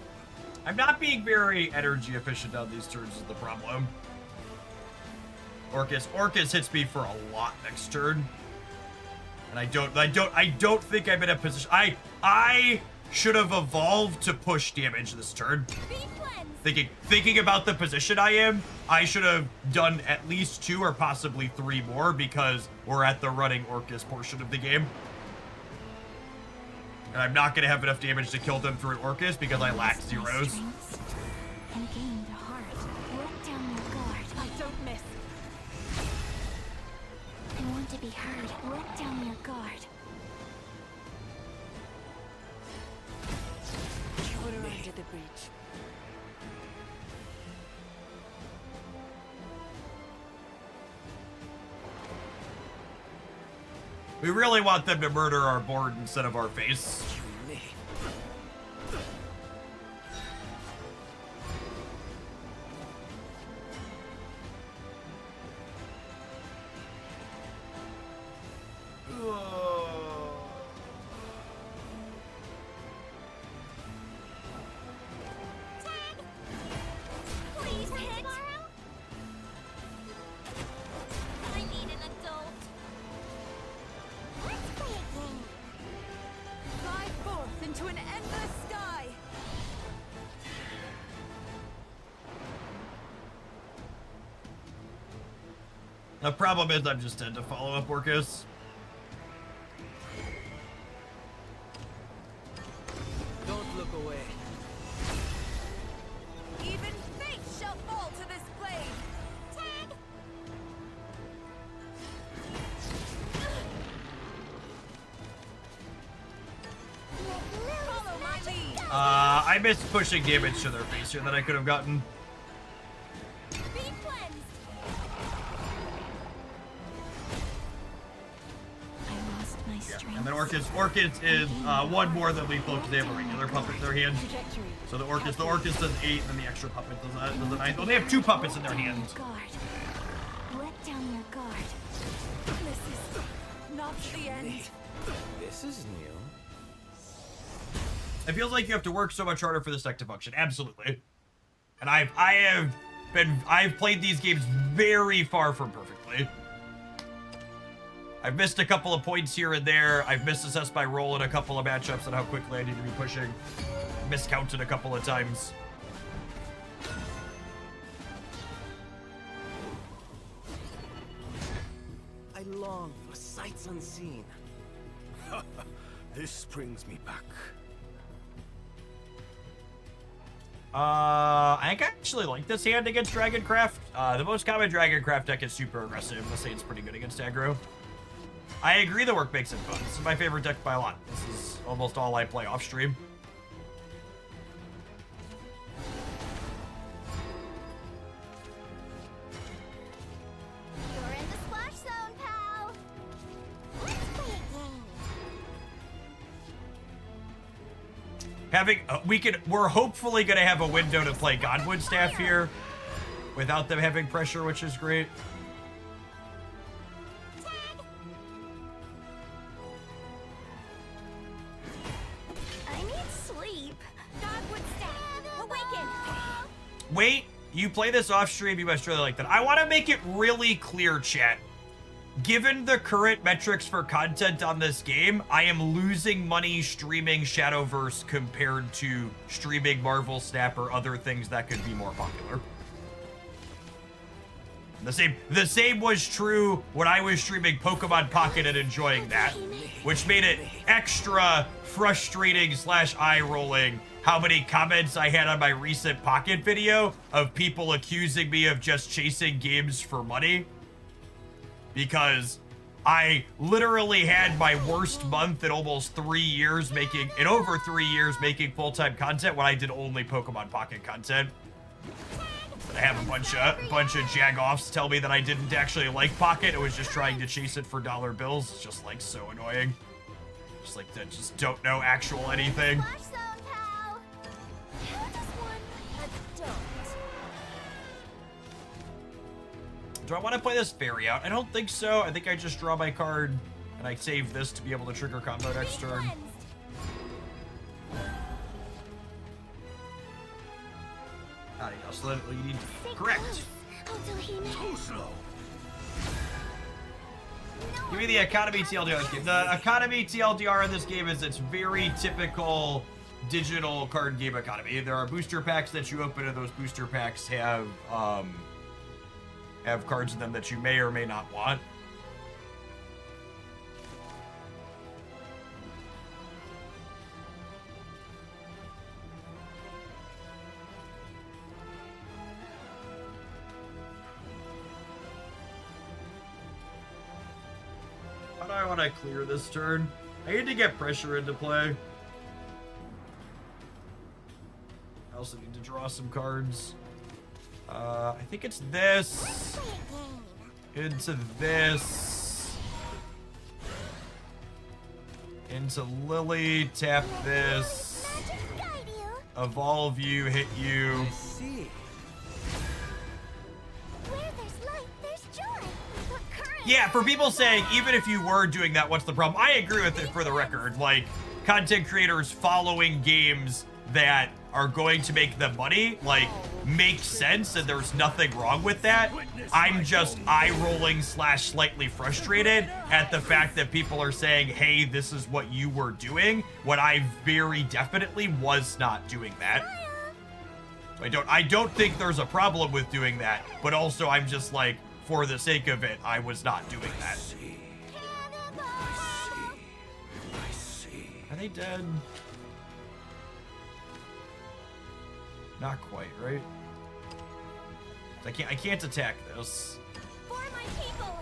I'm not being very energy efficient on these turns is the problem. Orcus hits me for a lot next turn. And I don't think I'm in a position. I should have evolved to push damage this turn. Be cleansed. Thinking about the position I am, I should have done at least 2 or possibly 3 more because we're at the running Orcus portion of the game. And I'm not going to have enough damage to kill them through Orcus because I lack zeros. And gain the heart. Let down your guard. I don't miss. I want to be heard. Let down your guard. Put her under the breach. We really want them to murder our board instead of our face. Please hit. Tomorrow? I need an adult. Let's play a game. Fly forth into an endless sky. The problem is I'm just dead to follow up Orcus. Don't look away. Even fate shall fall to this blade. Tag! Follow my lead. I missed pushing damage to their face here that I could have gotten. Be cleansed. I lost my strength. And then Orcus is 1 more than lethal because they have a regular puppet in their hand. Trajectory. So the Orcus does 8, and then the extra puppet does a 9. Well, they have 2 puppets in their hand. Guard. Let down your guard. This is not the end. This is new. It feels like you have to work so much harder for this deck to function. Absolutely. And I've played these games very far from perfectly. I've missed a couple of points here and there. I've misassessed my role in a couple of matchups and how quickly I need to be pushing. Miscounted a couple of times. I long for sights unseen. This brings me back. I actually like this hand against Dragoncraft. The most common Dragoncraft deck is super aggressive. Let's say it's pretty good against aggro. I agree the work makes it fun. This is my favorite deck by a lot. This is almost all I play off stream. You're in the splash zone, pal. Let's play a game. We're hopefully gonna have a window to play Godwood Staff here without them having pressure, which is great. I need sleep. Dogwood staff. Awaken. Wait, you play this off stream, you must really like that. I want to make it really clear, chat. Given the current metrics for content on this game, I am losing money streaming Shadowverse compared to streaming Marvel Snap or other things that could be more popular. The same was true when I was streaming Pokemon Pocket and enjoying that, which made it extra frustrating / eye-rolling how many comments I had on my recent Pocket video of people accusing me of just chasing games for money. Because I literally had my worst month in almost 3 years over 3 years making full-time content when I did only Pokemon Pocket content. But I have a bunch of jagoffs tell me that I didn't actually like Pocket. I was just trying to chase it for dollar bills. It's just like so annoying. Just like that, just don't know actual anything. Splash zone, pal. How does one adult? Do I want to play this fairy out? I don't think so. I think I just draw my card and I save this to be able to trigger combo next turn. Cleansed. So you need Stay correct. close. Otohime. Too slow. Give me the economy TLDR in this game. The economy TLDR in this game is its very typical digital card game economy. There are booster packs that you open, and those booster packs have cards in them that you may or may not want. How do I want to clear this turn? I need to get pressure into play. I also need to draw some cards. I think it's this. Into this. Into Lily, tap this. Magic guide you. Evolve you, hit you. See. Where there's light, there's joy. But current. Yeah, for people saying, even if you were doing that, what's the problem? I agree with it for the record. Like, content creators following games that are going to make them money, like, makes sense, and there's nothing wrong with that. I'm just eye-rolling / slightly frustrated at the fact that people are saying, hey, this is what you were doing, when I very definitely was not doing that. I don't think there's a problem with doing that, but also I'm just like, for the sake of it, I was not doing that. I see. Are they dead? Not quite, right? I can't attack this. For my people.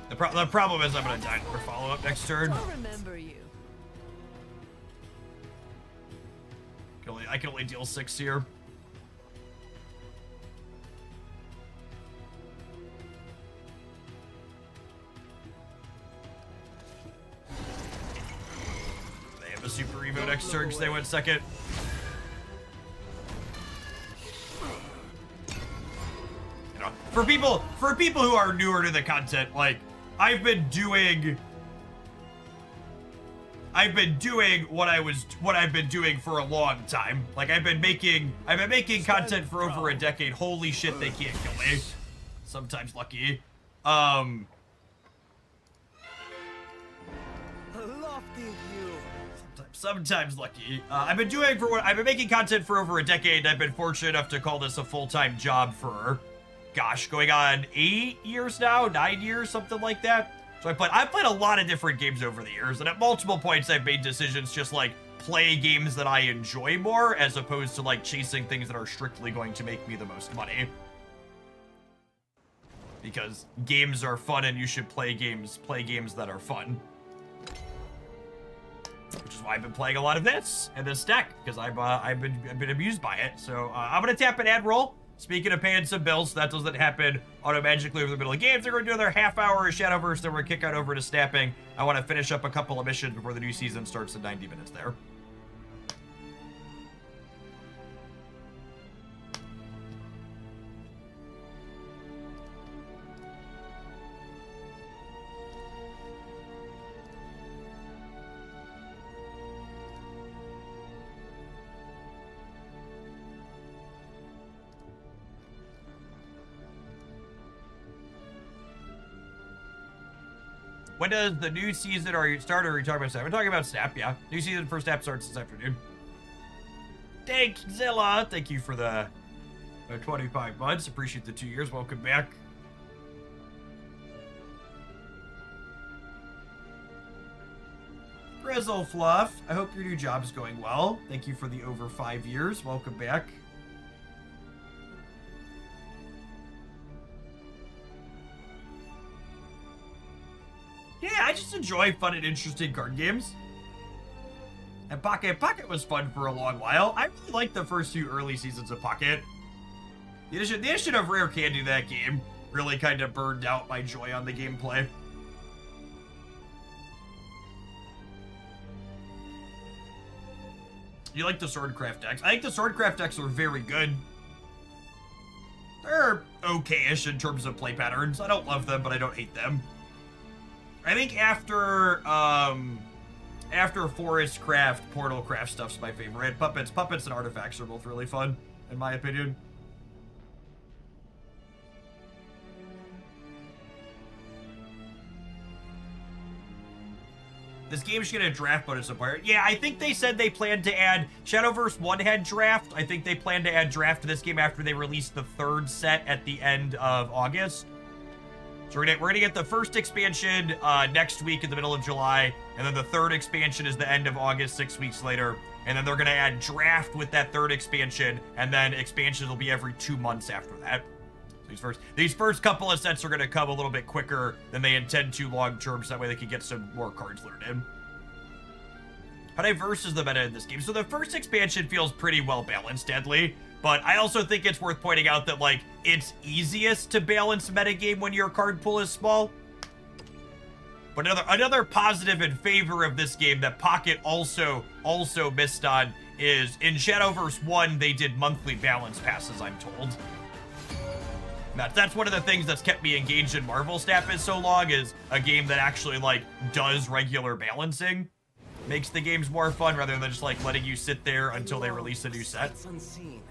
The problem is I'm gonna die for follow-up next turn. I'll remember you. I can only deal 6 here. They have a Super Evo next turn because they went second. You know, for people who are newer to the content, like, I've been doing what I've been doing for a long time. Like, I've been making content for over a decade. Holy shit, they can't kill me. Sometimes lucky. Sometimes lucky. I've been making content for over a decade. I've been fortunate enough to call this a full-time job for, gosh, going on 8 years now, 9 years, something like that. So I've played a lot of different games over the years, and at multiple points I've made decisions just like play games that I enjoy more as opposed to like chasing things that are strictly going to make me the most money. Because games are fun and you should play games that are fun. Which is why I've been playing a lot of this and this deck, because I've been amused by it. So I'm gonna tap an ad roll. Speaking of paying some bills, that doesn't happen automatically over the middle of games. They're gonna do another half hour of Shadowverse, then we're gonna kick out over to snapping. I want to finish up a couple of missions before the new season starts in 90 minutes there. When does the new season start, or are you talking about Snap? I'm talking about Snap, yeah. New season for Snap starts this afternoon. Dankzilla, thank you for the 25 months. Appreciate the 2 years. Welcome back. Grizzle Fluff, I hope your new job's going well. Thank you for the over 5 years. Welcome back. Yeah, I just enjoy fun and interesting card games. And Pocket was fun for a long while. I really liked the first 2 early seasons of Pocket. The addition of Rare Candy to that game really kind of burned out my joy on the gameplay. You like the Swordcraft decks? I think the Swordcraft decks are very good. They're okay-ish in terms of play patterns. I don't love them, but I don't hate them. I think after Forest Craft, Portal Craft stuff's my favorite. Puppets and Artifacts are both really fun, in my opinion. This game should get a draft bonus somewhere. Yeah, I think they said they planned to add... Shadowverse 1 had draft. I think they plan to add draft to this game after they release the 3rd set at the end of August. So we're gonna get the first expansion next week in the middle of July, and then the 3rd expansion is the end of August, 6 weeks later. And then they're gonna add draft with that 3rd expansion, and then expansions will be every 2 months after that. So these first couple of sets are gonna come a little bit quicker than they intend to long term, so that way they can get some more cards learned in. How diverse is the meta in this game? So the first expansion feels pretty well balanced, deadly. But I also think it's worth pointing out that, like, it's easiest to balance metagame when your card pool is small. But another positive in favor of this game that Pocket also missed on is in Shadowverse 1, they did monthly balance passes, I'm told. That's one of the things that's kept me engaged in Marvel Snap is so long, is a game that actually, like, does regular balancing. Makes the games more fun rather than just, like, letting you sit there until they release a new set. Unseen.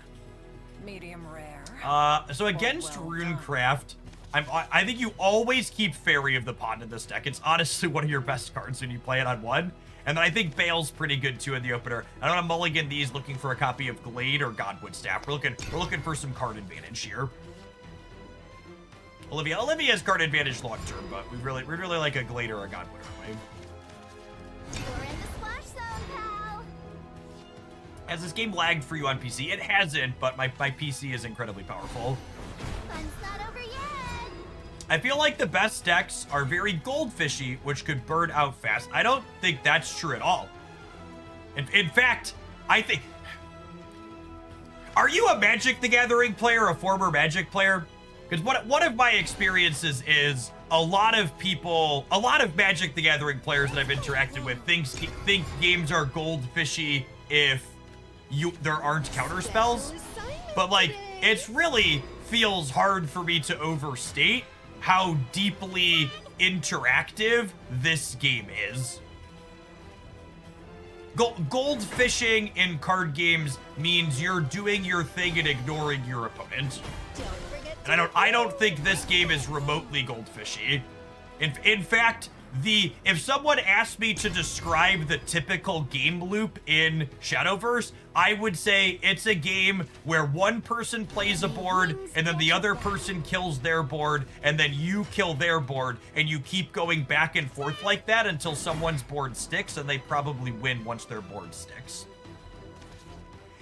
Medium rare. So against Runecraft, I think you always keep Fairy of the Pond in this deck. It's honestly one of your best cards when you play it on 1. And then I think Bale's pretty good too in the opener. I don't want to mulligan these looking for a copy of Glade or Godwood Staff. We're looking for some card advantage here. Olivia's card advantage long term, but we really like a Glade or a Godwood, aren't we? You're in the splash zone, pal. Has this game lagged for you on PC? It hasn't, but my PC is incredibly powerful. Fun's not over yet. I feel like the best decks are very goldfishy, which could burn out fast. I don't think that's true at all. In fact, I think... Are you a Magic the Gathering player, a former Magic player? Because one of my experiences is a lot of Magic the Gathering players that I've interacted with think games are goldfishy if there aren't counter spells. But like, it's really feels hard for me to overstate how deeply interactive this game is. Gold fishing in card games means you're doing your thing and ignoring your opponent. And I don't think this game is remotely goldfishy. In fact, if someone asked me to describe the typical game loop in Shadowverse, I would say it's a game where one person plays a board and then the other person kills their board and then you kill their board and you keep going back and forth like that until someone's board sticks, and they probably win once their board sticks.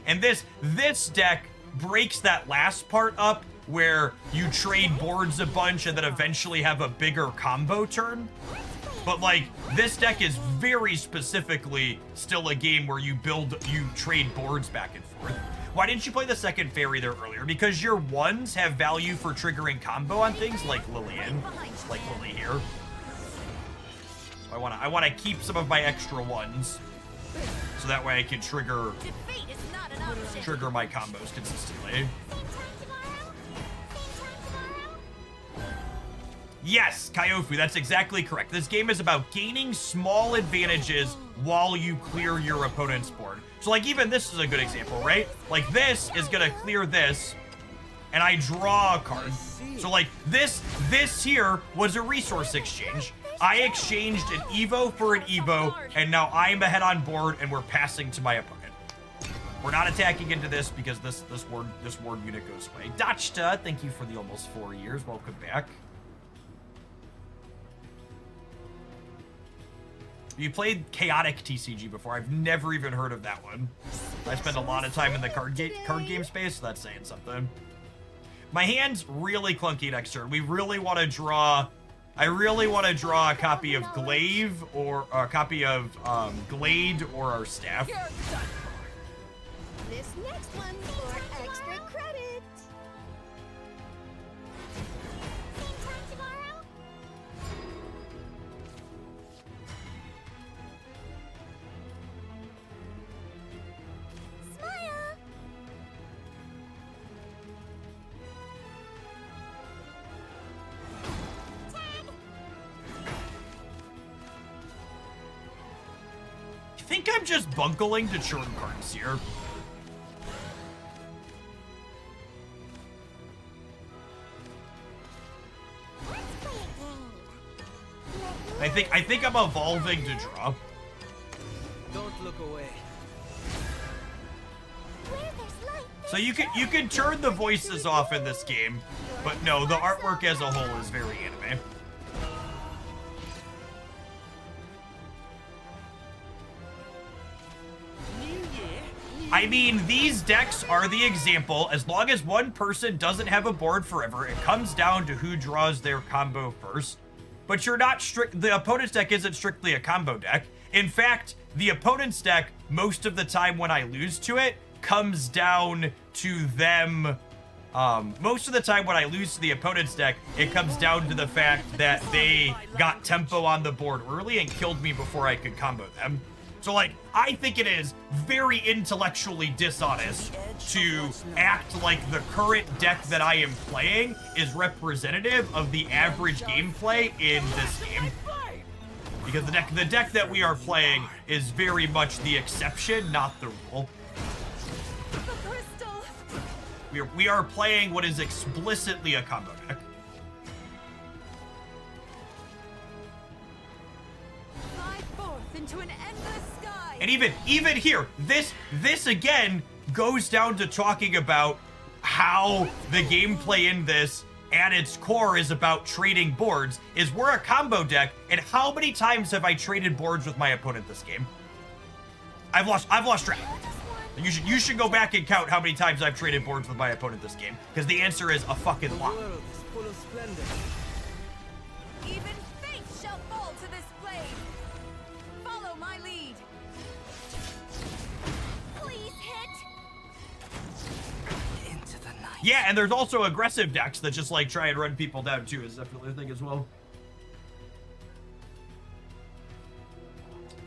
And this deck breaks that last part up where you trade boards a bunch and then eventually have a bigger combo turn. But like, this deck is very specifically still a game where you trade boards back and forth. Why didn't you play the second fairy there earlier? Because your ones have value for triggering combo on things like Lillian, like Lily here. So I wanna keep some of my extra ones, so that way I can trigger my combos consistently. Yes, Kyofu, that's exactly correct. This game is about gaining small advantages while you clear your opponent's board. So like, even this is a good example, right? Like, this is gonna clear this, and I draw a card. So like, this here was a resource exchange. I exchanged an Evo for an Evo, and now I'm ahead on board, and we're passing to my opponent. We're not attacking into this because this ward unit goes away. Dachta, thank you for the almost 4 years. Welcome back. You played Chaotic TCG before. I've never even heard of that one. I spend a lot of time in the card game space, so that's saying something. My hand's really clunky next turn. We really want to draw... I really want to draw a copy of Glaive or a copy of Glade or our staff. This next one's for extra credit. Same time tomorrow? Smile! Tag! I think I'm just bunkling to churn cards here. I think I'm evolving to draw. Don't look away. Where there's light, So you can turn the voices off in this game, but no, the artwork as a whole is very anime. I mean, these decks are the example. As long as one person doesn't have a board forever, it comes down to who draws their combo first. But you're not the opponent's deck isn't strictly a combo deck. In fact, the opponent's deck, most of the time when I lose to it, comes down to them. Most of the time when I lose to the opponent's deck, it comes down to the fact that they got tempo on the board early and killed me before I could combo them. So, like, I think it is very intellectually dishonest to act like the current deck that I am playing is representative of the average gameplay in this game. Because the deck that we are playing is very much the exception, not the rule. We are playing what is explicitly a combo deck. Into an endless sky. And even here, this again goes down to talking about how the gameplay in this at its core is about trading boards. Is we're a combo deck, and how many times have I traded boards with my opponent this game? I've lost track. You should go back and count how many times I've traded boards with my opponent this game, because the answer is a fucking lot. World is full of splendor. Even fate shall fall to this blade. Follow my lead. please hit! Into the night. Yeah, and there's also aggressive decks that just like try and run people down too, is definitely a thing as well.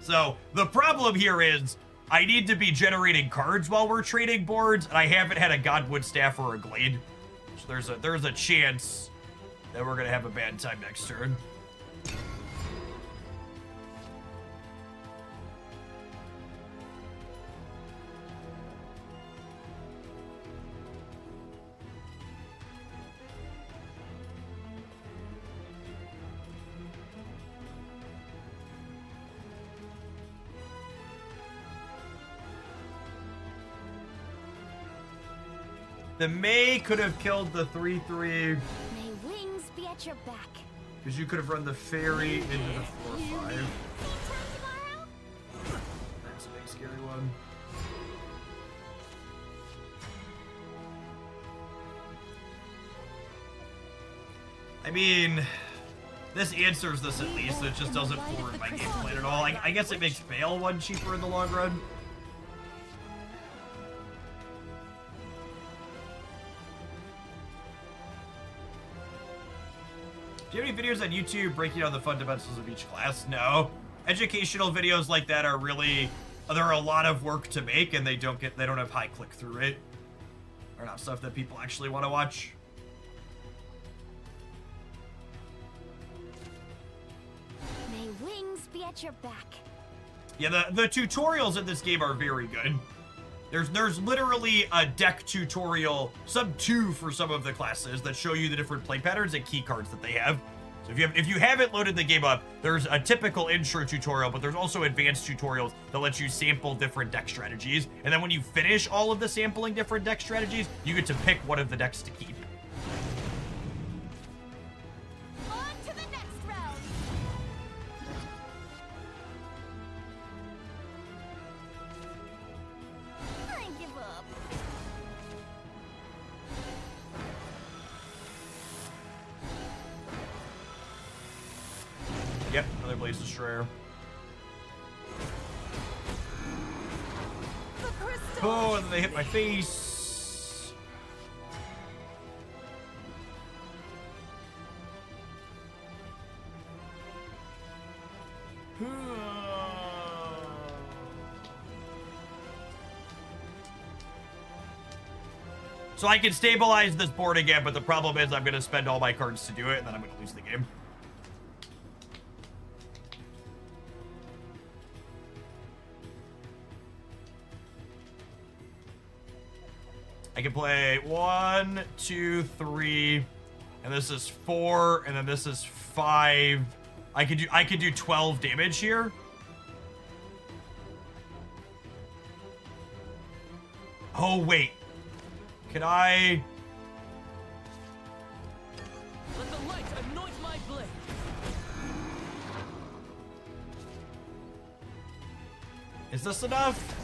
So the problem here is I need to be generating cards while we're trading boards, and I haven't had a Godwood Staff or a Glade. So there's a chance that we're gonna have a bad time next turn. The May could have killed the 3/3 May wings be at your back. because you could have run the fairy into the 4/5. Same time tomorrow? That's a big scary one. I mean, this answers this at least. It just doesn't forward my game plan at all. I guess it makes Bale one cheaper in the long run. Do you have any videos on YouTube breaking down the fundamentals of each class? No. Educational videos like that are really, they're a lot of work to make, and they don't have high click-through rate. They're not stuff that people actually want to watch. May wings be at your back. Yeah, the tutorials in this game are very good. There's literally a deck tutorial, sub 2 for some of the classes that show you the different play patterns and key cards that they have. So if you haven't loaded the game up, there's a typical intro tutorial, but there's also advanced tutorials that let you sample different deck strategies. And then when you finish all of the sampling different deck strategies, you get to pick one of the decks to keep. On to the next round. I give up. Yep, another Blaze Destroyer. The crystal. Oh, and then they hit my face. So I can stabilize this board again, but the problem is I'm going to spend all my cards to do it, and then I'm going to lose the game. I can play 1, 2, 3, and this is 4, and then this is 5. I could do 12 damage here. Oh wait, can I? Let the light anoint my blade. Is this enough?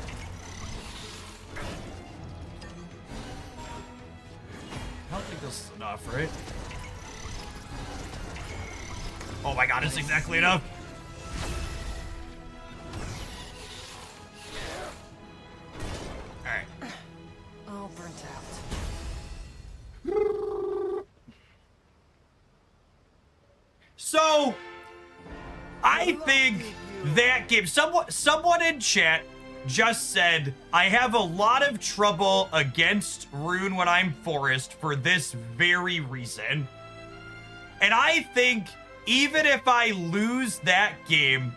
I don't think this is enough, right? Oh my god, it's exactly enough. Alright. All burnt out. So, I think that game, someone in chat just said, I have a lot of trouble against Rune when I'm Forest for this very reason. And I think even if I lose that game,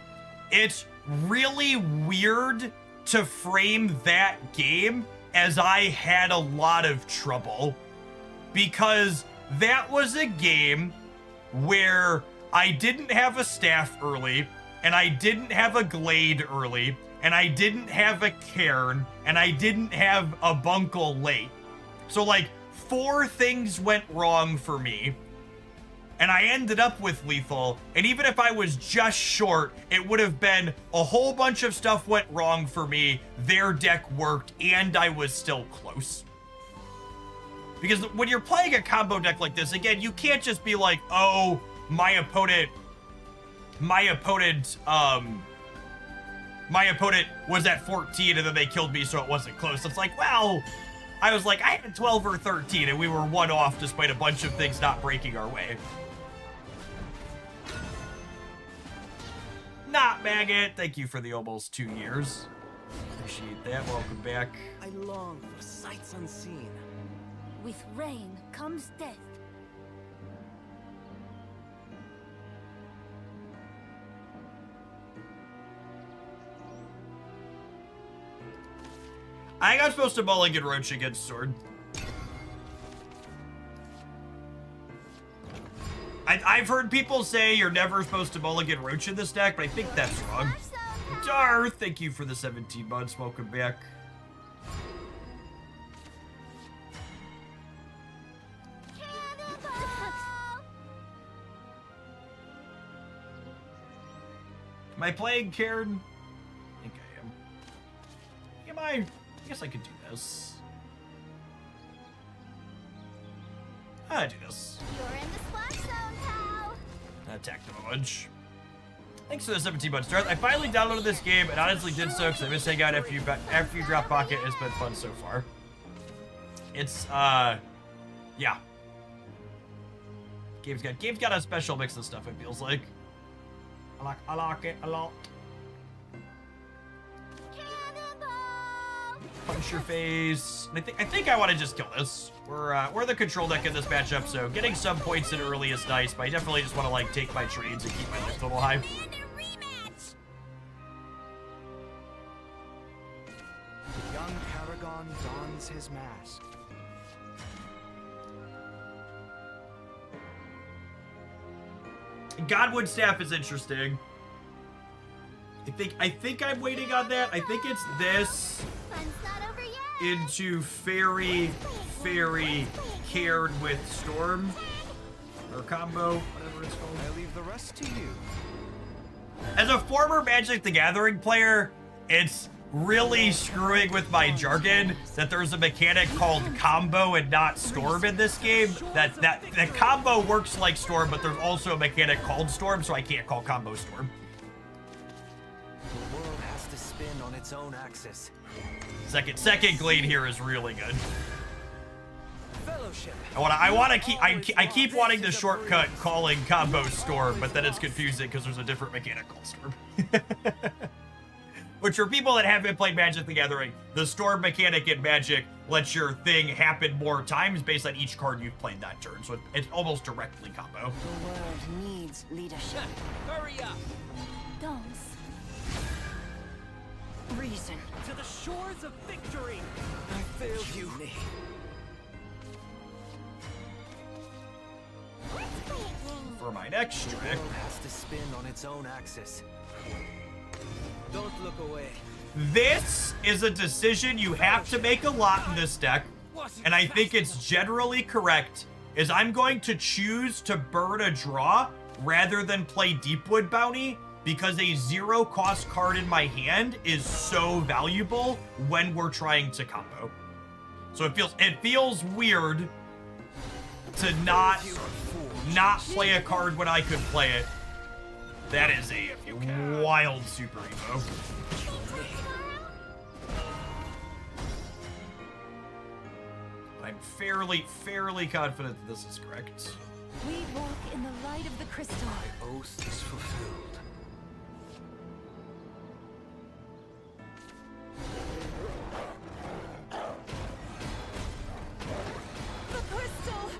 it's really weird to frame that game as I had a lot of trouble. Because that was a game where I didn't have a staff early, and I didn't have a glade early, and I didn't have a cairn, and I didn't have a bunkle late. So like 4 things went wrong for me, and I ended up with lethal, and even if I was just short, it would have been a whole bunch of stuff went wrong for me, their deck worked, and I was still close. Because when you're playing a combo deck like this, again, you can't just be like, oh, my opponent was at 14 and then they killed me so it wasn't close. It's like, well, I was like, I had 12 or 13 and we were 1 off despite a bunch of things not breaking our way. Not Maggot, thank you for the almost 2 years. Appreciate that, welcome back. I long for sights unseen. With rain comes death. I think I'm supposed to mulligan Roach against Sword. I've heard people say you're never supposed to mulligan Roach in this deck, but I think that's wrong. Darth, thank you for the 17 months. Welcome back. Am I playing Cairn? I think I am. Am I? I guess I could do this. I do this. You're in the splash zone, pal. Attack them a bunch. Thanks for the 17 months, Darth. I finally downloaded this game and honestly did so because I miss hanging out after you drop Pocket. It's been fun so far. It's yeah. Game's got a special mix of stuff. It feels like. I like it a lot. Cannonball! Punch your face. I think I want to just kill this. We're the control deck in this matchup, so getting some points in early is nice, but I definitely just want to like take my trades and keep my life total high. Young Paragon dons his mask. Godwood Staff is interesting. I think I'm waiting on that. I think it's this Fun's not over yet. into Fairy Cairn with Storm or combo, whatever it's called. I leave the rest to you. As a former Magic the Gathering player, it's really screwing with my jargon that there's a mechanic called combo and not storm in this game. That combo works like storm, but there's also a mechanic called storm, so I can't call combo storm. The world has to spin on its own axis. Second Glade here is really good. Fellowship. I keep wanting the shortcut calling combo storm, but then it's confusing because there's a different mechanic called storm. Which for people that haven't played Magic the Gathering, the storm mechanic in Magic lets your thing happen more times based on each card you've played that turn. So it's almost directly combo. The world needs leadership. Hurry up! Dons. Reason. To the shores of victory! I failed you. For my next The trick, world has to spin on its own axis. Don't look away. this is a decision you have to make a lot in this deck, and I think it's generally correct, is I'm going to choose to burn a draw rather than play Deepwood Bounty because a 0-cost card in my hand is so valuable when we're trying to combo. So it feels weird to not play a card when I could play it. That is a wild Super Evo. I'm fairly confident that this is correct. We walk in the light of the crystal. Oath is fulfilled. The crystal!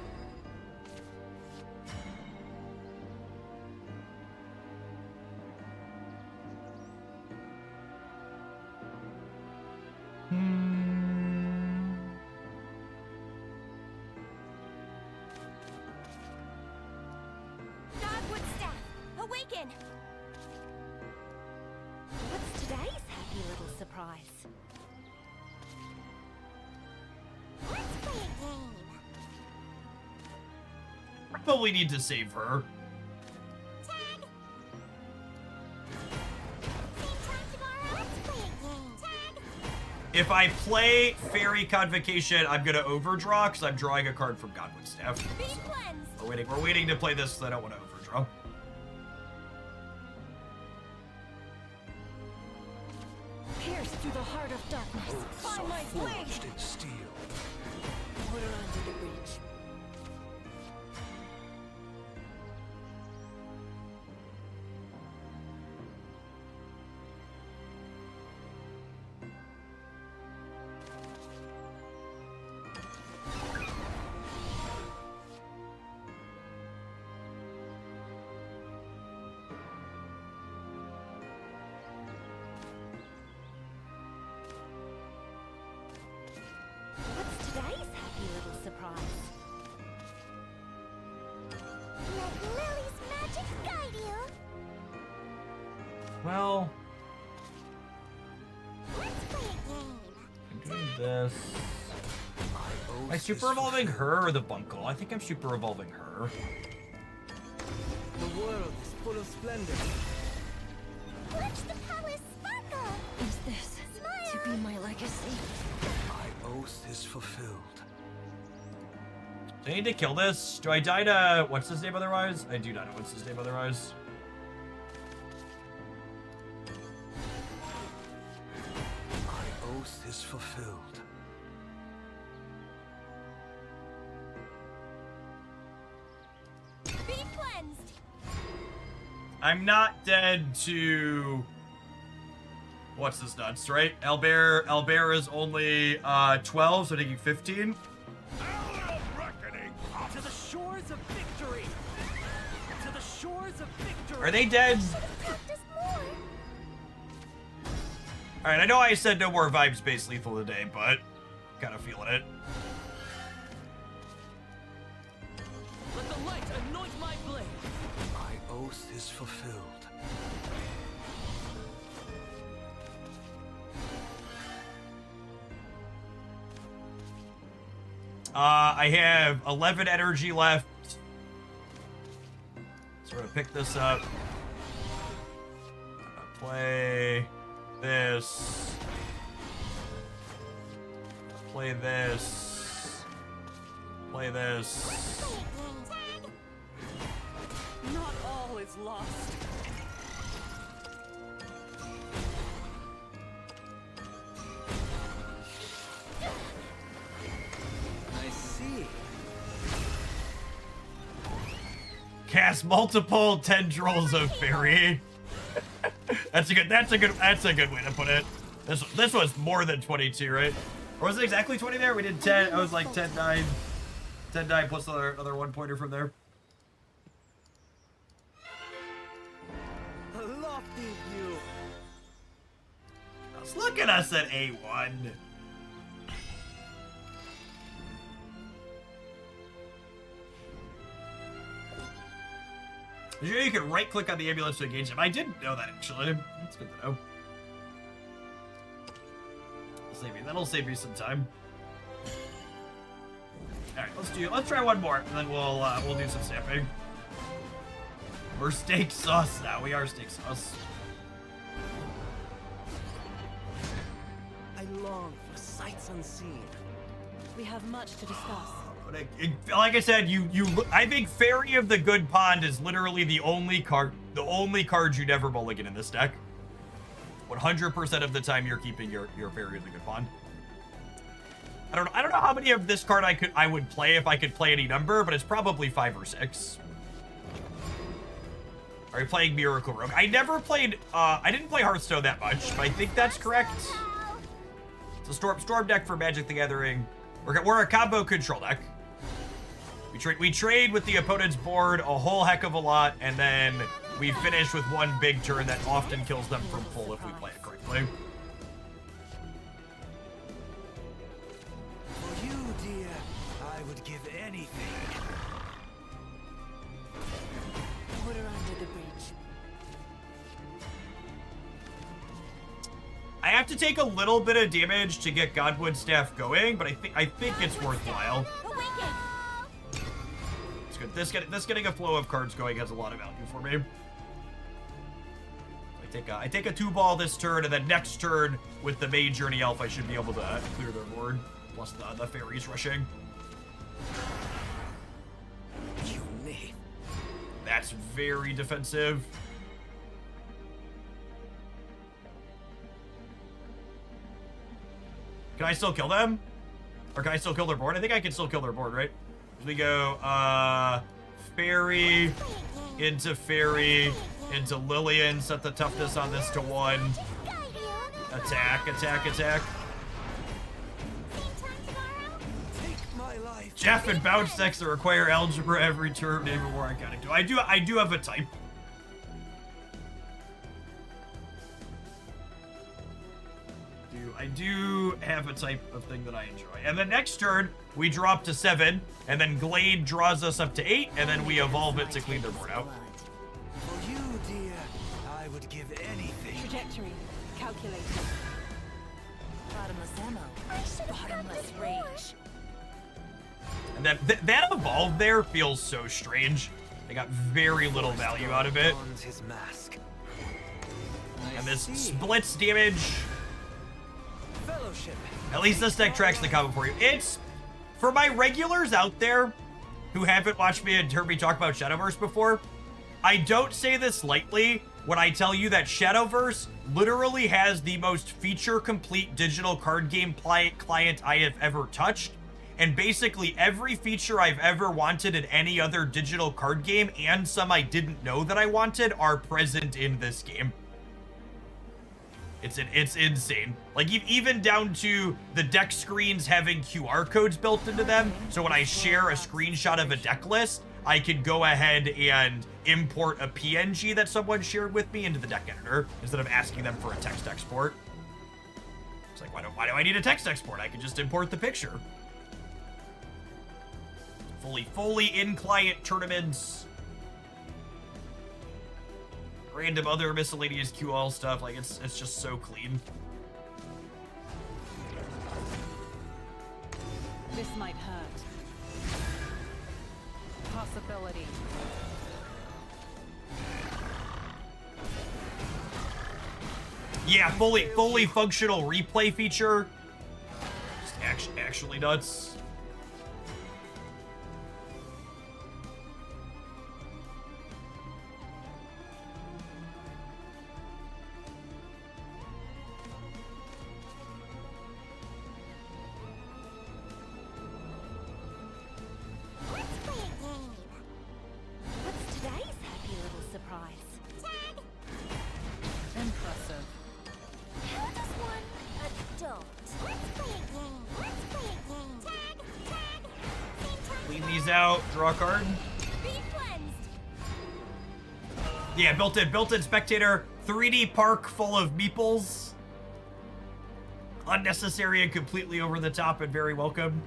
Godwood Staff, awaken! What's today's happy little surprise? Let's play a game. Probably need to save her. Tag! Same time tomorrow? Let's play a game. Tag! If I play Fairy Convocation, I'm gonna overdraw because I'm drawing a card from Godwood Staff. Be cleansed! We're waiting to play this because I don't want to overdraw. Pierce through the heart of darkness. Find my flame. Forged in steel. Water under the breach. What's today's happy little surprise? Let Lily's magic guide you! Well, Let's play a game. I'm doing this. Am I super evolving her or the Bunkle? I think I'm super evolving her. The world is full of splendor. Watch the palace sparkle. Is this to be my legacy? My oath is fulfilled. Do I need to kill this? Do I die to what's his name otherwise? I do not know what's his name otherwise. My oath is fulfilled. Be cleansed. I'm not dead to what's this nuts, right? Albert is only 12, so taking 15. To the shores of victory. To the shores of victory. Are they dead? Practice more. Alright, I know I said no more vibes-based lethal today, but kind of feeling it. Let the light anoint my blade. My oath is fulfilled. I have 11 energy left. So we're gonna pick this up. Play this. Play this. Play this. Not all is lost. I see. Cast multiple tendrils of fairy. That's a good way to put it. This was more than 22, right? Or was it exactly 20 there? We did 10. I was like 10, 9. 10, 9 plus another 1 pointer from there. A lofty view. Let's look at us at A1. Did you know you can right click on the ambulance to engage them? I didn't know that actually. That's good to know. That'll save me some time. Alright, let's try one more, and then we'll do some stamping. We're steak sauce now. We are steak sauce. I long for sights unseen. We have much to discuss. Like I said, I think Fairy of the Good Pond is literally the only card you never mulligan in this deck. 100% of the time you're keeping your Fairy of the Good Pond. I don't know how many of this card I would play if I could play any number, but it's probably 5 or 6. Are you playing Miracle Rogue? I never played I didn't play Hearthstone that much, but I think that's correct. It's a storm deck for Magic the Gathering. We're a combo control deck. We trade with the opponent's board a whole heck of a lot, and then we finish with one big turn that often kills them from full if we play it correctly. For you, dear, I would give anything. Water under the bridge. I have to take a little bit of damage to get Godwood Staff going, but I think it's worthwhile. It's good. This getting a flow of cards going has a lot of value for me. I take a 2-ball this turn, and then next turn with the Mage Journey Elf, I should be able to clear their board. Plus the fairies rushing. You may. That's very defensive. Can I still kill them? Or can I still kill their board? I think I can still kill their board, right? We go, Fairy, into Fairy, into Lillian, set the toughness on this to 1. Attack, attack, attack. Take my life. Jeff and bounce decks that require algebra every turn, name it where I gotta do. I do have a type. I do have a type of thing that I enjoy. And then next turn, we drop to 7, and then Glade draws us up to 8, and then we evolve it to clean their board out. For you, dear, I would give anything. Trajectory. Calculated. Bottomless ammo. Bottomless rage. And that evolve there feels so strange. They got very little value out of it. Dons his mask. And this splits damage. Fellowship. At least this deck tracks the combo for you. It's, for my regulars out there who haven't watched me and heard me talk about Shadowverse before, I don't say this lightly when I tell you that Shadowverse literally has the most feature-complete digital card game client I have ever touched. And basically every feature I've ever wanted in any other digital card game, and some I didn't know that I wanted, are present in this game. It's insane. Like, even down to the deck screens having QR codes built into them. So when I share a screenshot of a deck list, I can go ahead and import a PNG that someone shared with me into the deck editor instead of asking them for a text export. It's like, why do I need a text export? I can just import the picture. Fully in-client tournaments. Random other miscellaneous QL stuff, like it's just so clean. This might hurt. Possibility. Yeah, fully functional replay feature. Just actually nuts. Out, draw a card. Yeah, built-in spectator, 3D park full of meeples. Unnecessary and completely over the top and very welcome.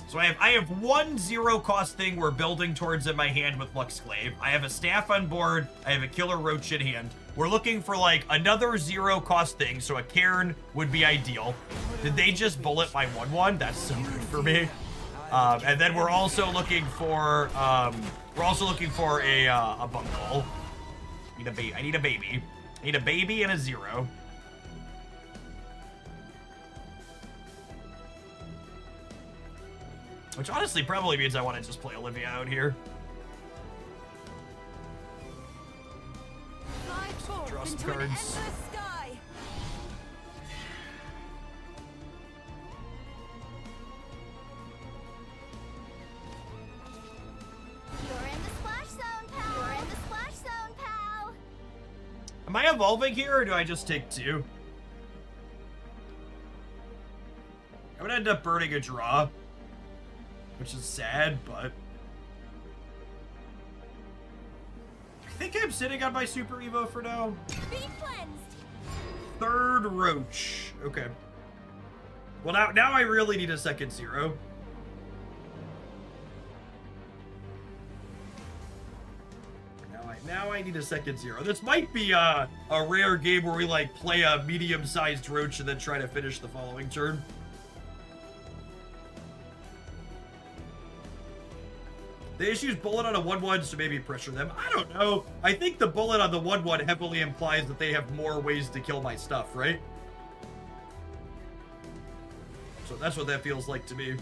So I have one zero-cost thing we're building towards in my hand with Luxclave. I have a staff on board. I have a killer roach in hand. We're looking for, like, another zero-cost thing, so a cairn would be ideal. Did they just bullet my 1/1? That's so good for me. And then we're also looking for a bungle. I need a baby. I need a baby and a 0. Which honestly probably means I want to just play Olivia out here. Draw some cards. Am I evolving here, or do I just take 2? I'm gonna end up burning a draw, which is sad, but I think I'm sitting on my Super Evo for now. Be cleansed. Third Roach. Okay. Well, now I really need a second 0. Now I need a second 0. This might be a rare game where we, like, play a medium-sized Roach and then try to finish the following turn. They just use bullet on a 1/1 to maybe pressure them. I don't know. I think the bullet on the 1/1 heavily implies that they have more ways to kill my stuff, right? So that's what that feels like to me.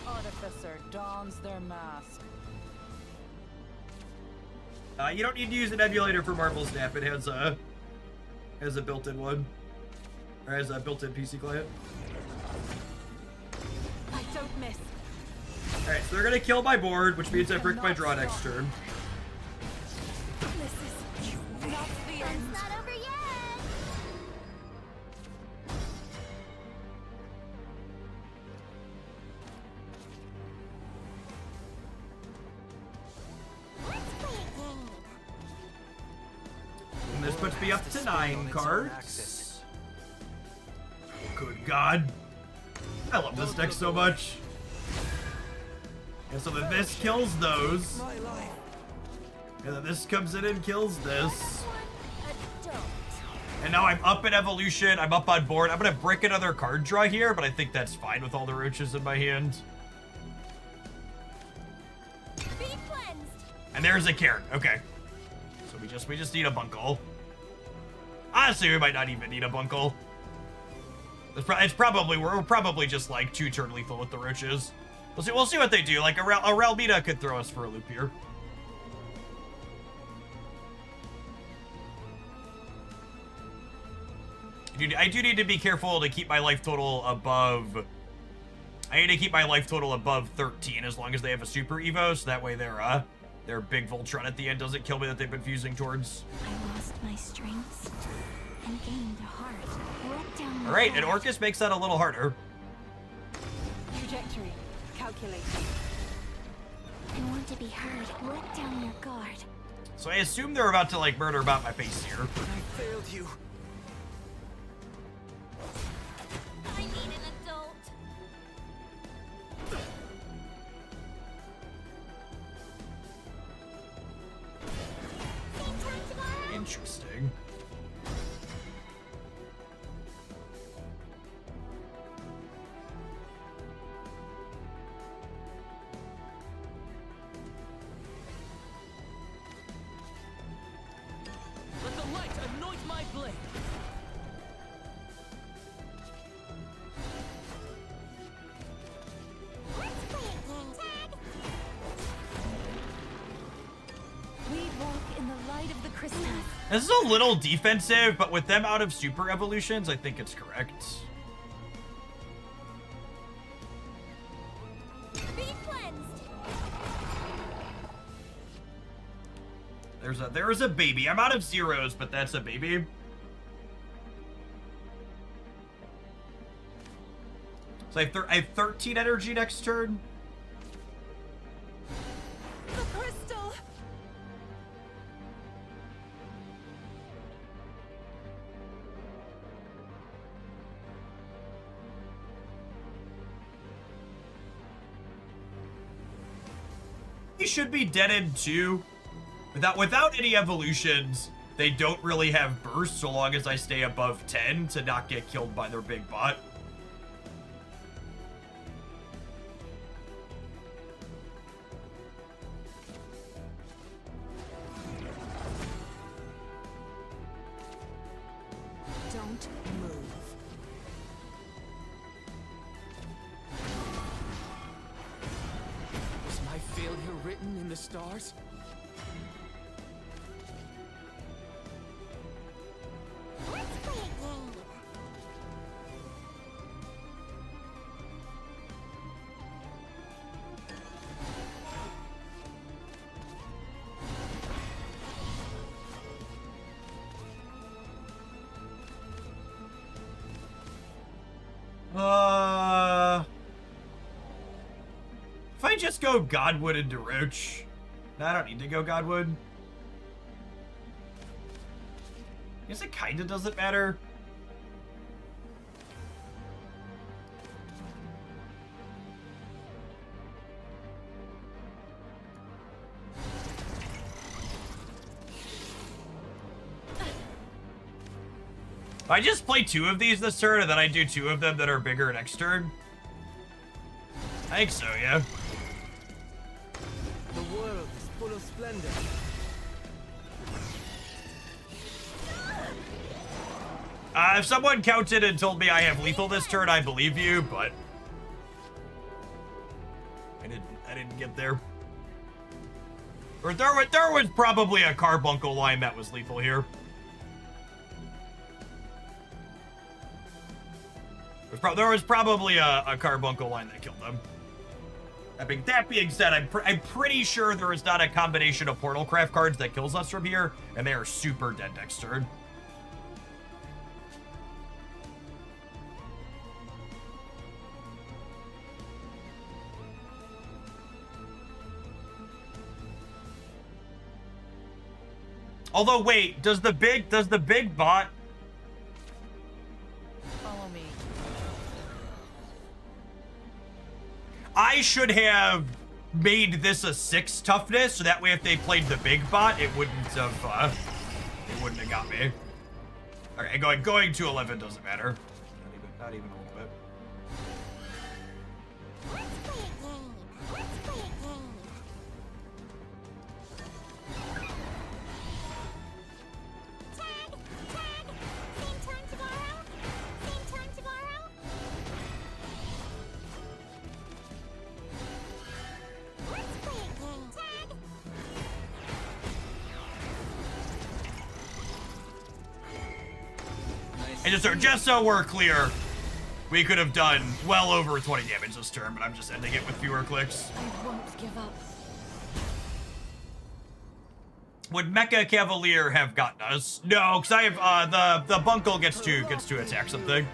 Artificer dons their mask. You don't need to use an emulator for Marvel Snap. It has a built-in one, or has a built-in PC client. I don't miss. All right, so they're gonna kill my board, which means I brick my draw next turn. This is not the end. It's not over yet. And this puts me up to 9 cards. Good God. I love this deck so much. And so then this kills those. My life. And then this comes in and kills this. A dolt. And now I'm up in evolution. I'm up on board. I'm gonna brick another card draw here, but I think that's fine with all the roaches in my hand. Be cleansed. And there's a Cairn. Okay. So we just need a Bunkle. Honestly, we might not even need a Bunkle. It's probably we're probably just like 2 turn lethal with the roaches. We'll see what they do. Like a Relmita could throw us for a loop here. I do need to be careful to keep my life total above. I need to keep my life total above 13 as long as they have a super evo, so that way their big Voltron at the end doesn't kill me that they've been fusing towards. I lost my strengths and gained a heart. Let down All right, and Orcus makes that a little harder. Trajectory. Calculating. I want to be heard. Let down your guard. So I assume they're about to like murder about my face here. I failed you. I need an adult. Interesting. Let the light anoint my blade. Let's play a game tag. We walk in the light of the crystal. This is a little defensive, but with them out of super evolutions, I think it's correct. Be cleansed. There is a baby. I'm out of zeros, but that's a baby. So I have 13 energy next turn. The crystal. He should be deaded too. Without any evolutions, they don't really have burst so long as I stay above 10 to not get killed by their big bot. Don't move. Is my failure written in the stars? Let's play a game. If I just go Godwood into Roach, no, I don't need to go Godwood. I guess it kinda doesn't matter. If I just play 2 of these this turn and then I do 2 of them that are bigger next turn. I think so, yeah. The world is full of splendor. If someone counted and told me I have lethal this turn, I believe you, but I didn't get there. Or there was probably a carbuncle line that was lethal here. There was probably a carbuncle line that killed them. That being said, I'm pretty sure there is not a combination of portal craft cards that kills us from here, and they are super dead next turn. Although wait, does the big bot? Follow me. I should have made this a 6 toughness, so that way if they played the big bot, it wouldn't have got me. Okay, going to 11 doesn't matter. Not even a little bit. Let's play a game. Let's play a game. Tag! Tag! Same time tomorrow? Same time tomorrow? Let's play a game. Tag! And just so we're clear, we could have done well over 20 damage this turn, but I'm just ending it with fewer clicks. I won't give up. Would Mecha Cavalier have gotten us? No, because I have the Bunkle gets to attack something,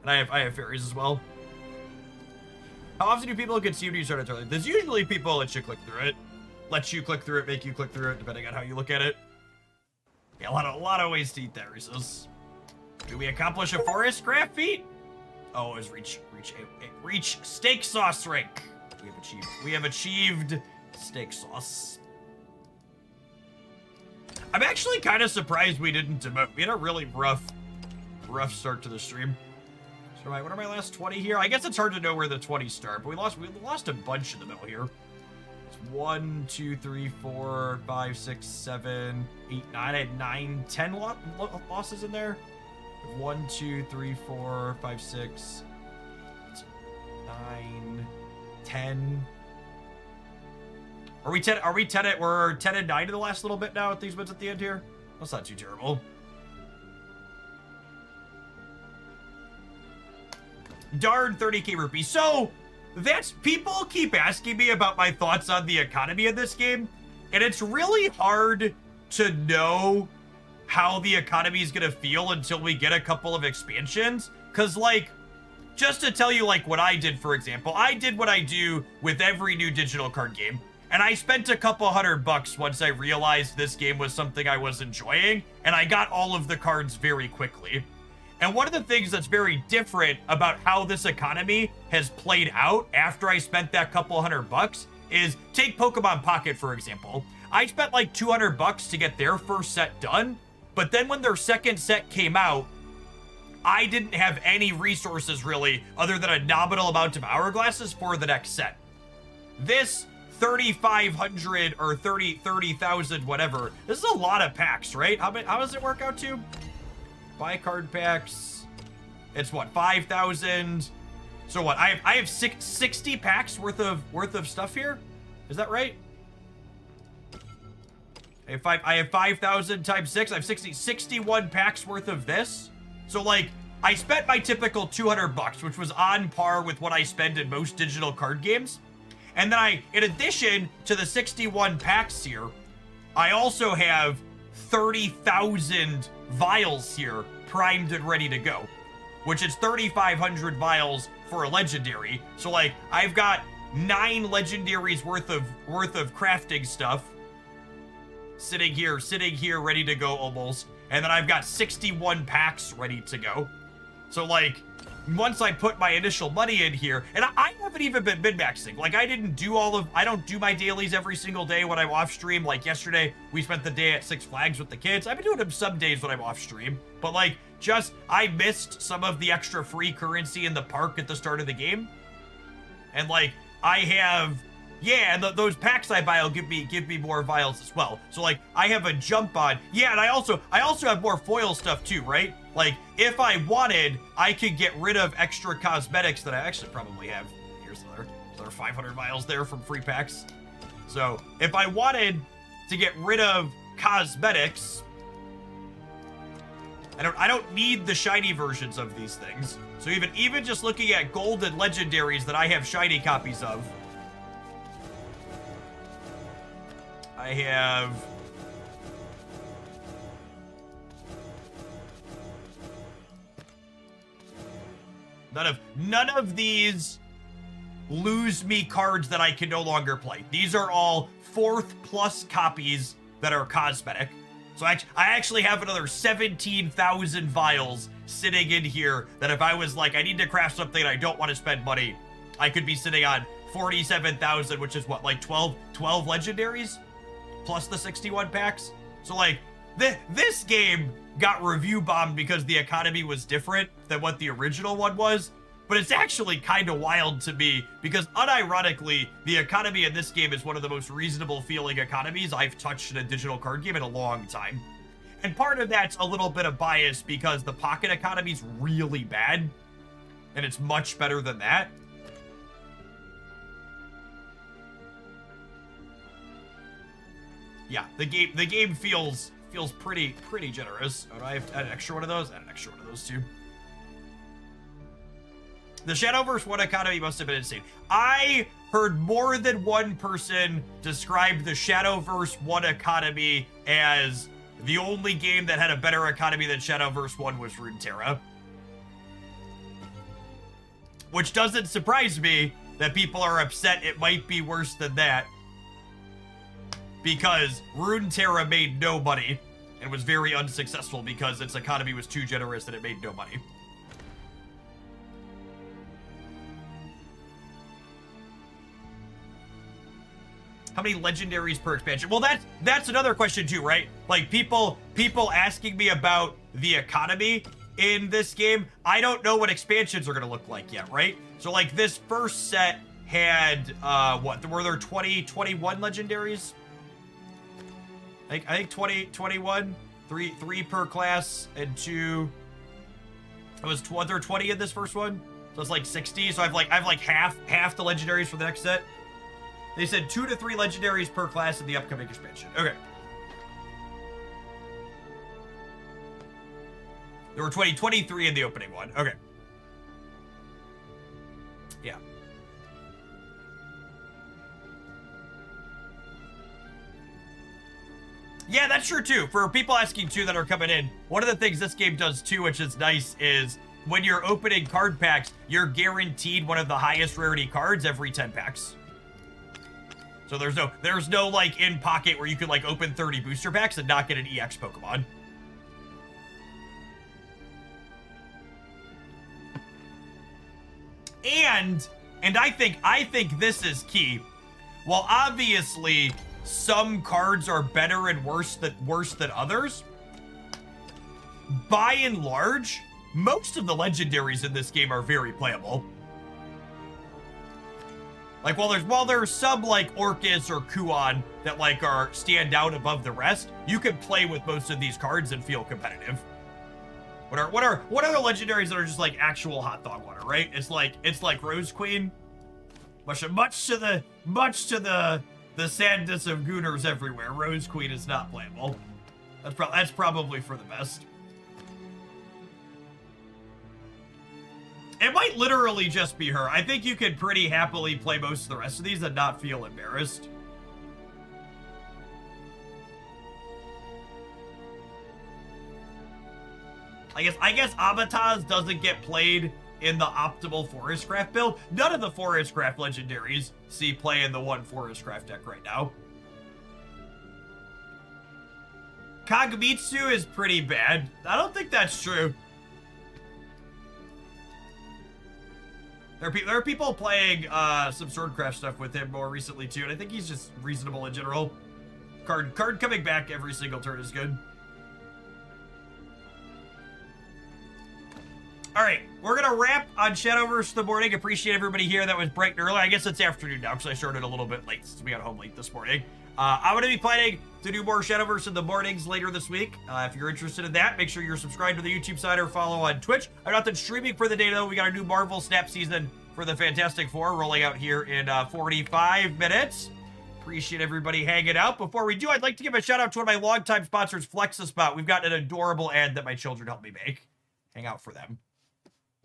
and I have fairies as well. How often do people consume you start a turn? There's usually people let you click through it, make you click through it, depending on how you look at it. Yeah, a lot of ways to eat that, Reese's. Do we accomplish a forest craft feat? Oh, it was reach steak sauce rank. We have achieved steak sauce. I'm actually kind of surprised we didn't demote. We had a really rough start to the stream. So what are my last 20 here? I guess it's hard to know where the 20 start, but we lost a bunch in the middle here. It's 1, 2, 3, 4, 5, 6, 7, 8, 9. I had 9, 10 losses in there. 1, 2, 3, 4, 5, 6, 9, 10. We're 10 and 9 in the last little bit now with these wins at the end here. That's not too terrible. Darn 30k rupees. So that's, people keep asking me about my thoughts on the economy of this game, and it's really hard to know how the economy is gonna feel until we get a couple of expansions. Cause like, just to tell you like what I did, for example, I did what I do with every new digital card game. And I spent a couple $100 once I realized this game was something I was enjoying, and I got all of the cards very quickly. And one of the things that's very different about how this economy has played out after I spent that couple $100 is, take Pokemon Pocket, for example. I spent like $200 to get their first set done, but then when their second set came out, I didn't have any resources really other than a nominal amount of hourglasses for the next set. This 3,500 or 30,000 whatever. This is a lot of packs, right? How does it work out to? Buy card packs. It's what, 5,000? So what? I have 60 packs worth of stuff here. Is that right? I have 5,000 times 6. I have 61 packs worth of this. So like, I spent my typical $200, which was on par with what I spend in most digital card games. And then in addition to the 61 packs here, I also have 30,000 vials here primed and ready to go, which is 3,500 vials for a legendary. So like, I've got 9 legendaries worth of crafting stuff sitting here ready to go almost. And then I've got 61 packs ready to go. So like, once I put my initial money in here, and I haven't even been min-maxing. Like, I don't do my dailies every single day when I'm off stream. Like yesterday, we spent the day at Six Flags with the kids. I've been doing them some days when I'm off stream. But like, I missed some of the extra free currency in the park at the start of the game. And like, I have, yeah, and those packs I buy will give me more vials as well. So like, I have a jump on. Yeah, and I also have more foil stuff too, right? Like, if I wanted, I could get rid of extra cosmetics that I actually probably have. Here's another 500 vials there from free packs. So if I wanted to get rid of cosmetics, I don't need the shiny versions of these things. So even just looking at gold and legendaries that I have shiny copies of, I have none of these lose me cards that I can no longer play. These are all 4th plus copies that are cosmetic. So I actually have another 17,000 vials sitting in here that if I was like, I need to craft something and I don't want to spend money, I could be sitting on 47,000, which is what, like 12 legendaries plus the 61 packs. So like this game got review bombed because the economy was different than what the original one was. But it's actually kind of wild to me because unironically, the economy in this game is one of the most reasonable feeling economies I've touched in a digital card game in a long time. And part of that's a little bit of bias because the pocket economy's really bad and it's much better than that. Yeah, the game feels pretty generous. Oh, do I have to add an extra one of those? Add an extra one of those too. The Shadowverse 1 economy must have been insane. I heard more than one person describe the Shadowverse 1 economy as the only game that had a better economy than Shadowverse 1 was Runeterra. Which doesn't surprise me that people are upset it might be worse than that. Because Runeterra made no money and was very unsuccessful because its economy was too generous and it made no money. How many legendaries per expansion? Well, that's another question too, right? Like people asking me about the economy in this game. I don't know what expansions are gonna look like yet, right? So like this first set had what? Were there 20, 21 legendaries? I think 20, 21, three per class, and 2. It was there 20 in this first one, so it's like 60. So I've like half the legendaries for the next set. They said 2 to 3 legendaries per class in the upcoming expansion. Okay. There were 23 in the opening one. Okay. Yeah. Yeah, that's true too. For people asking too that are coming in, one of the things this game does too, which is nice, is when you're opening card packs, you're guaranteed one of the highest rarity cards every 10 packs. So there's no like in pocket where you could like open 30 booster packs and not get an EX Pokemon. And I think this is key. While obviously some cards are better and worse than others, by and large, most of the legendaries in this game are very playable. Like while there's some like Orcus or Kuon that like stand out above the rest, you can play with most of these cards and feel competitive. What are the legendaries that are just like actual hot dog water, right? It's like Rose Queen. Much to the sadness of Gooners everywhere, Rose Queen is not playable. That's probably for the best. It might literally just be her. I think you could pretty happily play most of the rest of these and not feel embarrassed. I guess Avataz doesn't get played in the optimal Forest Craft build. None of the Forest Craft legendaries see play in the one Forest Craft deck right now. Kagamitsu is pretty bad. I don't think that's true. There are people playing some Swordcraft stuff with him more recently too, and I think he's just reasonable in general. Card coming back every single turn is good. All right, we're gonna wrap on Shadowverse in the morning. Appreciate everybody here that was bright and early. I guess it's afternoon now because I started a little bit late since we got home late this morning. I'm gonna be planning to do more Shadowverse in the mornings later this week. If you're interested in that, make sure you're subscribed to the YouTube side or follow on Twitch. I'm not done streaming for the day though. We got a new Marvel Snap season for the Fantastic Four rolling out here in 45 minutes. Appreciate everybody hanging out. Before we do, I'd like to give a shout out to one of my longtime sponsors, FlexiSpot. We've got an adorable ad that my children helped me make. Hang out for them.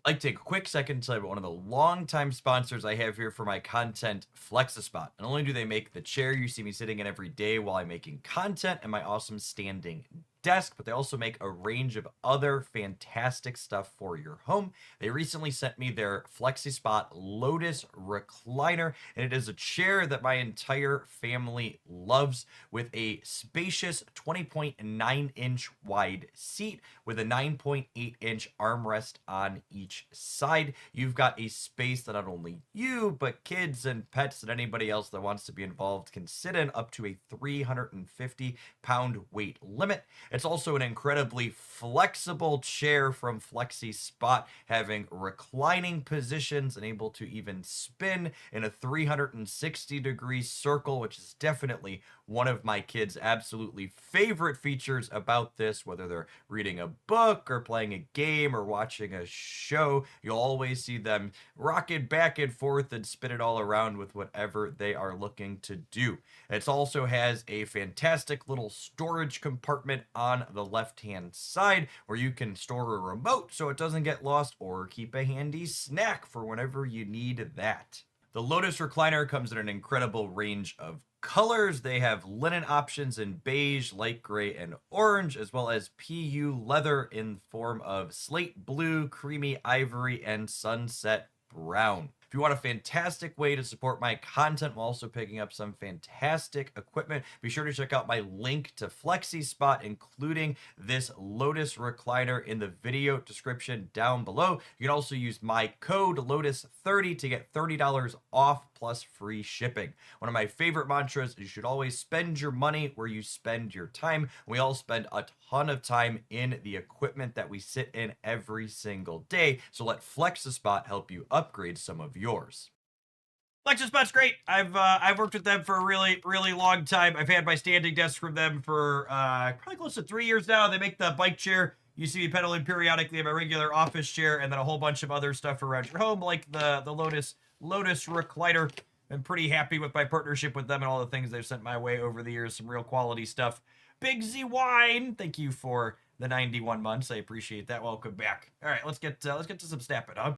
I'd like to take a quick second to tell you about one of the longtime sponsors I have here for my content, FlexiSpot. Not only do they make the chair you see me sitting in every day while I'm making content and my awesome standing desk, but they also make a range of other fantastic stuff for your home. They recently sent me their FlexiSpot Lotus recliner, and it is a chair that my entire family loves, with a spacious 20.9-inch wide seat with a 9.8-inch armrest on each side. You've got a space that not only you, but kids and pets and anybody else that wants to be involved can sit in, up to a 350-pound weight limit. It's also an incredibly flexible chair from FlexiSpot, having reclining positions and able to even spin in a 360-degree circle, which is definitely one of my kids' absolutely favorite features about this. Whether they're reading a book or playing a game or watching a show, you'll always see them rocking back and forth and spin it all around with whatever they are looking to do. It also has a fantastic little storage compartment on the left-hand side where you can store a remote so it doesn't get lost, or keep a handy snack for whenever you need that. The Lotus recliner comes in an incredible range of colors. They have linen options in beige, light gray, and orange, as well as PU leather in form of slate blue, creamy ivory, and sunset brown. If you want a fantastic way to support my content while also picking up some fantastic equipment, be sure to check out my link to FlexiSpot, including this Lotus recliner, in the video description down below. You can also use my code LOTUS30 to get $30 off plus free shipping. One of my favorite mantras is you should always spend your money where you spend your time. We all spend a ton of time in the equipment that we sit in every single day, so let FlexiSpot help you upgrade some of yours. FlexiSpot's great. I've worked with them for a really long time. I've had my standing desk from them for probably close to 3 years now. They make the bike chair you see me pedaling periodically. My regular office chair, and then a whole bunch of other stuff around your home, like the Lotus recliner. I'm pretty happy with my partnership with them and all the things they've sent my way over the years. Some real quality stuff. Big Z Wine, thank you for the 91 months. I appreciate that. Welcome back. All right, let's get to some snapping, huh?